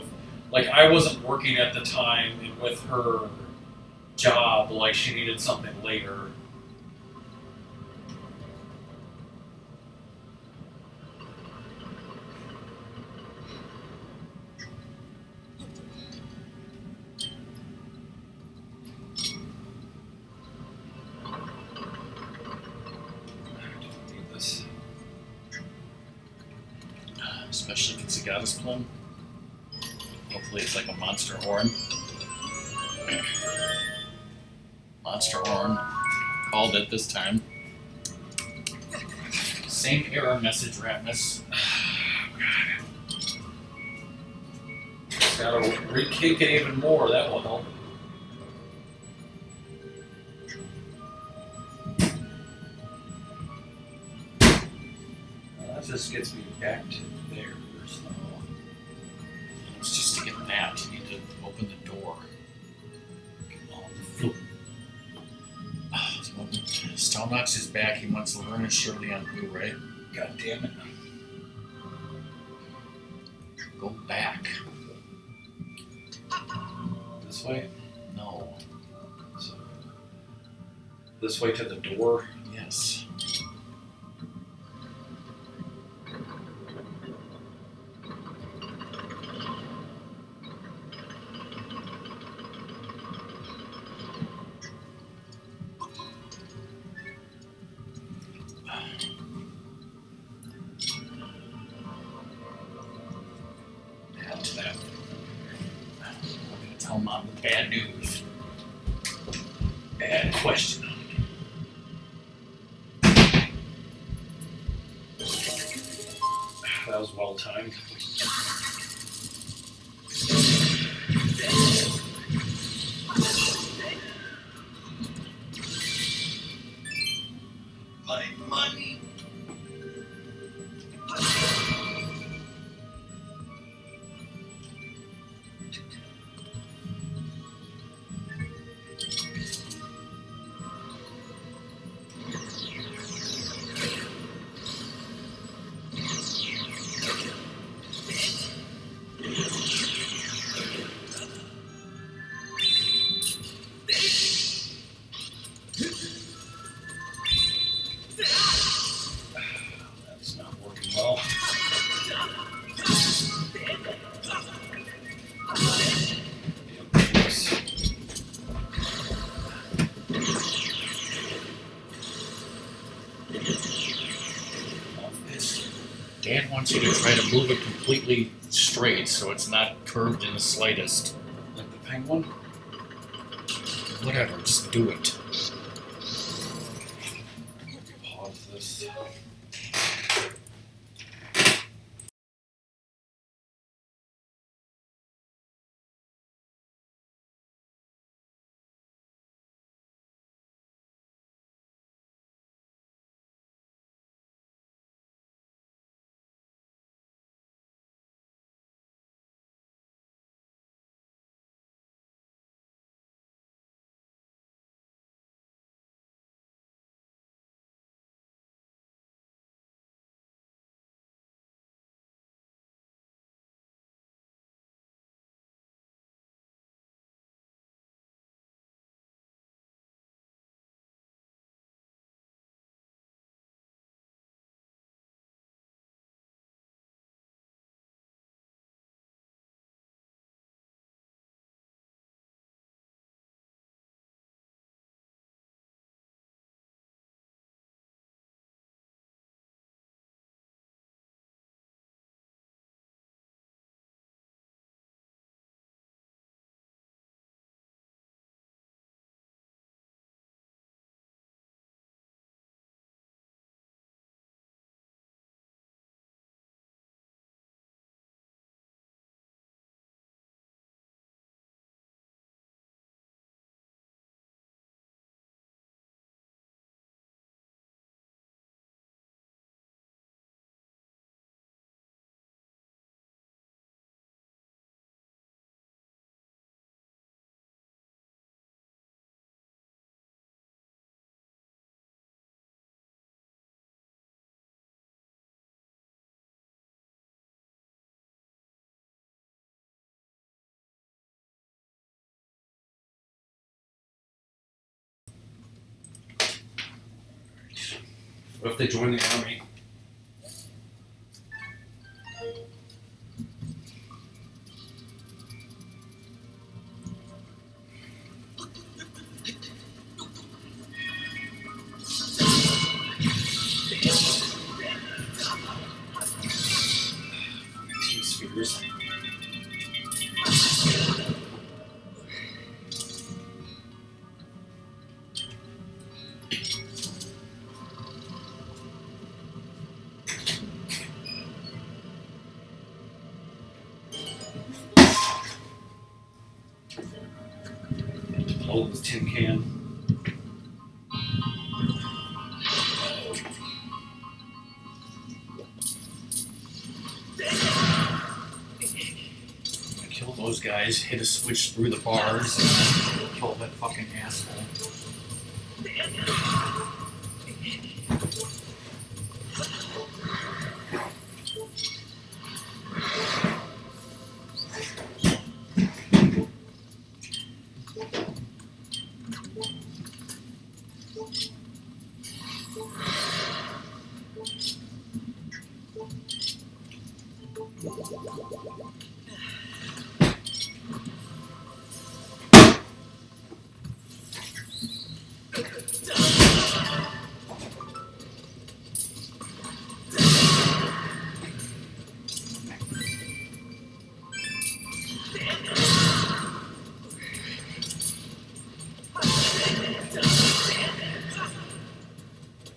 like I wasn't working at the time, and with her job, like she needed something later. Especially if it's a goddess plum. Hopefully it's like a monster horn. Monster horn. Called it this time. Same error message, Ratmus. Gotta re-kick it even more, that will help. That just gets me back to there. So. It's just to get that. You need to open the door. Stalnox is back. He wants Laverne and Shirley on Blu-ray. God damn it. Go back. This way? No. So, this way to the door? Yes. Tell Mom the bad news. Bad question. That was well timed. My money. That's not working well. Dad wants you to try to move it completely straight so it's not curved in the slightest. Like the penguin? Whatever, just do it. What if they join the army? T-spheres. Hold this tin can. Kill those guys, hit a switch through the bars, and kill that fucking asshole.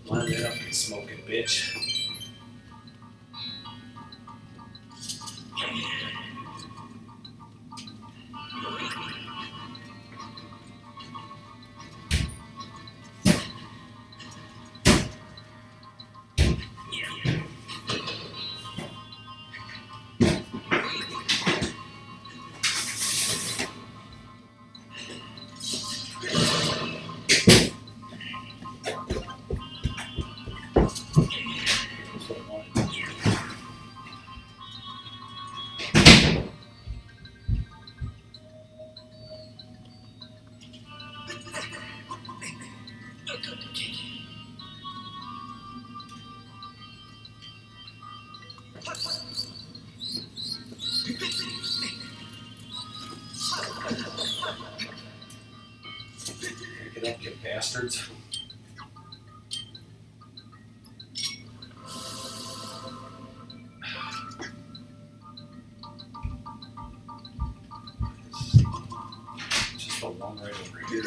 Line it up and smoke it, bitch. Pick it up, you bastards. Just a long right over here.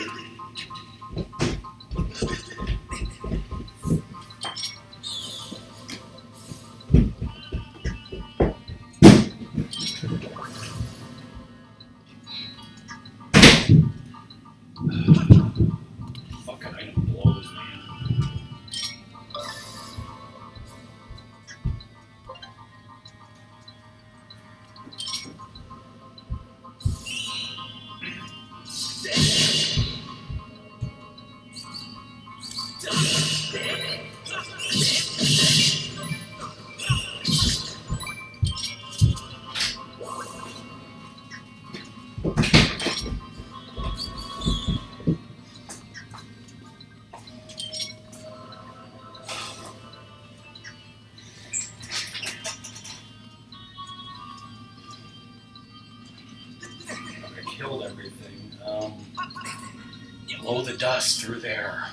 blow the dust through there.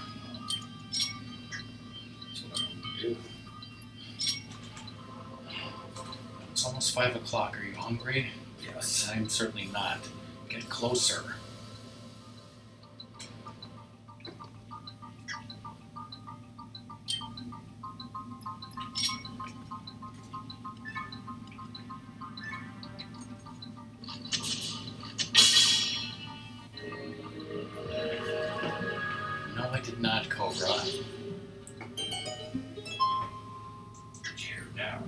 That's what I'm gonna do. It's almost 5 o'clock. Are you hungry? Yes. I'm certainly not. Get closer. No, I did not, Cobra. Here now.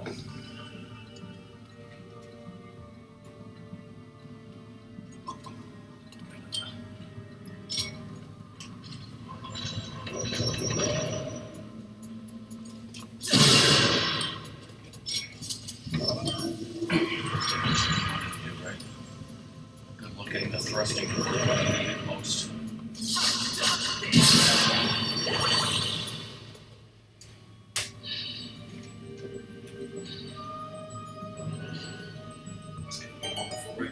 Good look at the thrusting when I need it most. Let's get one more before we-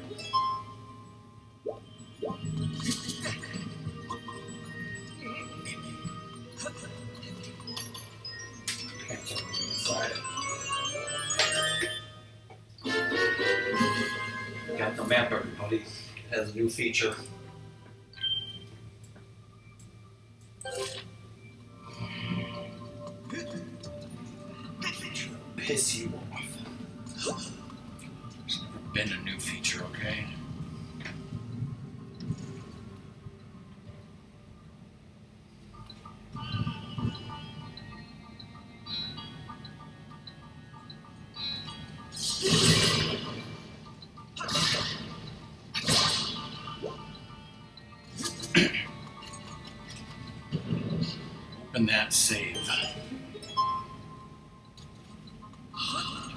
Hands on the inside. Got the map, everybody. It has a new feature. Piss you off. There's never been a new feature, okay? Open that save.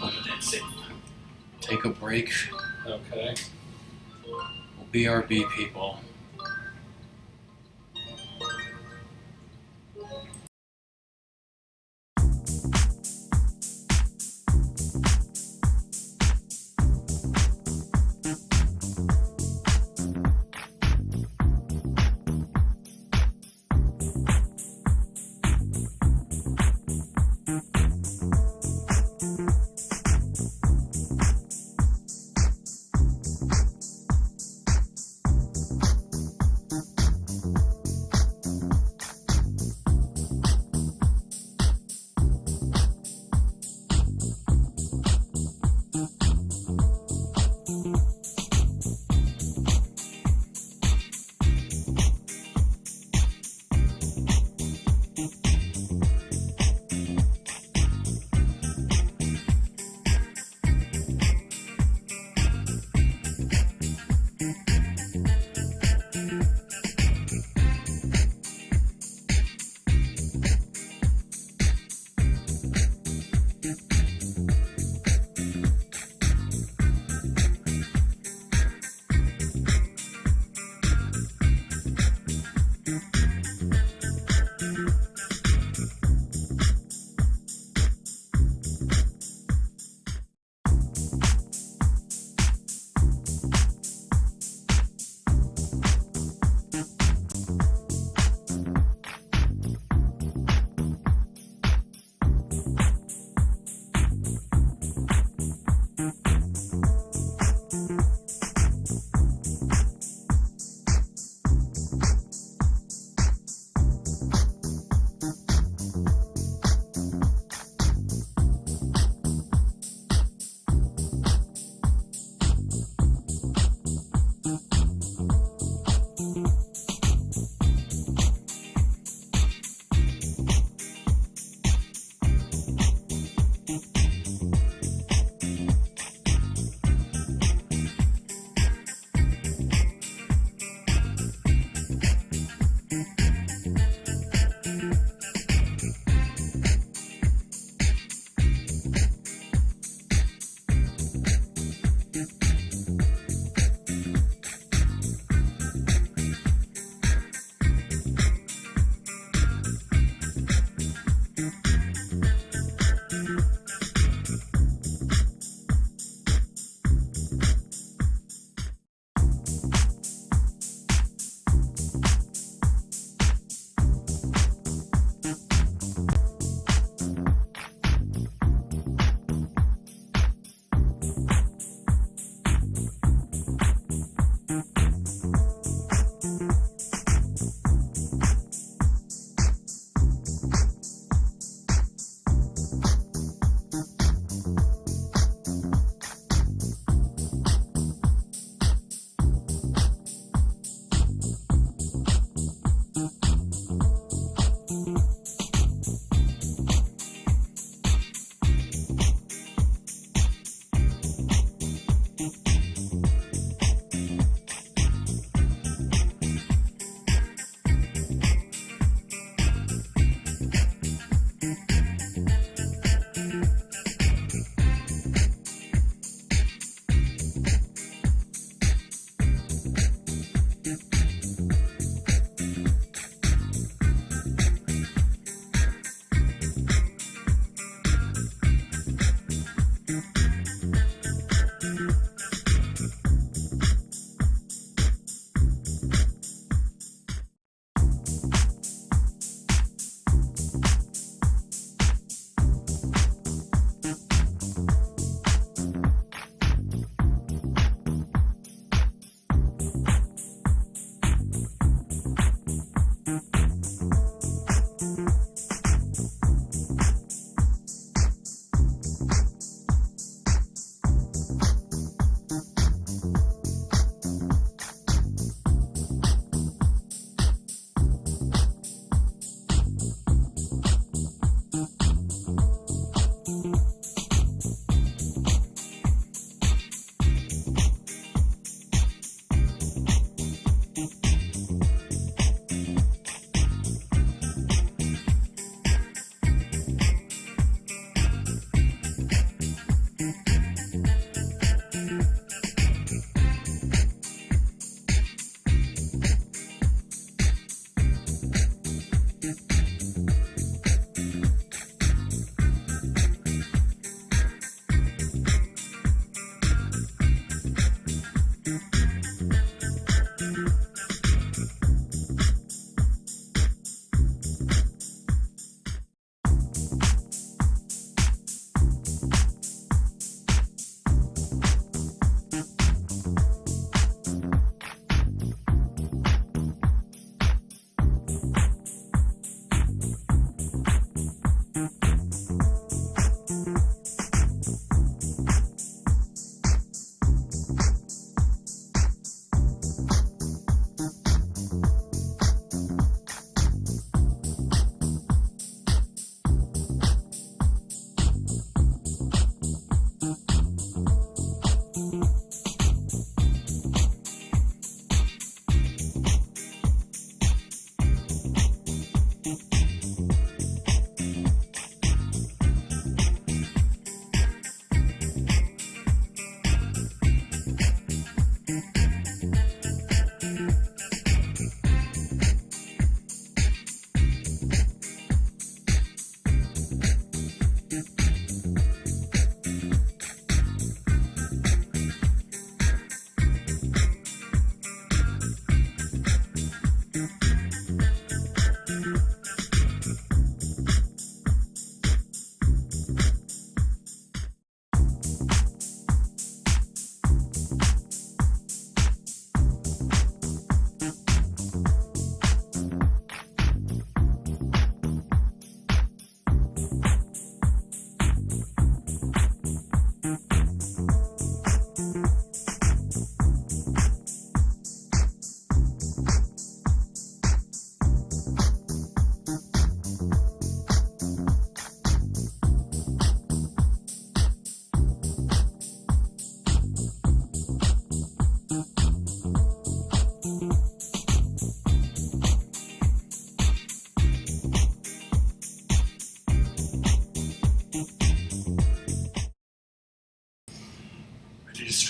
Open that save. Take a break. Okay. We'll BRB people.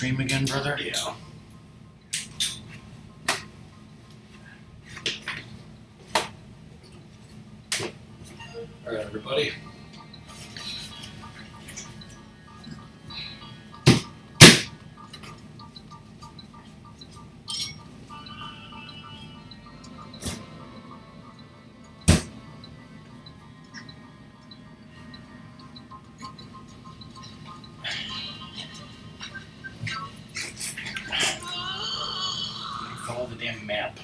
stream again, brother? Yeah. All right, everybody. Follow the damn map.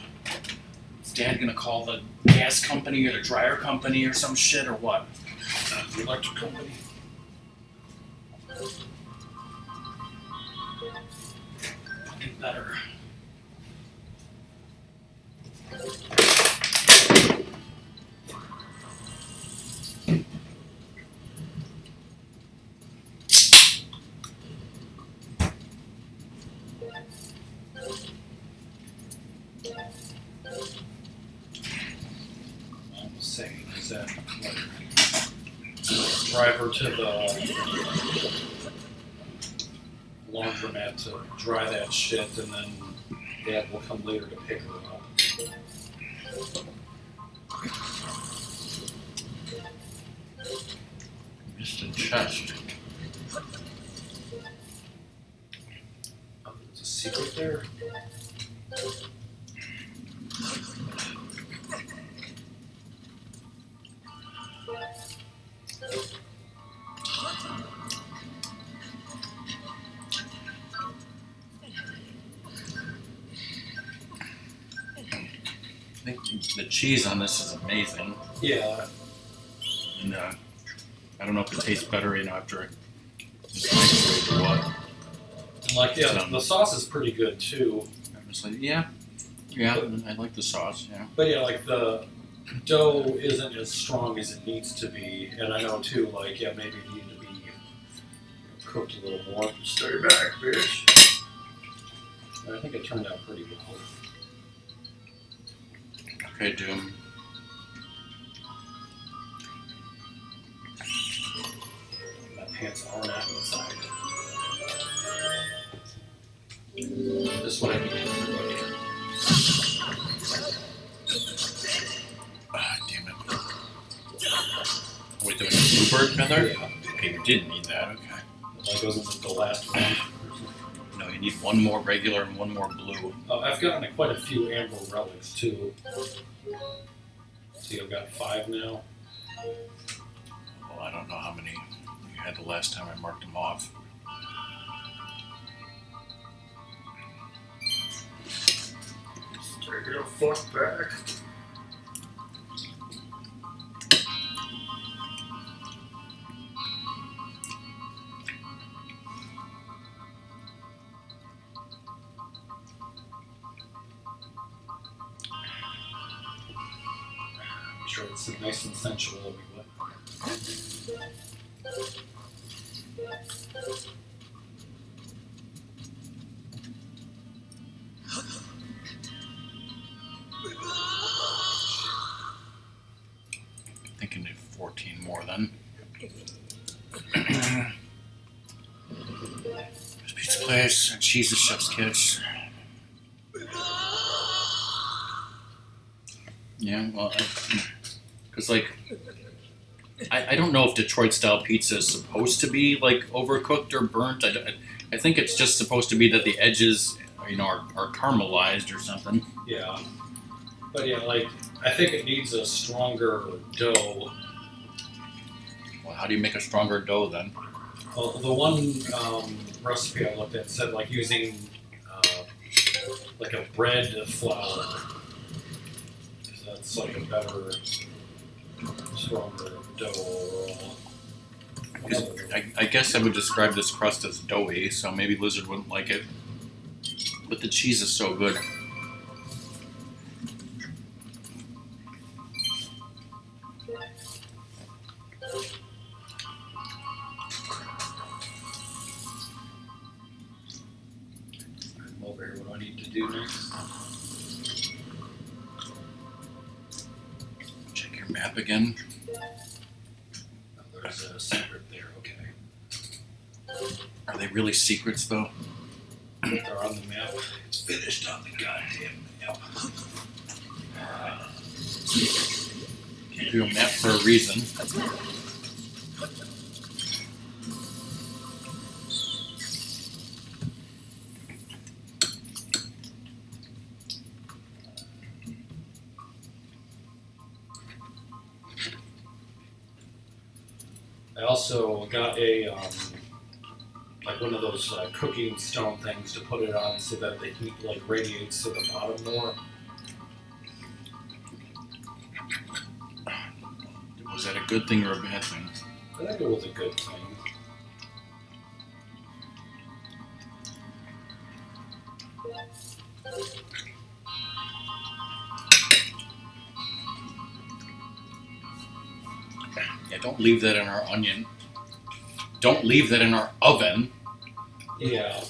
Is Dad gonna call the gas company or the dryer company or some shit or what? The electric company. Fucking better. I'm saying is that like driver to the laundromat to dry that shit, and then Dad will come later to pick her up. Just a chest. Oh, there's a secret there. I think the cheese on this is amazing. Yeah, And I don't know if it tastes better, after it's microwaved or what. and like the sauce is pretty good too. I'm just like, yeah, I like the sauce, yeah. But yeah, like the dough isn't as strong as it needs to be, and I know too. Like maybe it needed to be cooked a little more. Stay back, bitch. And I think it turned out pretty well. Okay, Doom. My pants are not inside. This way I can get everybody. Ah, damn it. Are we doing a bluebird feather? Yeah, Okay, you did need that, okay. that goes into the last one. No, you need one more regular and one more blue. I've gotten quite a few amber relics too. See, I've got 5 now. Well, I don't know how many you had the last time I marked them off. Take it a fuck back. I'm sure it's nice and sensual everywhere. I think I need 14 more then. There's Pizza Place and Cheese's Chef's Kiss. Yeah, well, because I don't know if Detroit style pizza is supposed to be like overcooked or burnt. I think it's just supposed to be that the edges, are caramelized or something. Yeah. But yeah, like, I think it needs a stronger dough. Well, how do you make a stronger dough then? Well, the one recipe I looked at said like using like a bread flour. So that's like a better, stronger dough overall. 'Cause I guess I would describe this crust as doughy, so maybe Lizard wouldn't like it. But the cheese is so good. I'm over here. What do I need to do next? Check your map again. Oh, there's a secret there. Okay. Are they really secrets though? They're on the map. It's finished on the goddamn map. Give you a map for a reason. I also got a like one of those cooking stone things to put it on so that the heat like radiates to the bottom more. Was that a good thing or a bad thing? I think it was a good thing. Yeah, don't leave that in our onion. Don't leave that in our oven. Yeah.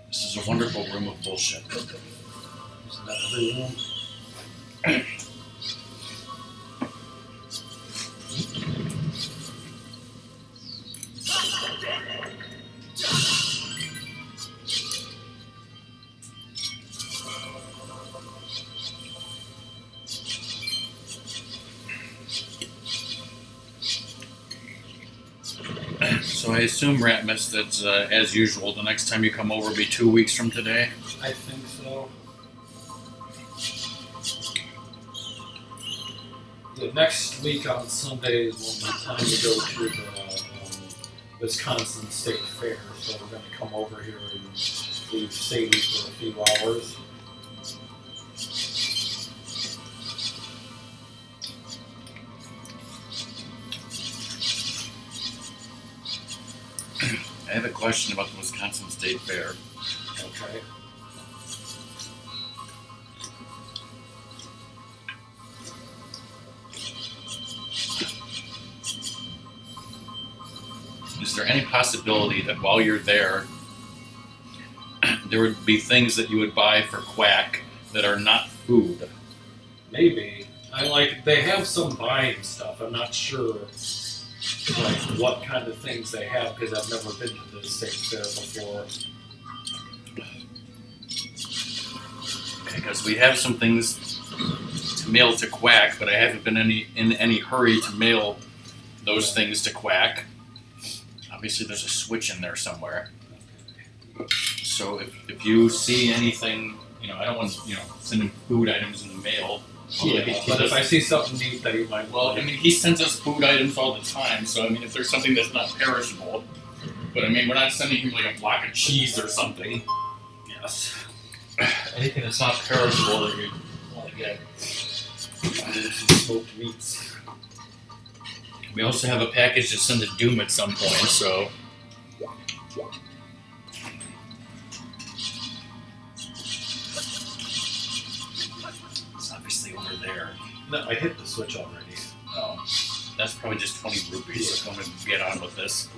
This is a wonderful room of bullshit. Isn't that every room? So I assume, Ratmus, that as usual, the next time you come over will be 2 weeks from today. I think so. The next week on Sunday is when we plan to go to the Wisconsin State Fair, so we're going to come over here and leave Sadie for a few hours. I have a question about the Wisconsin State Fair. Okay. Is there any possibility that while you're there, there would be things that you would buy for Quack that are not food? Maybe. They have some buying stuff. I'm not sure what kind of things they have because I've never been to the state fair before. Because we have some things to mail to Quack, but I haven't been in any hurry to mail those things to Quack. Obviously, there's a switch in there somewhere. So if you see anything, I don't want sending food items in the mail. Yeah, but if I see something neat that he might he sends us food items all the time. So if there's something that's not perishable, but we're not sending him like a block of cheese or something. Yes. Anything that's not perishable that you want to get. Some smoked meats. We also have a package to send to Doom at some point, so. It's obviously over there. No, I hit the switch already. Oh, that's probably just 20 rupees. So I'm going to get on with this.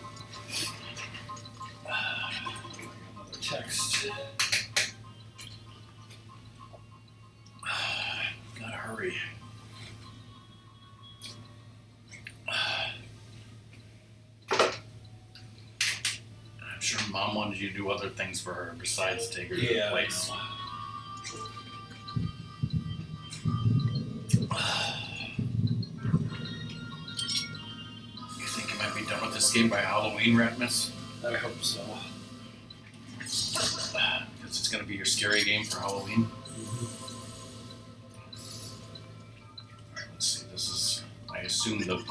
Another text. Gotta hurry. I'm sure Mom wanted you to do other things for her besides take her to the place. You think you might be done with this game by Halloween, Ratmus? I hope so. Because it's going to be your scary game for Halloween. Alright, let's see. This is, I assume, the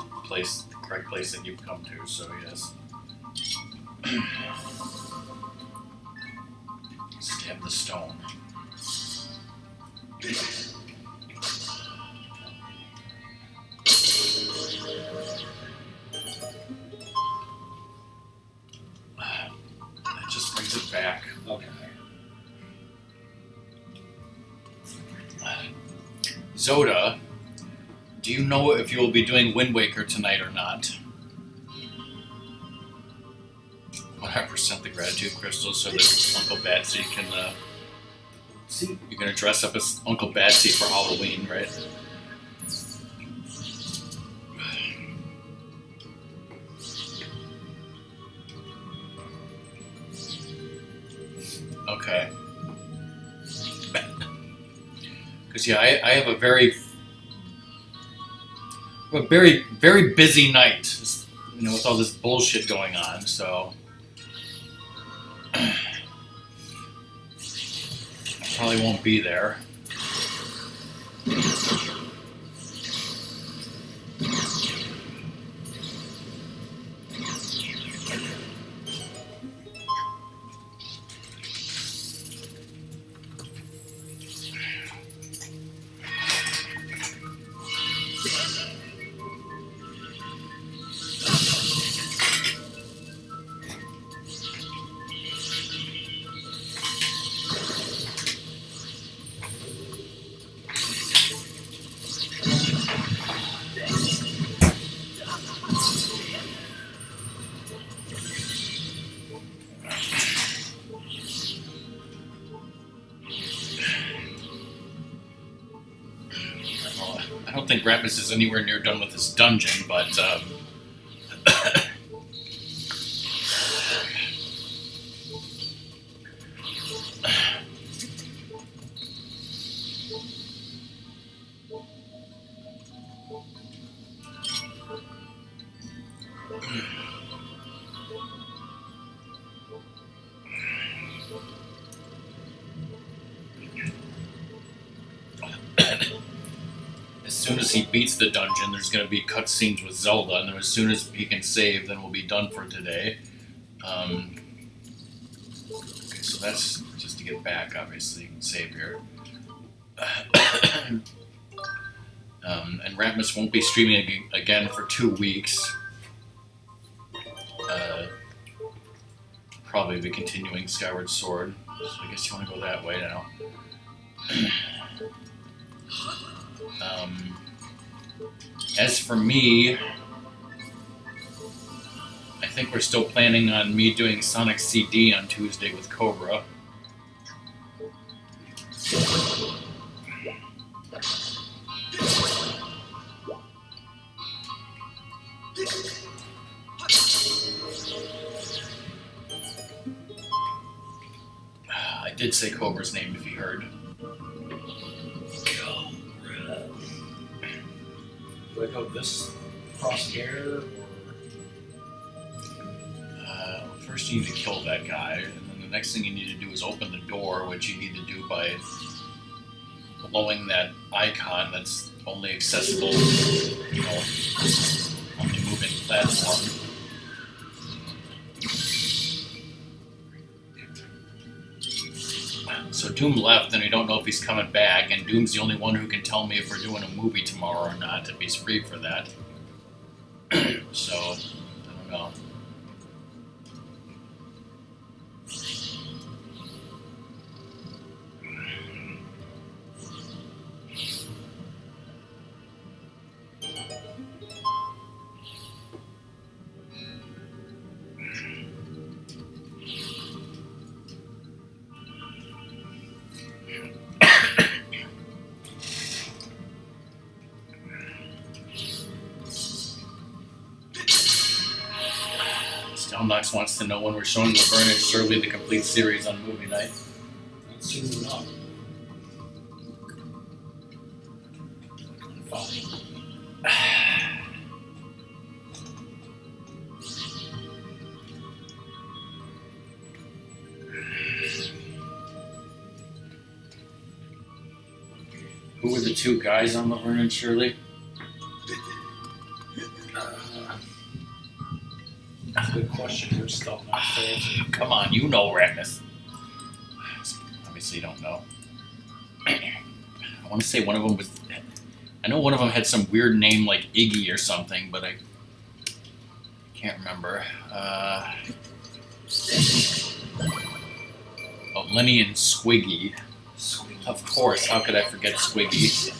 correct place that you've come to, so yes. Stab the stone. That just brings it back. Okay. Zoda, do you know if you will be doing Wind Waker tonight or not? 100% the gratitude crystal so that Uncle Batsy can, See? you're going to dress up as Uncle Batsy for Halloween, right? Okay. Because yeah, I have a very very busy night. You know, with all this bullshit going on. So I probably won't be there. I don't think Ratmus is anywhere near done with his dungeon, but as soon as he beats the dungeon, there's going to be cutscenes with Zelda, and then as soon as he can save, then we'll be done for today. Okay, so that's just to get back, obviously, save here. And Ratmus won't be streaming again for 2 weeks. Probably be continuing Skyward Sword, so I guess you want to go that way now. As for me, I think we're still planning on me doing Sonic CD on Tuesday with Cobra. I did say Cobra's name if you heard. Do I go this across here, First you need to kill that guy, and then the next thing you need to do is open the door, which you need to do by blowing that icon that's only accessible, you know, on the moving platform. So Doom left, and we don't know if he's coming back, and Doom's the only one who can tell me if we're doing a movie tomorrow or not, if he's free for that. So, I don't know. Stelnox wants to know when we're showing Laverne and Shirley the complete series on movie night. Not soon enough. Fine. Who were the two guys on Laverne and Shirley? That's a good question. You're still not answer. Come on, you know Ratmus. Obviously you don't know. I want to say one of them was... I know one of them had some weird name like Iggy or something, but I can't remember. Oh, Lenny and Squiggy. Of course, how could I forget Squiggy?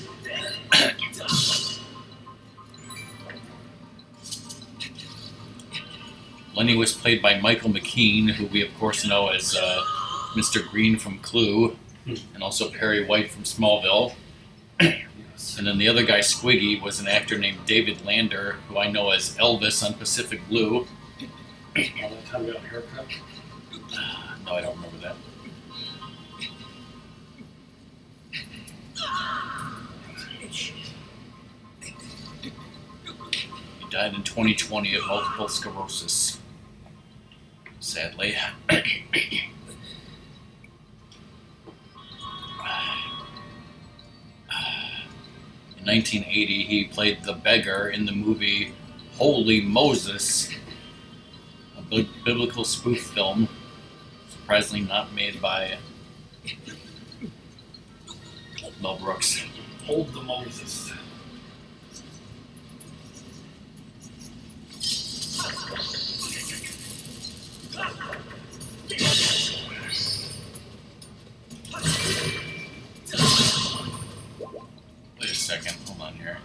Lenny was played by Michael McKean, who we of course know as Mr. Green from Clue, and also Perry White from Smallville. And then the other guy, Squiggy, was an actor named David Lander, who I know as Elvis on Pacific Blue. All that time you got a haircut? No, I don't remember that. Died in 2020 of multiple sclerosis. Sadly. In 1980, he played the beggar in the movie Holy Moses, a biblical spoof film, surprisingly not made by Mel Brooks. Hold the Moses. Wait a second, hold on here.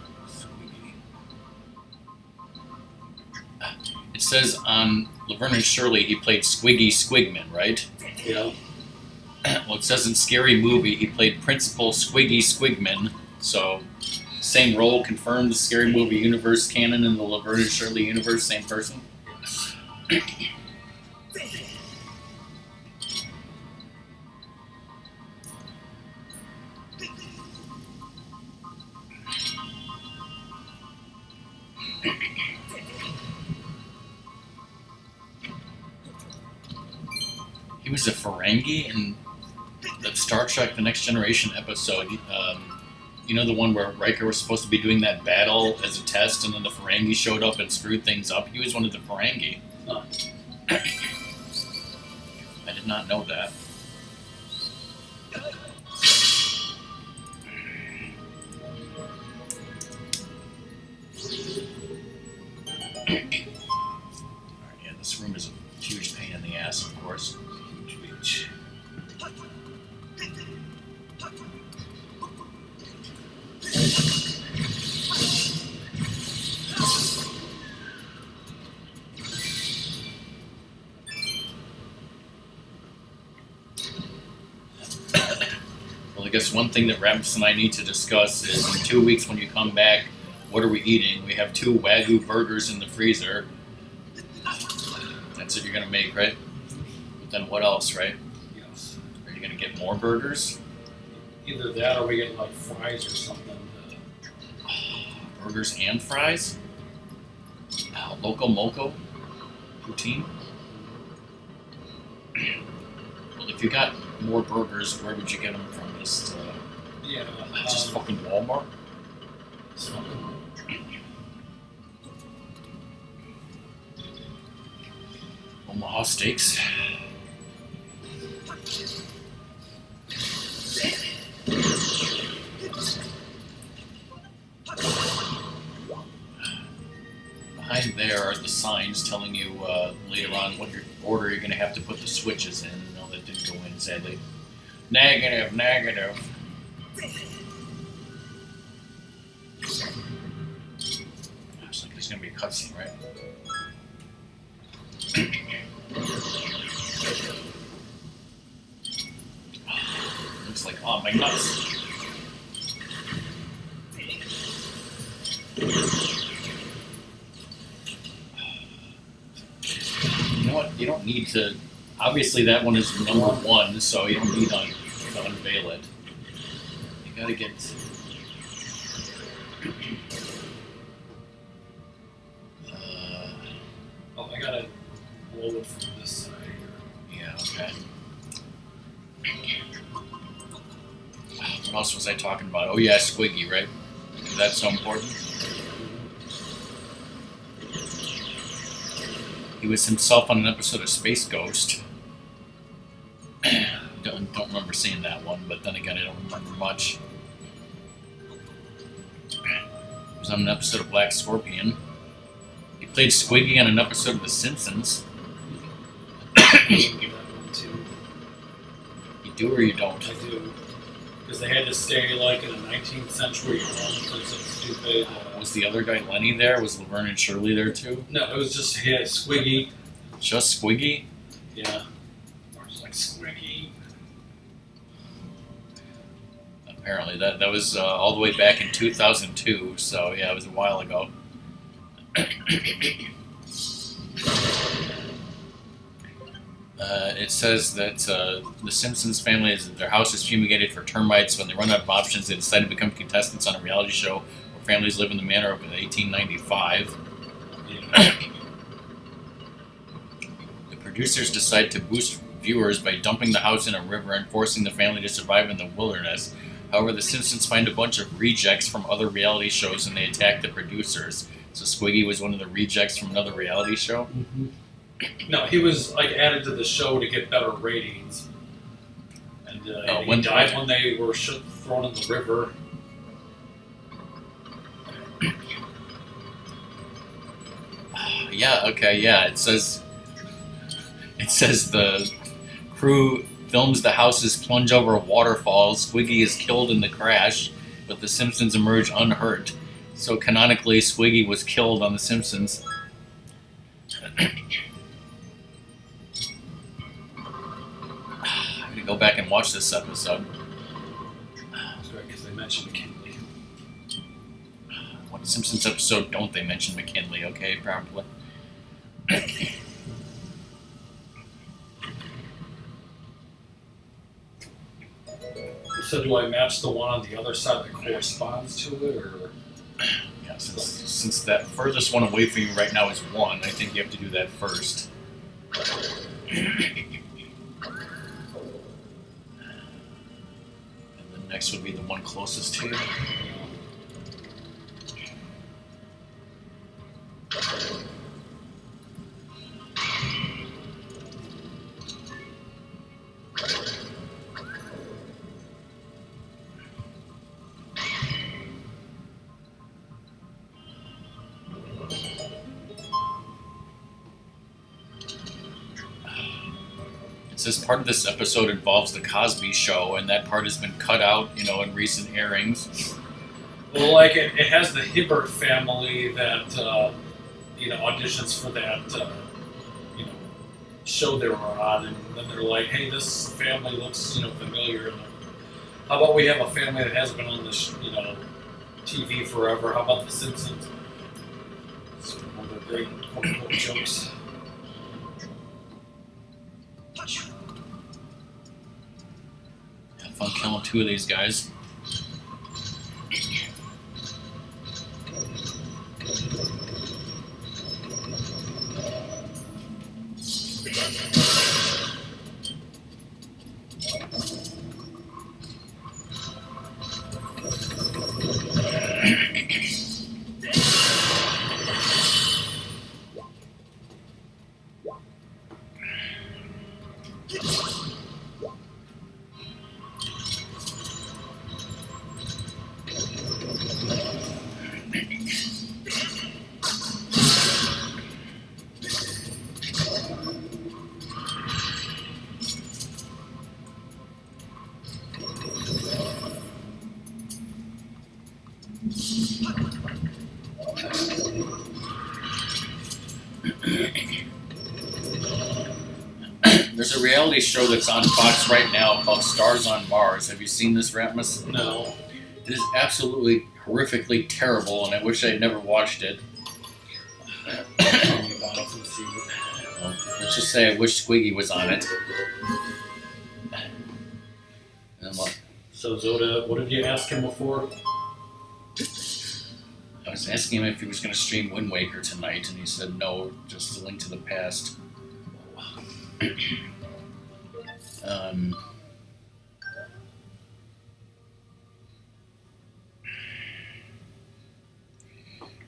It says on Laverne and Shirley he played Squiggy Squigman, right? Yeah. Well, it says in Scary Movie he played Principal Squiggy Squigman, so same role, confirmed the Scary Movie universe canon in the Laverne and Shirley universe, same person? He was a Ferengi in the Star Trek The Next Generation episode. You know the one where Riker was supposed to be doing that battle as a test and then the Ferengi showed up and screwed things up? He was one of the Ferengi. Huh. I did not know that. Alright, yeah, this room is a huge pain in the ass, of course. Huge beach. Well, I guess one thing that Ratmus and I need to discuss is in 2 weeks when you come back, what are we eating? We have 2 Wagyu burgers in the freezer. That's what you're going to make, right? But then what else, right? Yes. Are you going to get more burgers? Either that or we get like fries or something. Burgers and fries? Loco Moco? Poutine? Well, if you got more burgers, where would you get them from? Just fucking Walmart? Omaha Steaks. Behind there are the signs telling you later on what your order you're going to have to put the switches in. No, that didn't go in, sadly. Negative, negative. Looks like there's going to be a cutscene, right? Looks like, oh, my nuts. You know what? You don't need to. Obviously, that one is number 1, so you don't need to unveil it. You gotta get. I gotta roll it from this side here. Yeah, okay. What else was I talking about? Oh, yeah, Squiggy, right? Is that so important? He was himself on an episode of Space Ghost. Don't remember seeing that one, but then again, I don't remember much. He was on an episode of Black Scorpion. He played Squiggy on an episode of The Simpsons. You do or you don't? I do. Because they had to stay like in a 19th century home for some stupid. Was the other guy Lenny there? Was Laverne and Shirley there too? No, it was just Squiggy. Just Squiggy? Yeah. Or just like Squiggy. Apparently, that was all the way back in 2002. So yeah, it was a while ago. It says that the Simpsons family their house is fumigated for termites. When they run out of options, they decide to become contestants on a reality show where families live in the manner of 1895. The producers decide to boost viewers by dumping the house in a river and forcing the family to survive in the wilderness. However, the Simpsons find a bunch of rejects from other reality shows and they attack the producers. So Squiggy was one of the rejects from another reality show? Mm-hmm. No, he was like added to the show to get better ratings. And he died when they were thrown in the river. Yeah, okay, yeah. It says the crew films the houses plunge over waterfalls. Squiggy is killed in the crash, but the Simpsons emerge unhurt. So canonically, Squiggy was killed on The Simpsons. I'm gonna go back and watch this episode. That's right, because they mentioned McKinley. What Simpsons episode don't they mention McKinley? Okay, probably. So do I match the one on the other side that corresponds to it, or? Yeah, since that furthest one away from you right now is 1, I think you have to do that first. And the next would be the one closest to you. It says part of this episode involves the Cosby Show, and that part has been cut out, in recent airings. Well, like it has the Hibbert family that auditions for that show they were on, and then they're like, "Hey, this family looks familiar." And how about we have a family that hasn't been on this TV forever? How about The Simpsons? It's one of the great quote-unquote jokes. Have fun killing 2 of these guys. There's a reality show that's on Fox right now called Stars on Mars. Have you seen this, Ratmus? No. It is absolutely horrifically terrible, and I wish I'd never watched it. Tell me about it and see it. Well, let's just say I wish Squiggy was on it. And look, So Zoda, what did you ask him before? I was asking him if he was going to stream Wind Waker tonight, and he said no, just a Link to the Past.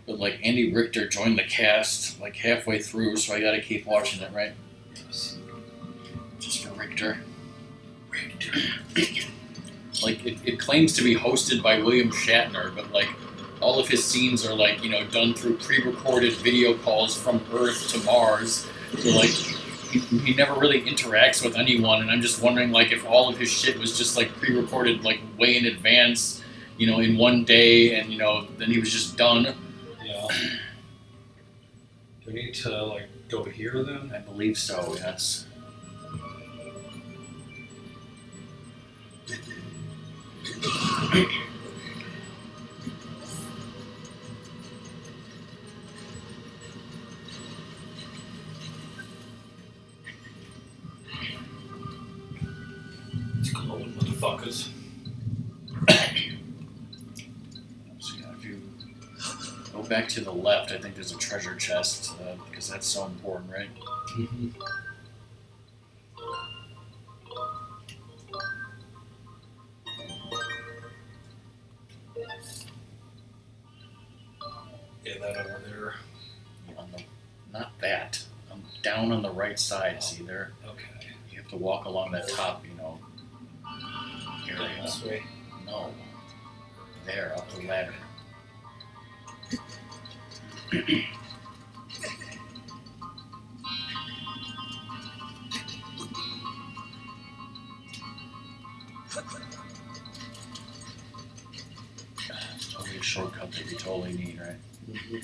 But like Andy Richter joined the cast like halfway through, so I gotta keep watching it, right? Yes. Just for Richter. Like it claims to be hosted by William Shatner, but like all of his scenes are like done through pre-recorded video calls from Earth to Mars. So like he never really interacts with anyone, and I'm just wondering like if all of his shit was just like pre-recorded like way in advance, in one day, and then he was just done. Yeah. Do we need to like go here then? I believe so. Yes. It's glowing motherfuckers. So, yeah, if you... Oh, back to the left. I think there's a treasure chest because that's so important, right? Mm-hmm. Yeah, that over there. On the, not that. I'm down on the right side. See there? Okay. You have to walk along that top, area. This way. No. There, up the ladder. Totally a shortcut that you totally need, right? Mm-hmm.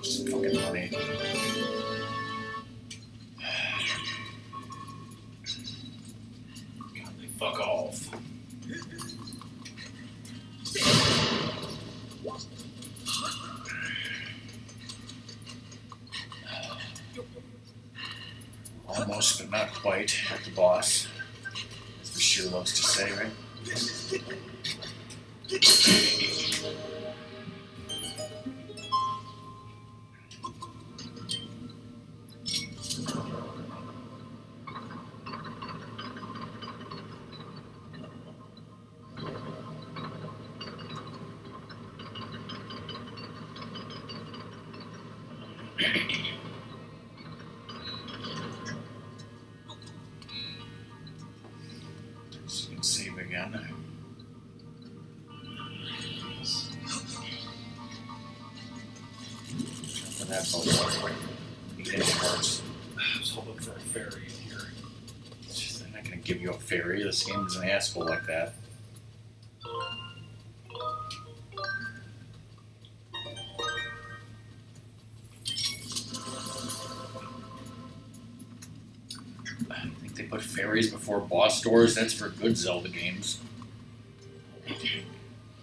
Just fucking money. God, they fuck off. Almost, but not quite, at the boss. As Bashir loves to say, right? So you can save again. For that boat. You get parts. I was hoping for a ferry in here. They're not gonna give you a ferry. This game is an asshole like that. I think they put ferries before boss doors. That's for good Zelda games.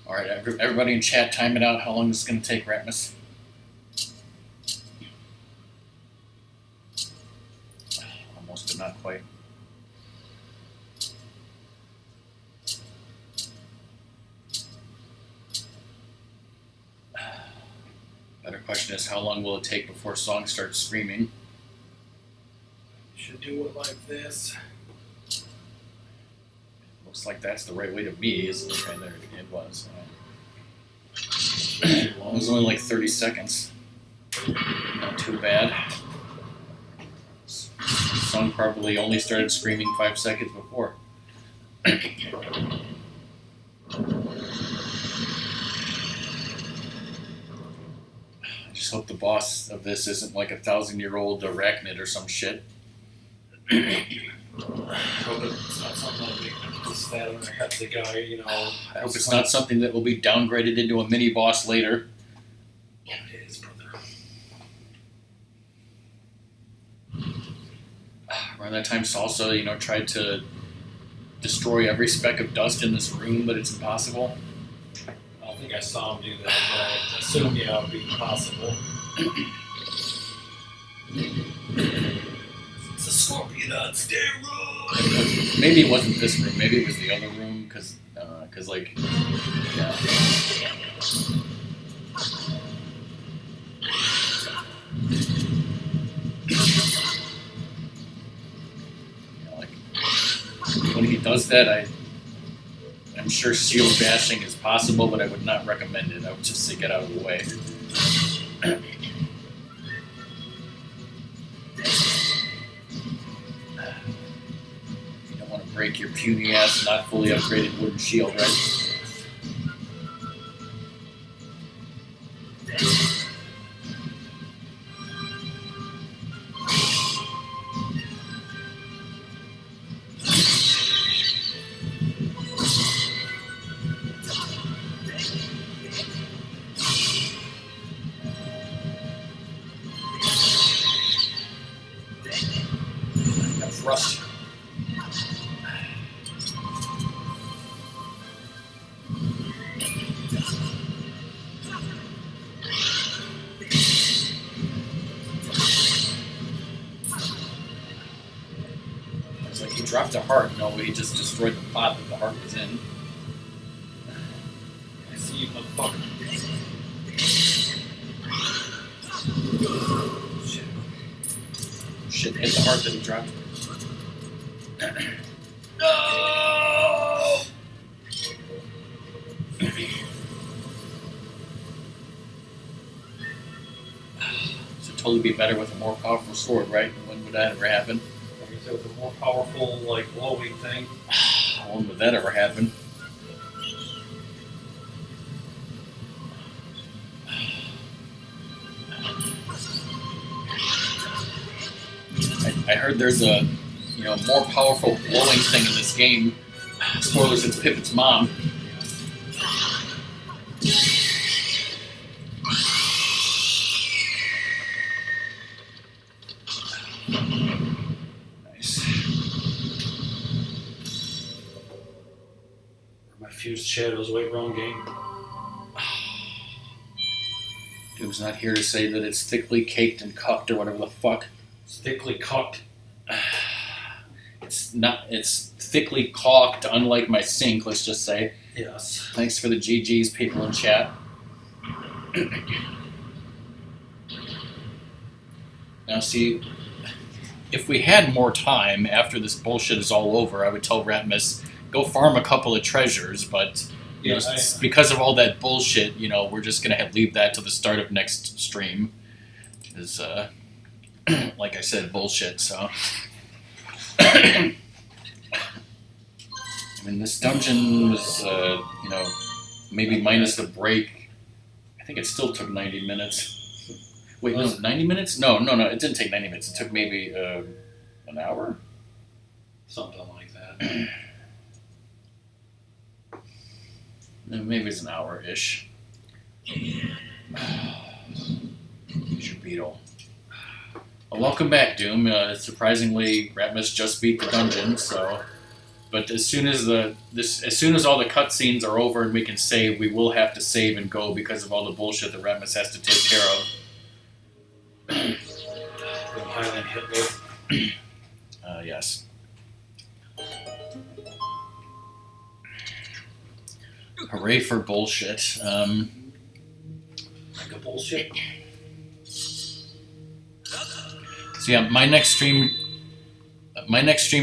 Alright, everybody in chat, time it out. How long is this going to take, Ratmus? Almost, but not quite. Better question is, how long will it take before Song starts screaming? Should do it like this. Looks like that's the right way to be, isn't it? Right there, it was. It was only like 30 seconds. Not too bad. Song probably only started screaming 5 seconds before. I just hope the boss of this isn't like 1,000-year-old arachnid or some shit. I hope it's not something that'll make this fat on the head the guy, I hope it's not something that will be downgraded into a mini boss later. Yeah, it is, brother. Around that time, Salsa, tried to destroy every speck of dust in this room, but it's impossible. I don't think I saw him do that, but I assume, it would be possible. It's a scorpion on steroids! Maybe it wasn't this room. Maybe it was the other room, because yeah. When he does that, I'm sure shield bashing is possible, but I would not recommend it. I would just say get out of the way. You don't want to break your puny ass, not fully upgraded wooden shield, right? Thrust. It's like he dropped a heart. No, he just destroyed the pot that the heart was in. I see you motherfucker. Shit. Shit hit the heart that he dropped. No! Should totally be better with a more powerful sword, right? When would that ever happen? Like I said, with a more powerful, like, glowing thing. When would that ever happen? I heard there's a more powerful glowing thing in this game. Spoilers, it's Pippin's mom. Nice. My fused shadows, wait, wrong game. Doom's not here to say that it's thickly caked and cupped or whatever the fuck. It's thickly cooked. It's not. It's thickly caulked, unlike my sink. Let's just say. Yes. Thanks for the GGs, people in chat. Now, see, if we had more time after this bullshit is all over, I would tell Ratmus, go farm a couple of treasures. But because of all that bullshit, we're just gonna leave that to the start of next stream. Because, like I said, bullshit. So. I mean, this dungeon was, maybe minus the break. I think it still took 90 minutes. Wait, no, 90 minutes? No, it didn't take 90 minutes. It took maybe an hour? Something like that. Maybe it's an hour-ish. Here's your beetle. Well, welcome back, Doom. Surprisingly, Ratmus just beat the dungeon, so... But as soon as all the cutscenes are over and we can save, we will have to save and go because of all the bullshit that Ratmus has to take care of. The Highland Hitler. Yes. Hooray for bullshit. Like a bullshit. So yeah, my next stream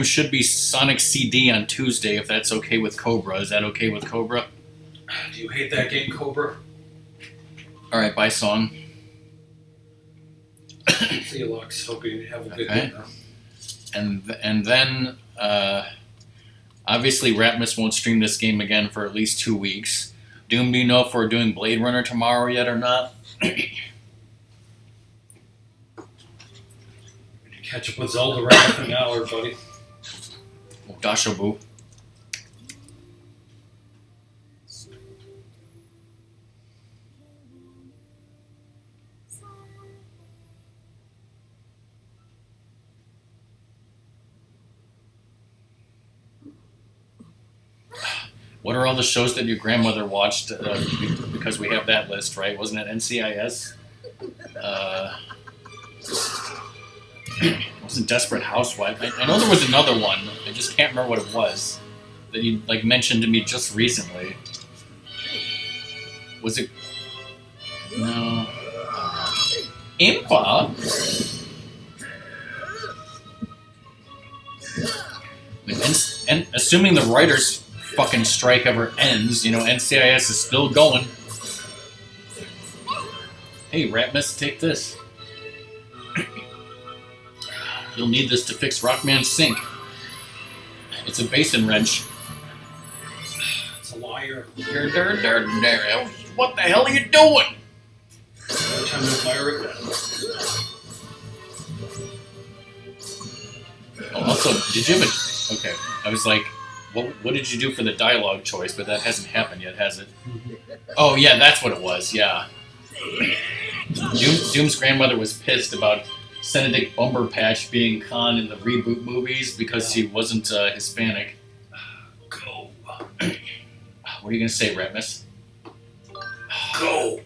should be Sonic CD on Tuesday, if that's okay with Cobra. Is that okay with Cobra? Do you hate that game, Cobra? Alright, bye, Song. See you, Lux. Hope you have a good Okay. dinner. And then, obviously Ratmus won't stream this game again for at least 2 weeks. Doom, do you know if we're doing Blade Runner tomorrow yet or not? Catch up with Zelda right after an hour, buddy. Dashabu. What are all the shows that your grandmother watched? Because we have that list, right? Wasn't it NCIS? Wasn't Desperate Housewife? I know there was another one. I just can't remember what it was that you mentioned to me just recently. Was it? No. Impa. And assuming the writers' fucking strike ever ends, NCIS is still going. Hey, Ratmus, take this. You'll need this to fix Rockman's sink. It's a basin wrench. It's a liar. What the hell are you doing? Every time you fire it. Oh, also, did you have a... Okay, I was like, what did you do for the dialogue choice? But that hasn't happened yet, has it? Oh, yeah, that's what it was, yeah. Doom's grandmother was pissed about Benedict Cumberbatch being Khan in the reboot movies because he wasn't Hispanic. Go. What are you going to say, Ratmus? Go.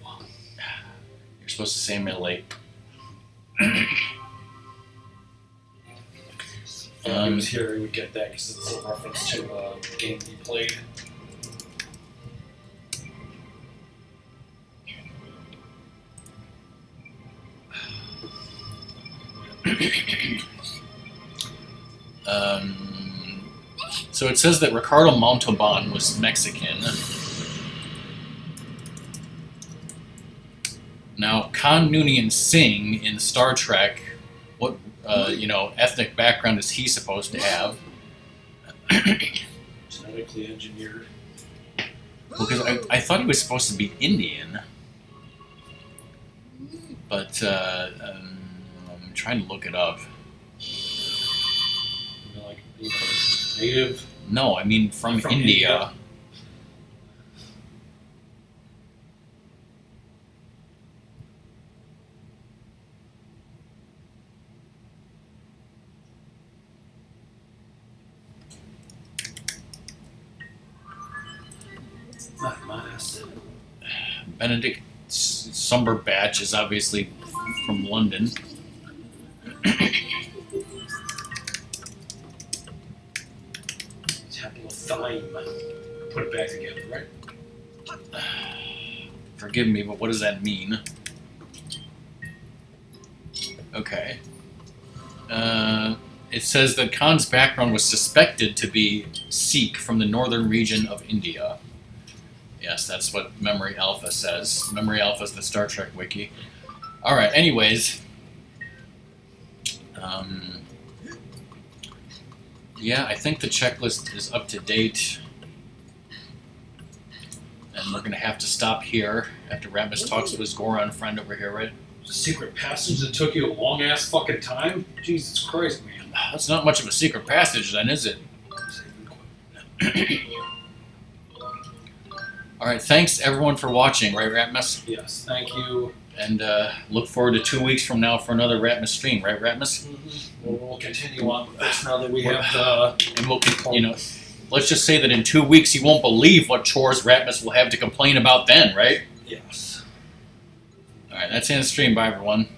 You're supposed to say Millie. If he was here, he would get that because it's a reference to a game he played. So it says that Ricardo Montalban was Mexican. Now, Khan Noonien Singh in Star Trek, what ethnic background is he supposed to have? Genetically engineered. Because I thought he was supposed to be Indian, but I'm trying to look it up. Like, native. No, I mean from India. Benedict Cumberbatch is obviously from London. Thyme. Put it back together, right? Forgive me, but what does that mean? Okay. It says that Khan's background was suspected to be Sikh from the northern region of India. Yes, that's what Memory Alpha says. Memory Alpha is the Star Trek wiki. Alright, anyways. Yeah, I think the checklist is up to date. And we're going to have to stop here after Ratmus talks to his Goron friend over here, right? Secret passage that took you a long ass fucking time? Jesus Christ, man. That's not much of a secret passage then, is it? Alright, thanks everyone for watching, right Ratmus? Yes, thank you. And look forward to 2 weeks from now for another Ratmus stream, right Ratmus? We'll continue on with this now that we have the... And we'll, let's just say that in 2 weeks you won't believe what chores Ratmus will have to complain about then, right? Yes. Alright, that's the end of the stream. Bye everyone.